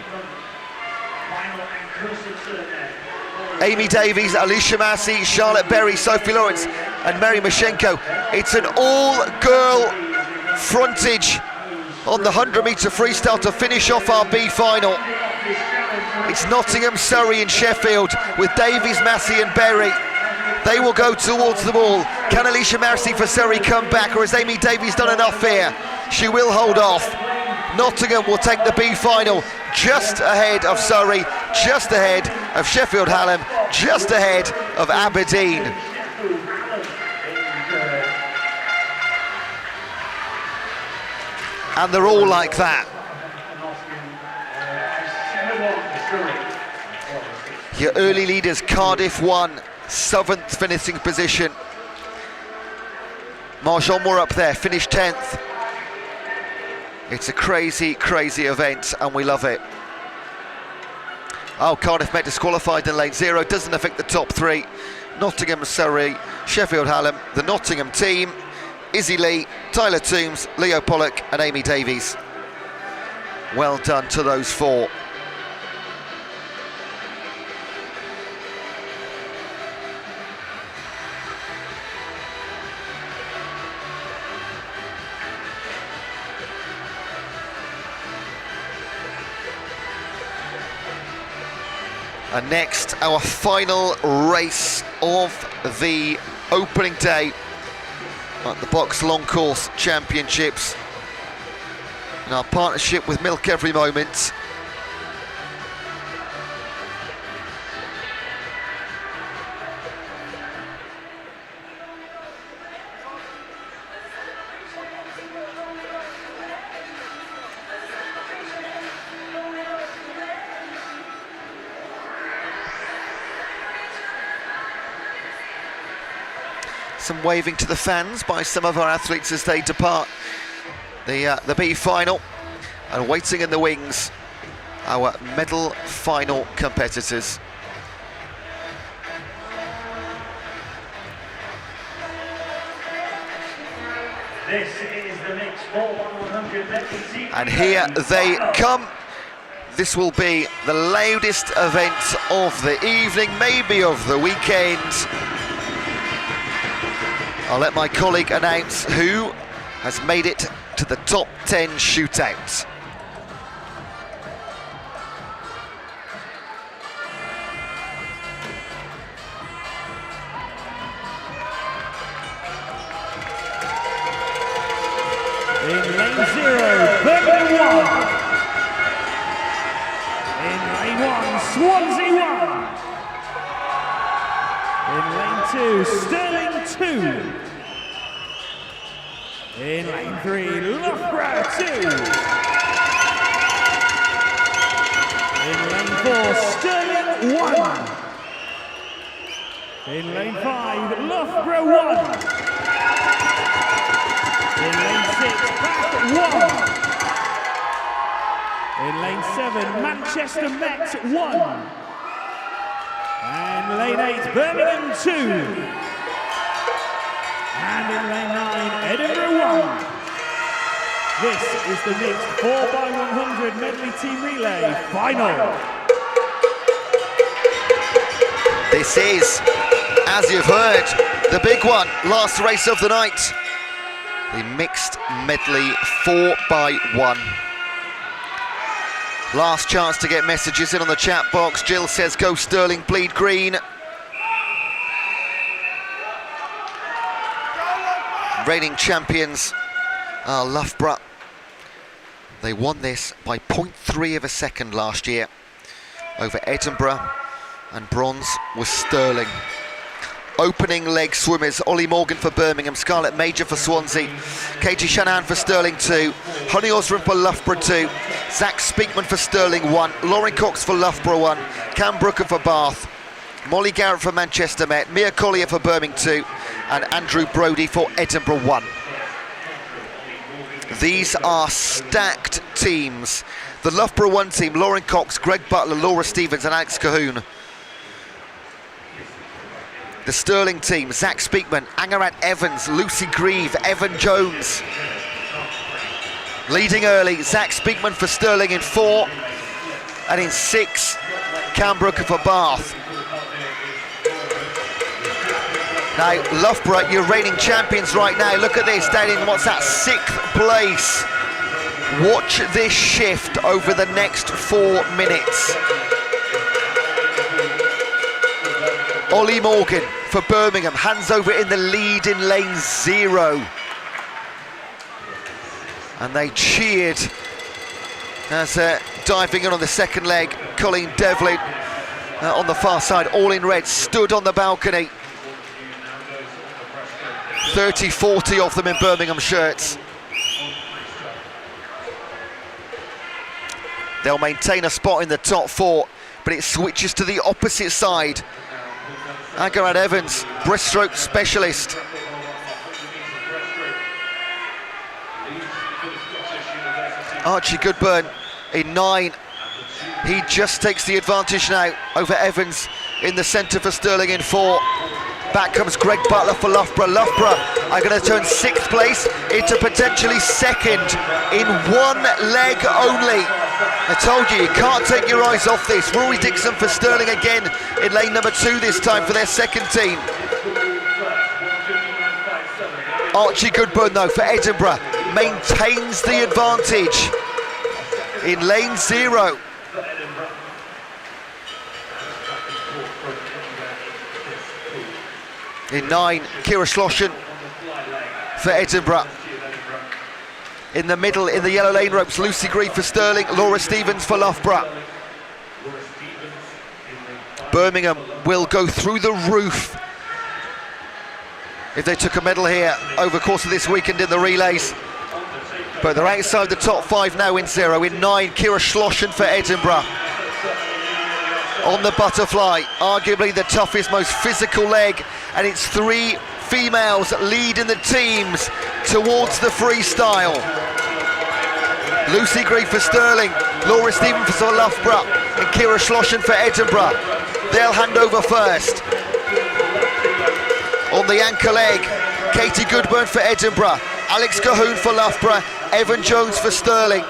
Amy Davies, Alicia Massey, Charlotte Berry, Sophie Lawrence and Mary Mashenko. It's an all-girl frontage on the 100-metre freestyle to finish off our B final. It's Nottingham, Surrey and Sheffield with Davies, Massey and Berry. They will go towards the ball. Can Alicia Massey for Surrey come back, or has Amy Davies done enough here? She will hold off. Nottingham will take the B final just ahead of Surrey, just ahead of Sheffield Hallam, just ahead of Aberdeen. And they're all like that. Your early leaders, Cardiff 1, 7th finishing position. Marchand were up there, finished 10th. It's a crazy, crazy event, and we love it. Oh, Cardiff met disqualified in lane 0, doesn't affect the top 3. Nottingham, Surrey, Sheffield Hallam, the Nottingham team, Izzy Lee, Tyler Toombs, Leo Pollock and Amy Davies. Well done to those 4. And next, our final race of the opening day at the BUCS Long Course Championships. In our partnership with Milk Every Moment. Some waving to the fans by some of our athletes as they depart the B final, and waiting in the wings, our medal final competitors. This is the mixed 4x100 medley team. And here they come. This will be the loudest event of the evening, maybe of the weekend. I'll let my colleague announce who has made it to the top 10 shootouts. In lane 0, Birmingham 1. In lane 1, Swansea 1. In lane 2, Stirling 2. In lane 3, Loughborough 2. In lane 4, Stirling 1. In lane 5, Loughborough 1. In lane 6, Bath 1. In lane 7, Manchester Met 1. And lane 8, Birmingham 2. And in lane 9, Edinburgh 1. This is the mixed 4x100 medley team relay final. This is, as you've heard, the big one, last race of the night. The mixed medley 4x1. Last chance to get messages in on the chat box. Jill says, go Stirling, bleed green. Reigning champions are Loughborough. They won this by 0.3 of a second last year over Edinburgh, and bronze was Stirling. Opening leg swimmers, Ollie Morgan for Birmingham, Scarlett Major for Swansea, Katie Shanahan for Stirling 2, Honey Osborne for Loughborough 2, Zach Speakman for Stirling 1, Lauren Cox for Loughborough 1, Cam Brooker for Bath, Molly Garrett for Manchester Met, Mia Collier for Birmingham 2, and Andrew Brodie for Edinburgh 1. These are stacked teams. The Loughborough 1 team, Lauren Cox, Greg Butler, Laura Stevens and Alex Cahoon. The Stirling team, Zach Speakman, Angarat Evans, Lucy Grieve, Evan Jones. Leading early, Zach Speakman for Stirling in 4, and in 6, Cam Brooker for Bath. Now, Loughborough, you're reigning champions right now. Look at this, down in, what's that, 6th place. Watch this shift over the next 4 minutes. Ollie Morgan for Birmingham, hands over in the lead in lane 0. And they cheered as diving in on the second leg, Colleen Devlin on the far side, all in red, stood on the balcony. 30-40 of them in Birmingham shirts. They'll maintain a spot in the top 4, but it switches to the opposite side. Angarat Evans, breaststroke specialist. Archie Goodburn in 9. He just takes the advantage now over Evans in the centre for Stirling in 4. Back comes Greg Butler for Loughborough. Loughborough are going to turn 6th place into potentially 2nd in 1 leg only. I told you, you can't take your eyes off this. Rory Dixon for Stirling again in lane number 2 this time for their second team. Archie Goodburn though for Edinburgh maintains the advantage in lane 0. In 9, Kira Schloshen for Edinburgh. In the middle, in the yellow lane ropes, Lucy Grieve for Stirling, Laura Stevens for Loughborough. Birmingham will go through the roof if they took a medal here over the course of this weekend in the relays. But they're outside the top 5 now in 0. In 9, Kira Schloshen for Edinburgh. On the butterfly, arguably the toughest, most physical leg, and it's 3 females leading the teams towards the freestyle. Lucy Grieve for Stirling, Laura Stevens for Loughborough, and Kira Schloshen for Edinburgh. They'll hand over first. On the anchor leg, Katie Goodburn for Edinburgh, Alex Cahoon for Loughborough, Evan Jones for Stirling.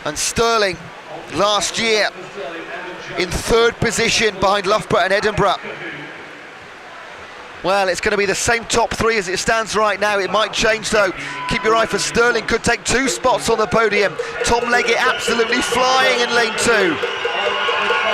And Stirling, last year, in third position behind Loughborough and Edinburgh. Well, it's going to be the same top three as it stands right now. It might change though. Keep your eye for Stirling, could take 2 spots on the podium. Tom Leggett absolutely flying in lane 2.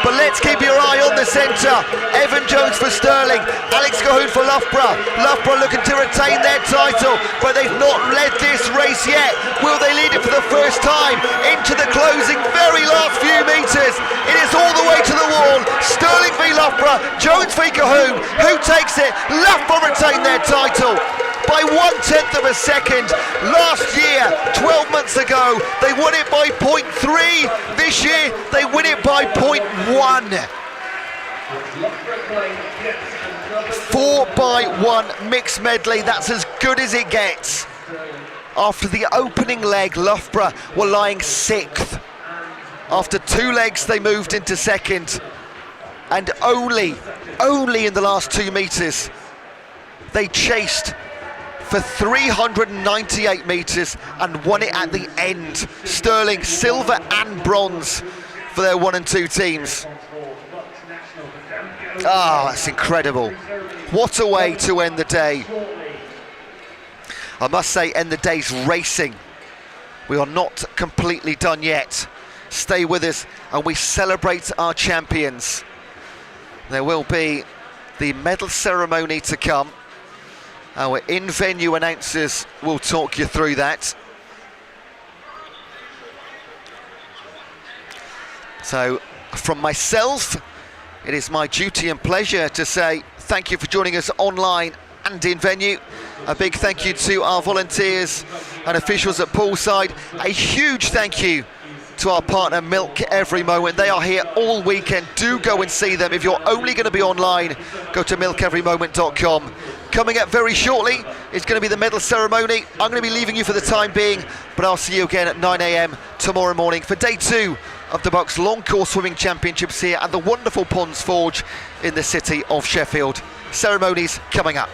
But let's keep your eye on the centre. Evan Jones for Stirling, Alex Cahoon for Loughborough. Loughborough looking to retain their title, but they've not led this race yet. Will they lead it for the first time into the closing very last few metres? It is all the way to the wall. Stirling v Loughborough, Jones v Cahoon. Who takes it? Loughborough retain their title by 1/10 of a second. Last year, 12 months ago, they won it by 0.3. This year, they win it by 0.1. 4x1 mixed medley, that's as good as it gets. After the opening leg, Loughborough were lying 6th. After 2 legs, they moved into 2nd. And only in the last 2 metres, they chased for 398 metres and won it at the end. Stirling, silver and bronze for their 1 and 2 teams. Ah, that's incredible. What a way to end the day. I must say, end the day's racing. We are not completely done yet. Stay with us and we celebrate our champions. There will be the medal ceremony to come. Our in-venue announcers will talk you through that. So, from myself, it is my duty and pleasure to say thank you for joining us online and in venue. A big thank you to our volunteers and officials at poolside. A huge thank you to our partner Milk Every Moment. They are here all weekend. Do go and see them. If you're only going to be online, go to milkeverymoment.com. Coming up very shortly is going to be the medal ceremony. I'm going to be leaving you for the time being, but I'll see you again at 9 AM tomorrow morning for day 2 of the BUCS Long Course Swimming Championships here at the wonderful Ponds Forge in the city of Sheffield. Ceremonies coming up.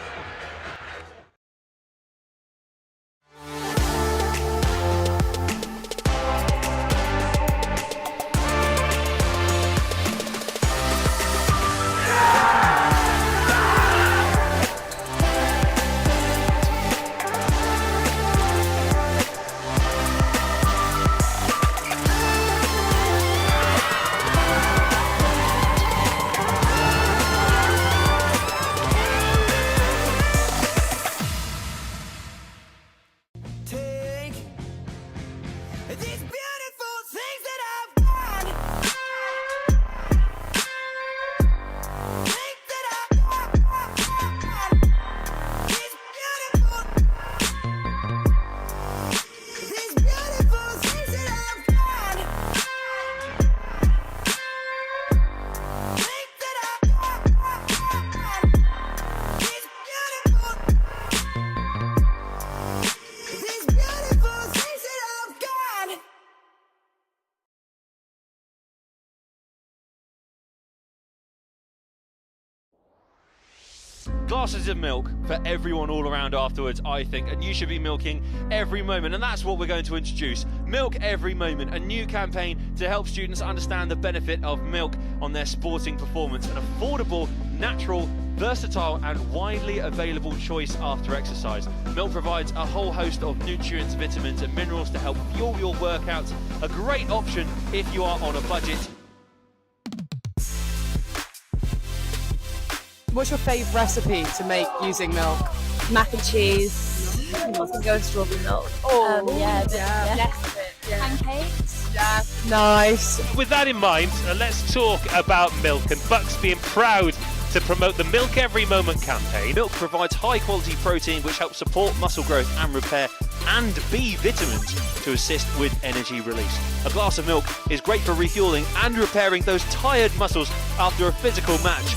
Glasses of milk for everyone all around afterwards, I think, and you should be milking every moment, and that's what we're going to introduce. Milk Every Moment, a new campaign to help students understand the benefit of milk on their sporting performance. An affordable, natural, versatile and widely available choice after exercise. Milk provides a whole host of nutrients, vitamins and minerals to help fuel your workouts. A great option if you are on a budget. What's your favourite recipe to make using milk? Mac and cheese. I was going to go with strawberry milk. Pancakes. Yeah. Nice. With that in mind, let's talk about milk, and BUCS being proud to promote the Milk Every Moment campaign. Milk provides high quality protein which helps support muscle growth and repair, and B vitamins to assist with energy release. A glass of milk is great for refueling and repairing those tired muscles after a physical match.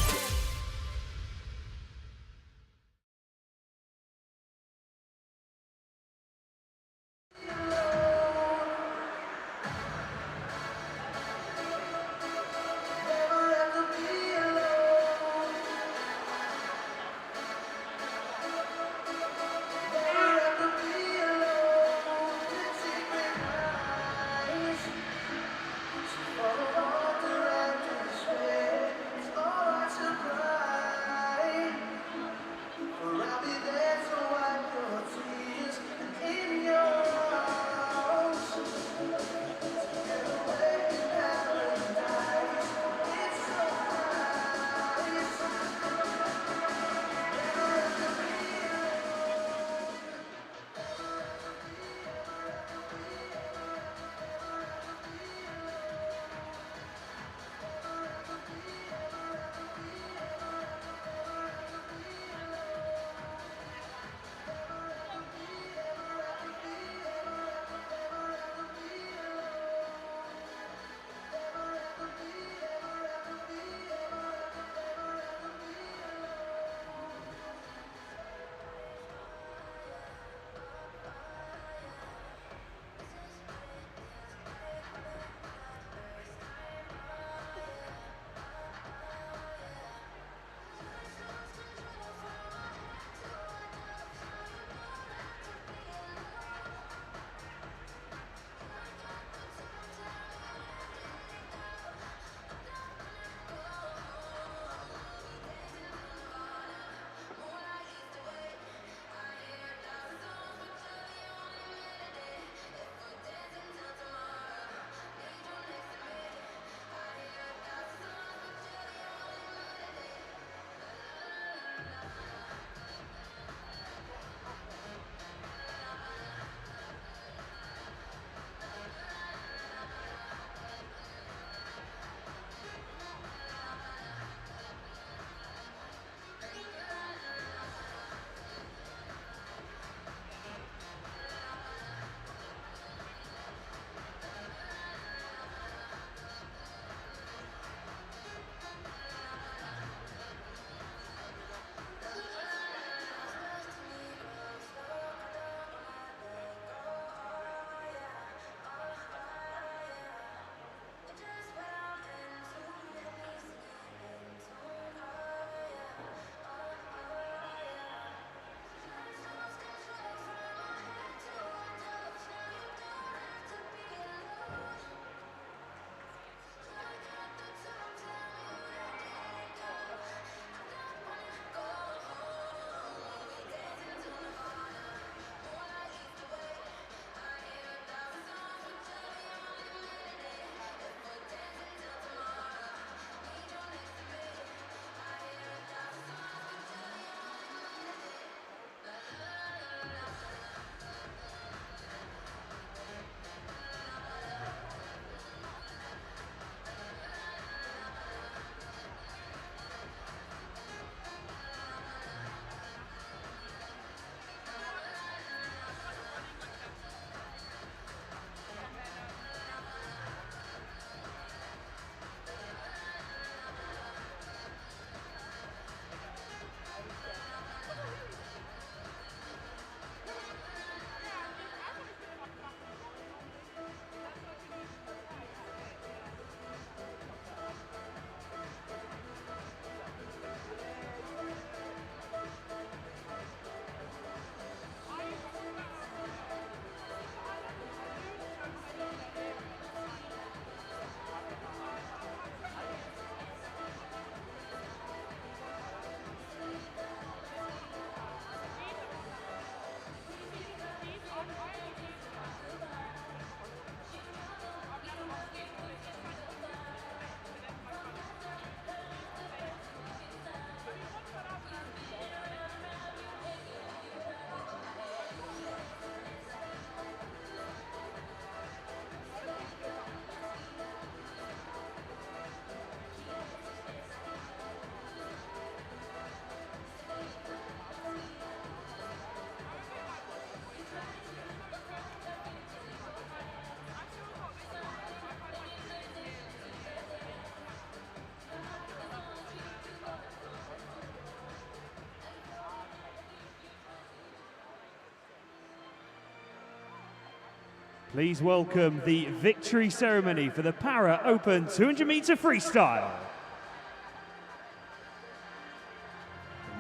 Please welcome the victory ceremony for the Para Open 200-meter freestyle.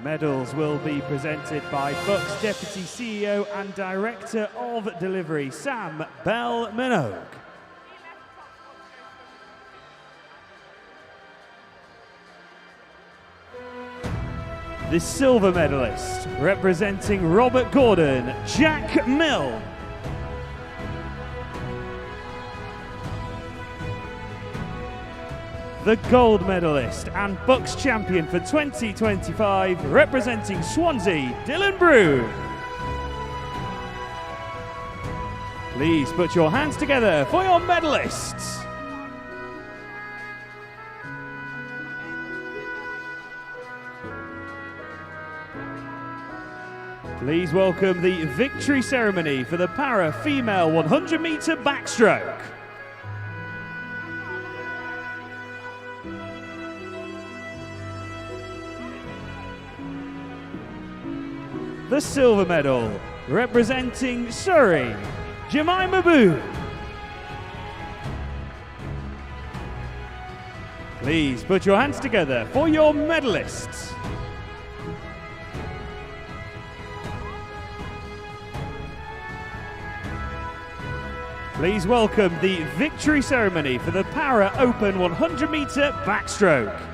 Medals will be presented by BUCS Deputy CEO and Director of Delivery, Sam Bell-Minogue. The silver medalist, representing Robert Gordon, Jack Mill. The gold medalist and BUCS champion for 2025, representing Swansea, Dylan Broom. Please put your hands together for your medalists. Please welcome the victory ceremony for the Para Female 100-meter backstroke. The silver medal, representing Surrey, Jemima Boo. Please put your hands together for your medalists. Please welcome the victory ceremony for the Para Open 100-meter backstroke.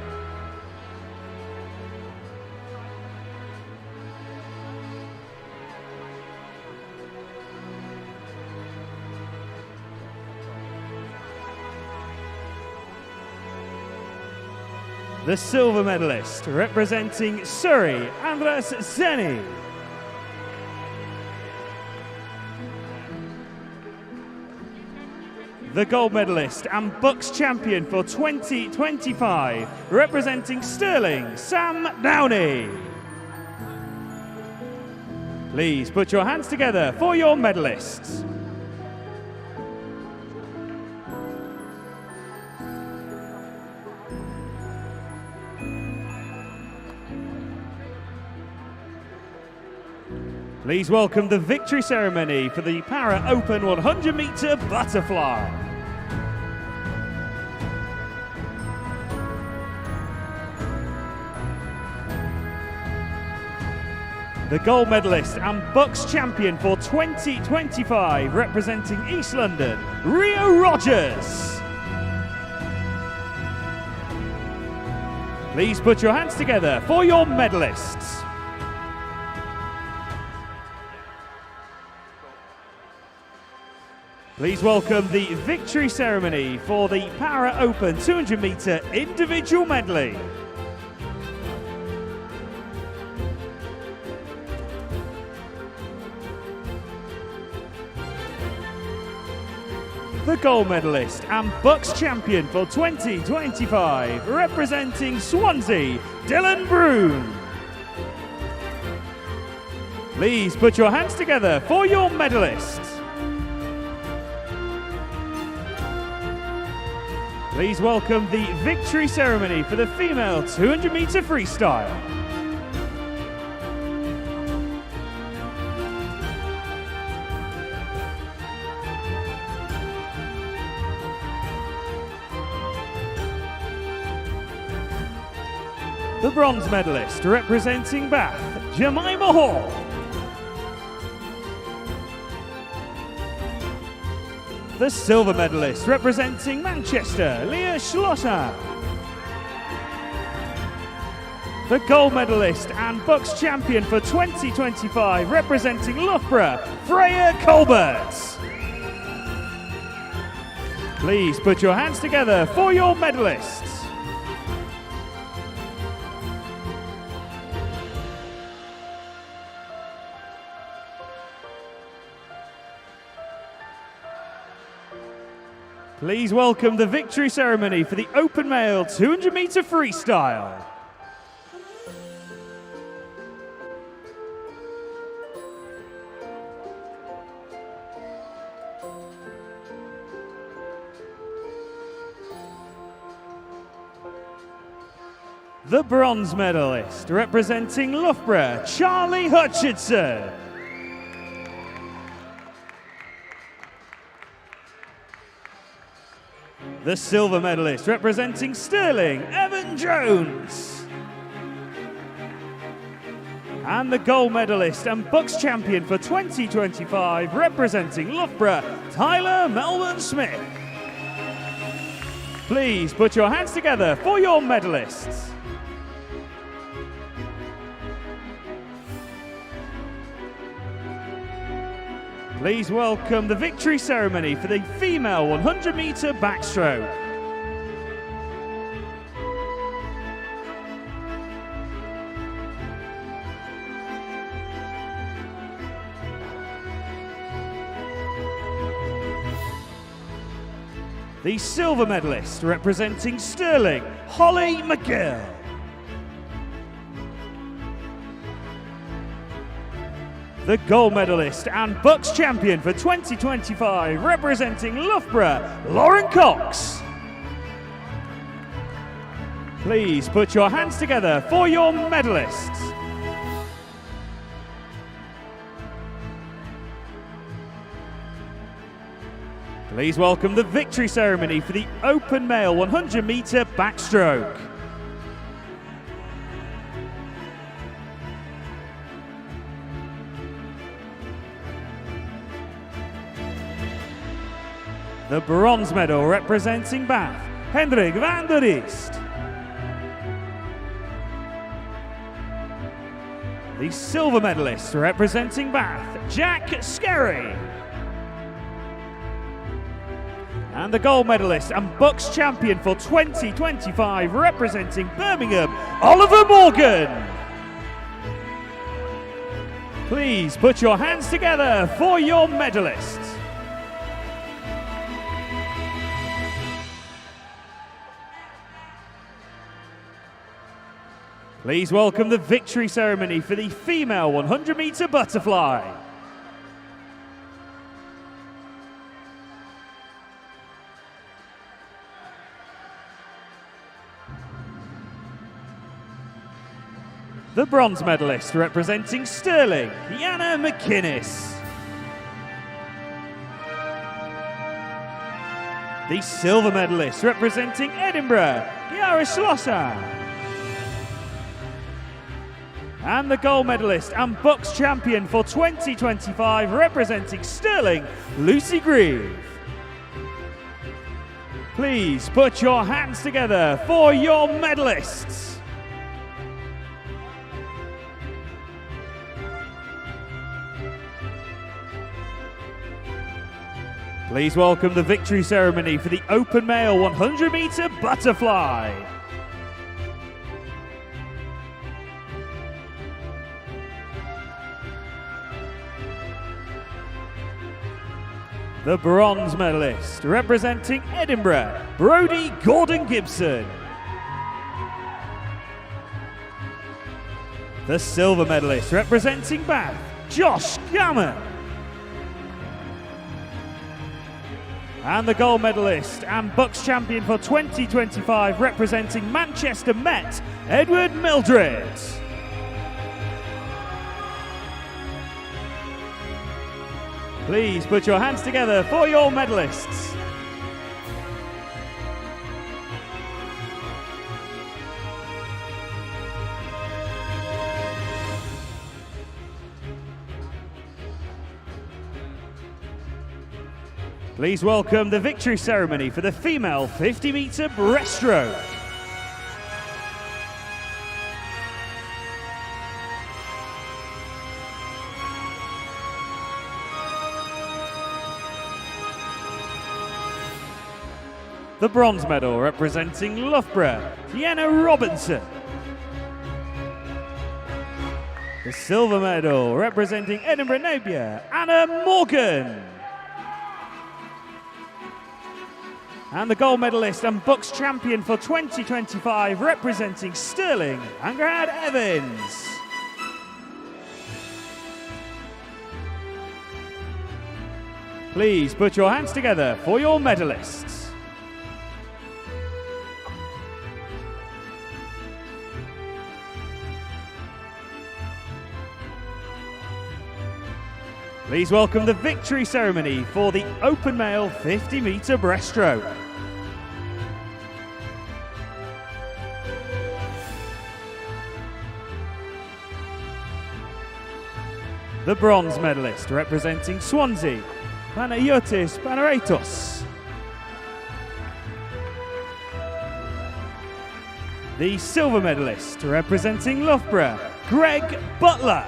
The silver medalist, representing Surrey, Andras Zeni. The gold medalist and BUCS champion for 2025, representing Stirling, Sam Downey. Please put your hands together for your medalists. Please welcome the victory ceremony for the Para Open 100-meter butterfly. The gold medalist and BUCS champion for 2025, representing East London, Rio Rogers. Please put your hands together for your medalists. Please welcome the victory ceremony for the Para Open 200-meter individual medley. The gold medalist and BUCS champion for 2025, representing Swansea, Dylan Broom. Please put your hands together for your medalists. Please welcome the victory ceremony for the female 200-meter freestyle. The bronze medalist, representing Bath, Jemima Hall. The silver medalist, representing Manchester, Leah Schlotter. The gold medalist and BUCS champion for 2025, representing Loughborough, Freya Colbert. Please put your hands together for your medalists. Please welcome the victory ceremony for the Open Male 200-meter freestyle. The bronze medalist, representing Loughborough, Charlie Hutchinson. The silver medalist representing Stirling, Evan Jones. And the gold medalist and BUCS champion for 2025 representing Loughborough, Tyler Melbourne Smith. Please put your hands together for your medalists. Please welcome the victory ceremony for the female 100-metre backstroke. The silver medalist representing Stirling, Holly McGill. The gold medalist and BUCS champion for 2025 representing Loughborough, Lauren Cox. Please put your hands together for your medalists. Please welcome the victory ceremony for the open male 100-metre backstroke. The bronze medal representing Bath, Hendrik van der Rist. The silver medalist representing Bath, Jack Skerry. And the gold medalist and BUCS champion for 2025 representing Birmingham, Oliver Morgan. Please put your hands together for your medalists. Please welcome the victory ceremony for the female 100-metre butterfly. The bronze medalist representing Stirling, Yana McInnes. The silver medalist representing Edinburgh, Giara Schlosser. And the gold medalist and BUCS champion for 2025 representing Stirling, Lucy Grieve. Please put your hands together for your medalists. Please welcome the victory ceremony for the open male 100-metre butterfly. The bronze medalist representing Edinburgh, Brodie Gordon Gibson. The silver medalist representing Bath, Josh Gammon. And the gold medalist and BUCS champion for 2025 representing Manchester Met, Edward Mildred. Please put your hands together for your medalists. Please welcome the victory ceremony for the female 50-metre breaststroke. The bronze medal representing Loughborough, Deanna Robinson. The silver medal representing Edinburgh Napier, Anna Morgan. And the gold medalist and BUCS champion for 2025 representing Stirling, Angrad Evans. Please put your hands together for your medalists. Please welcome the victory ceremony for the open male 50-metre breaststroke. The bronze medalist representing Swansea, Panayotis Panaratos. The silver medalist representing Loughborough, Greg Butler.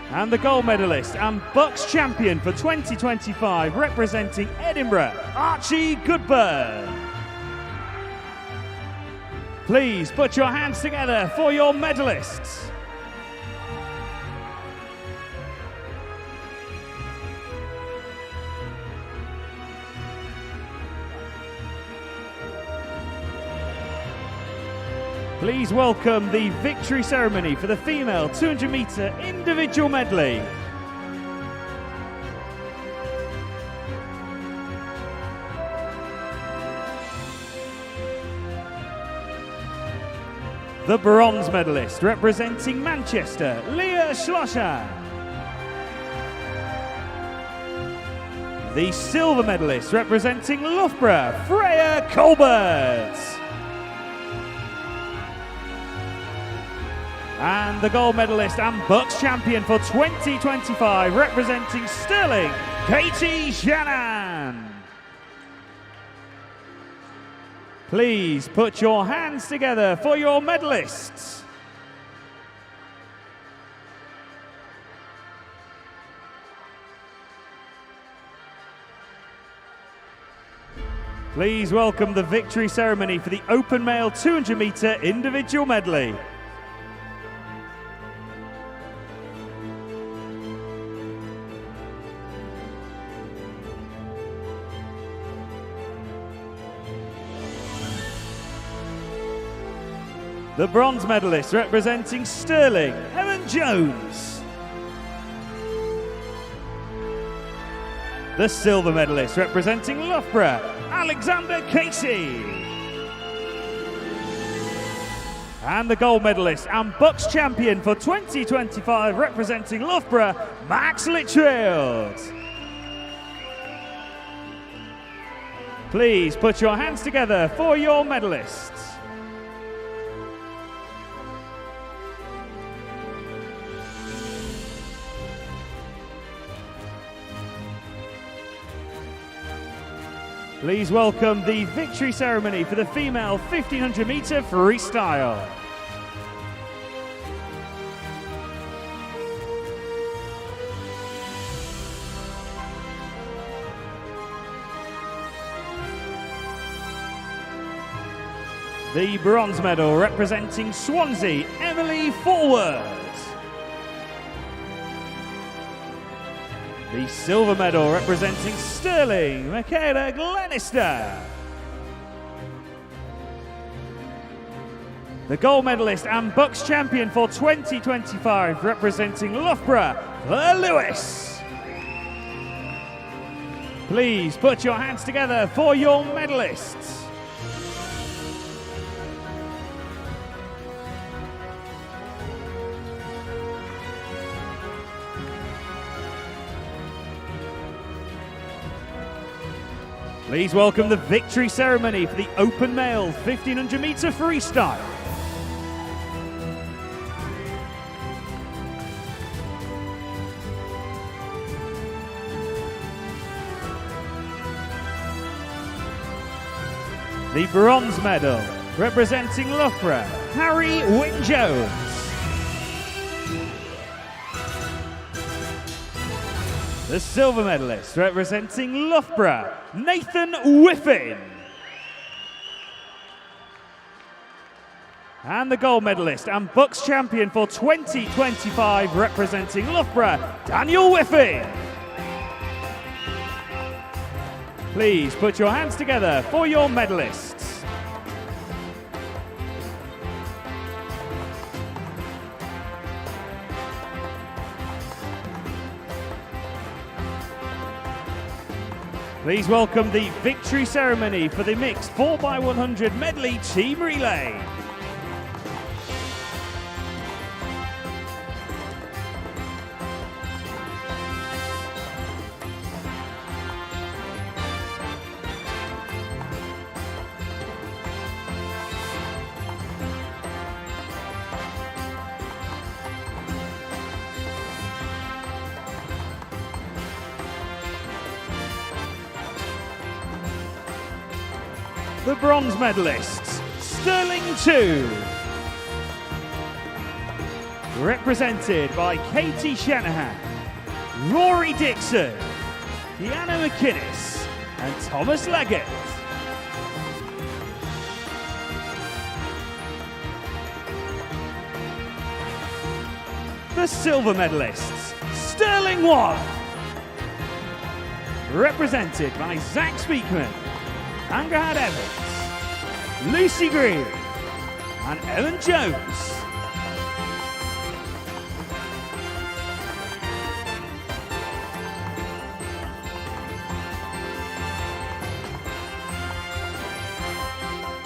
And the gold medalist and BUCS champion for 2025 representing Edinburgh, Archie Goodburn. Please put your hands together for your medalists. Please welcome the victory ceremony for the female 200 metre individual medley. The bronze medalist representing Manchester, Leah Schlosser. The silver medalist representing Loughborough, Freya Colbert. And the gold medalist and BUCS champion for 2025 representing Stirling, Katie Shannon. Please put your hands together for your medalists. Please welcome the victory ceremony for the open male 200 metre individual medley. The bronze medalist representing Stirling, Helen Jones. The silver medalist representing Loughborough, Alexander Casey. And the gold medalist and BUCS champion for 2025 representing Loughborough, Max Litchfield. Please put your hands together for your medalists. Please welcome the victory ceremony for the female 1500 metre freestyle. The bronze medal representing Swansea, Emily Forward. The silver medal representing Stirling, Michaela Glenister. The gold medalist and BUCS champion for 2025 representing Loughborough, Claire Lewis. Please put your hands together for your medalists. Please welcome the victory ceremony for the open male 1500 metre freestyle. The bronze medal representing Loughborough, Harry Wynne-Jones. The silver medalist representing Loughborough, Nathan Whiffin. And the gold medalist and BUCS champion for 2025 representing Loughborough, Daniel Whiffin. Please put your hands together for your medalists. Please welcome the victory ceremony for the mixed 4x100 medley team relay. the bronze medalists, Sterling 2. Represented by Katie Shanahan, Rory Dixon, Deanna McInnes and Thomas Leggett. The silver medalists, Sterling 1. Represented by Zach Speakman, Angerhard Evans, Lucy Green and Evan Jones.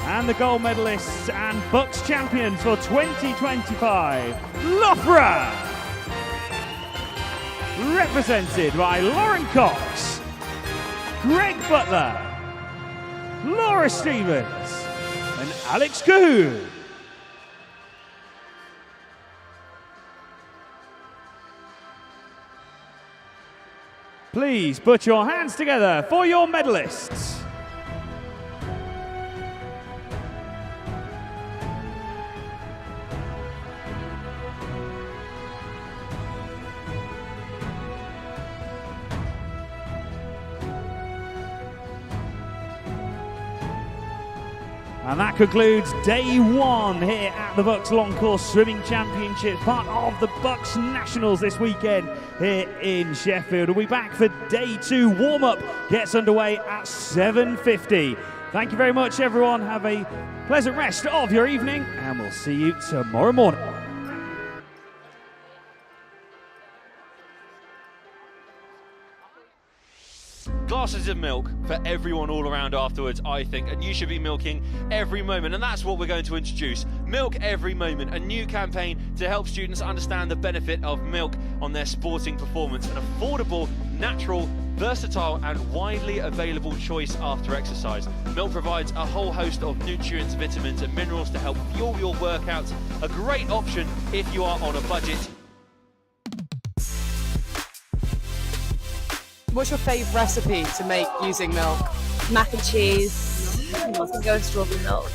And the gold medalists and BUCS champions for 2025, Loughborough. Represented by Lauren Cox, Greg Butler, Laura Stevens and Alex Cahoon. Please put your hands together for your medalists. And that concludes day one here at the BUCS Long Course Swimming Championship, part of the BUCS Nationals this weekend here in Sheffield. We'll be back for day two. Warm-up gets underway at 7:50. Thank you very much, everyone. Have a pleasant rest of your evening, and we'll see you tomorrow morning. Glasses of milk for everyone all around afterwards, I think, and you should be milking every moment, and that's what we're going to introduce. Milk Every Moment, a new campaign to help students understand the benefit of milk on their sporting performance. An affordable, natural, versatile and widely available choice after exercise. Milk provides a whole host of nutrients, vitamins and minerals to help fuel your workouts. A great option if you are on a budget. What's your favourite recipe to make using milk? Mac and cheese. I was going to go with strawberry milk.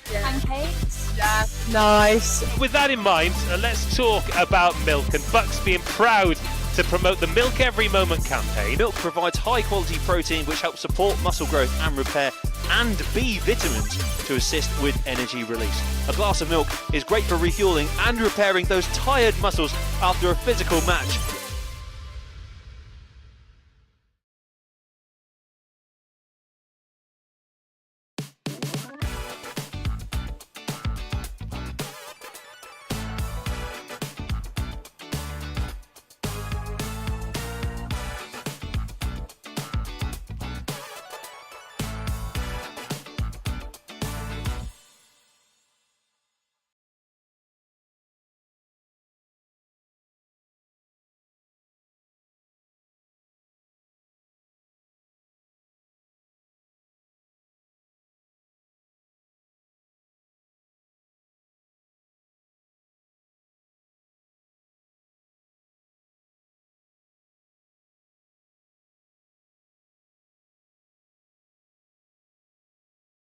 Pancakes. Yeah. Nice. With that in mind, let's talk about milk and BUCS being proud to promote the Milk Every Moment campaign. Milk provides high quality protein which helps support muscle growth and repair, and B vitamins to assist with energy release. A glass of milk is great for refueling and repairing those tired muscles after a physical match.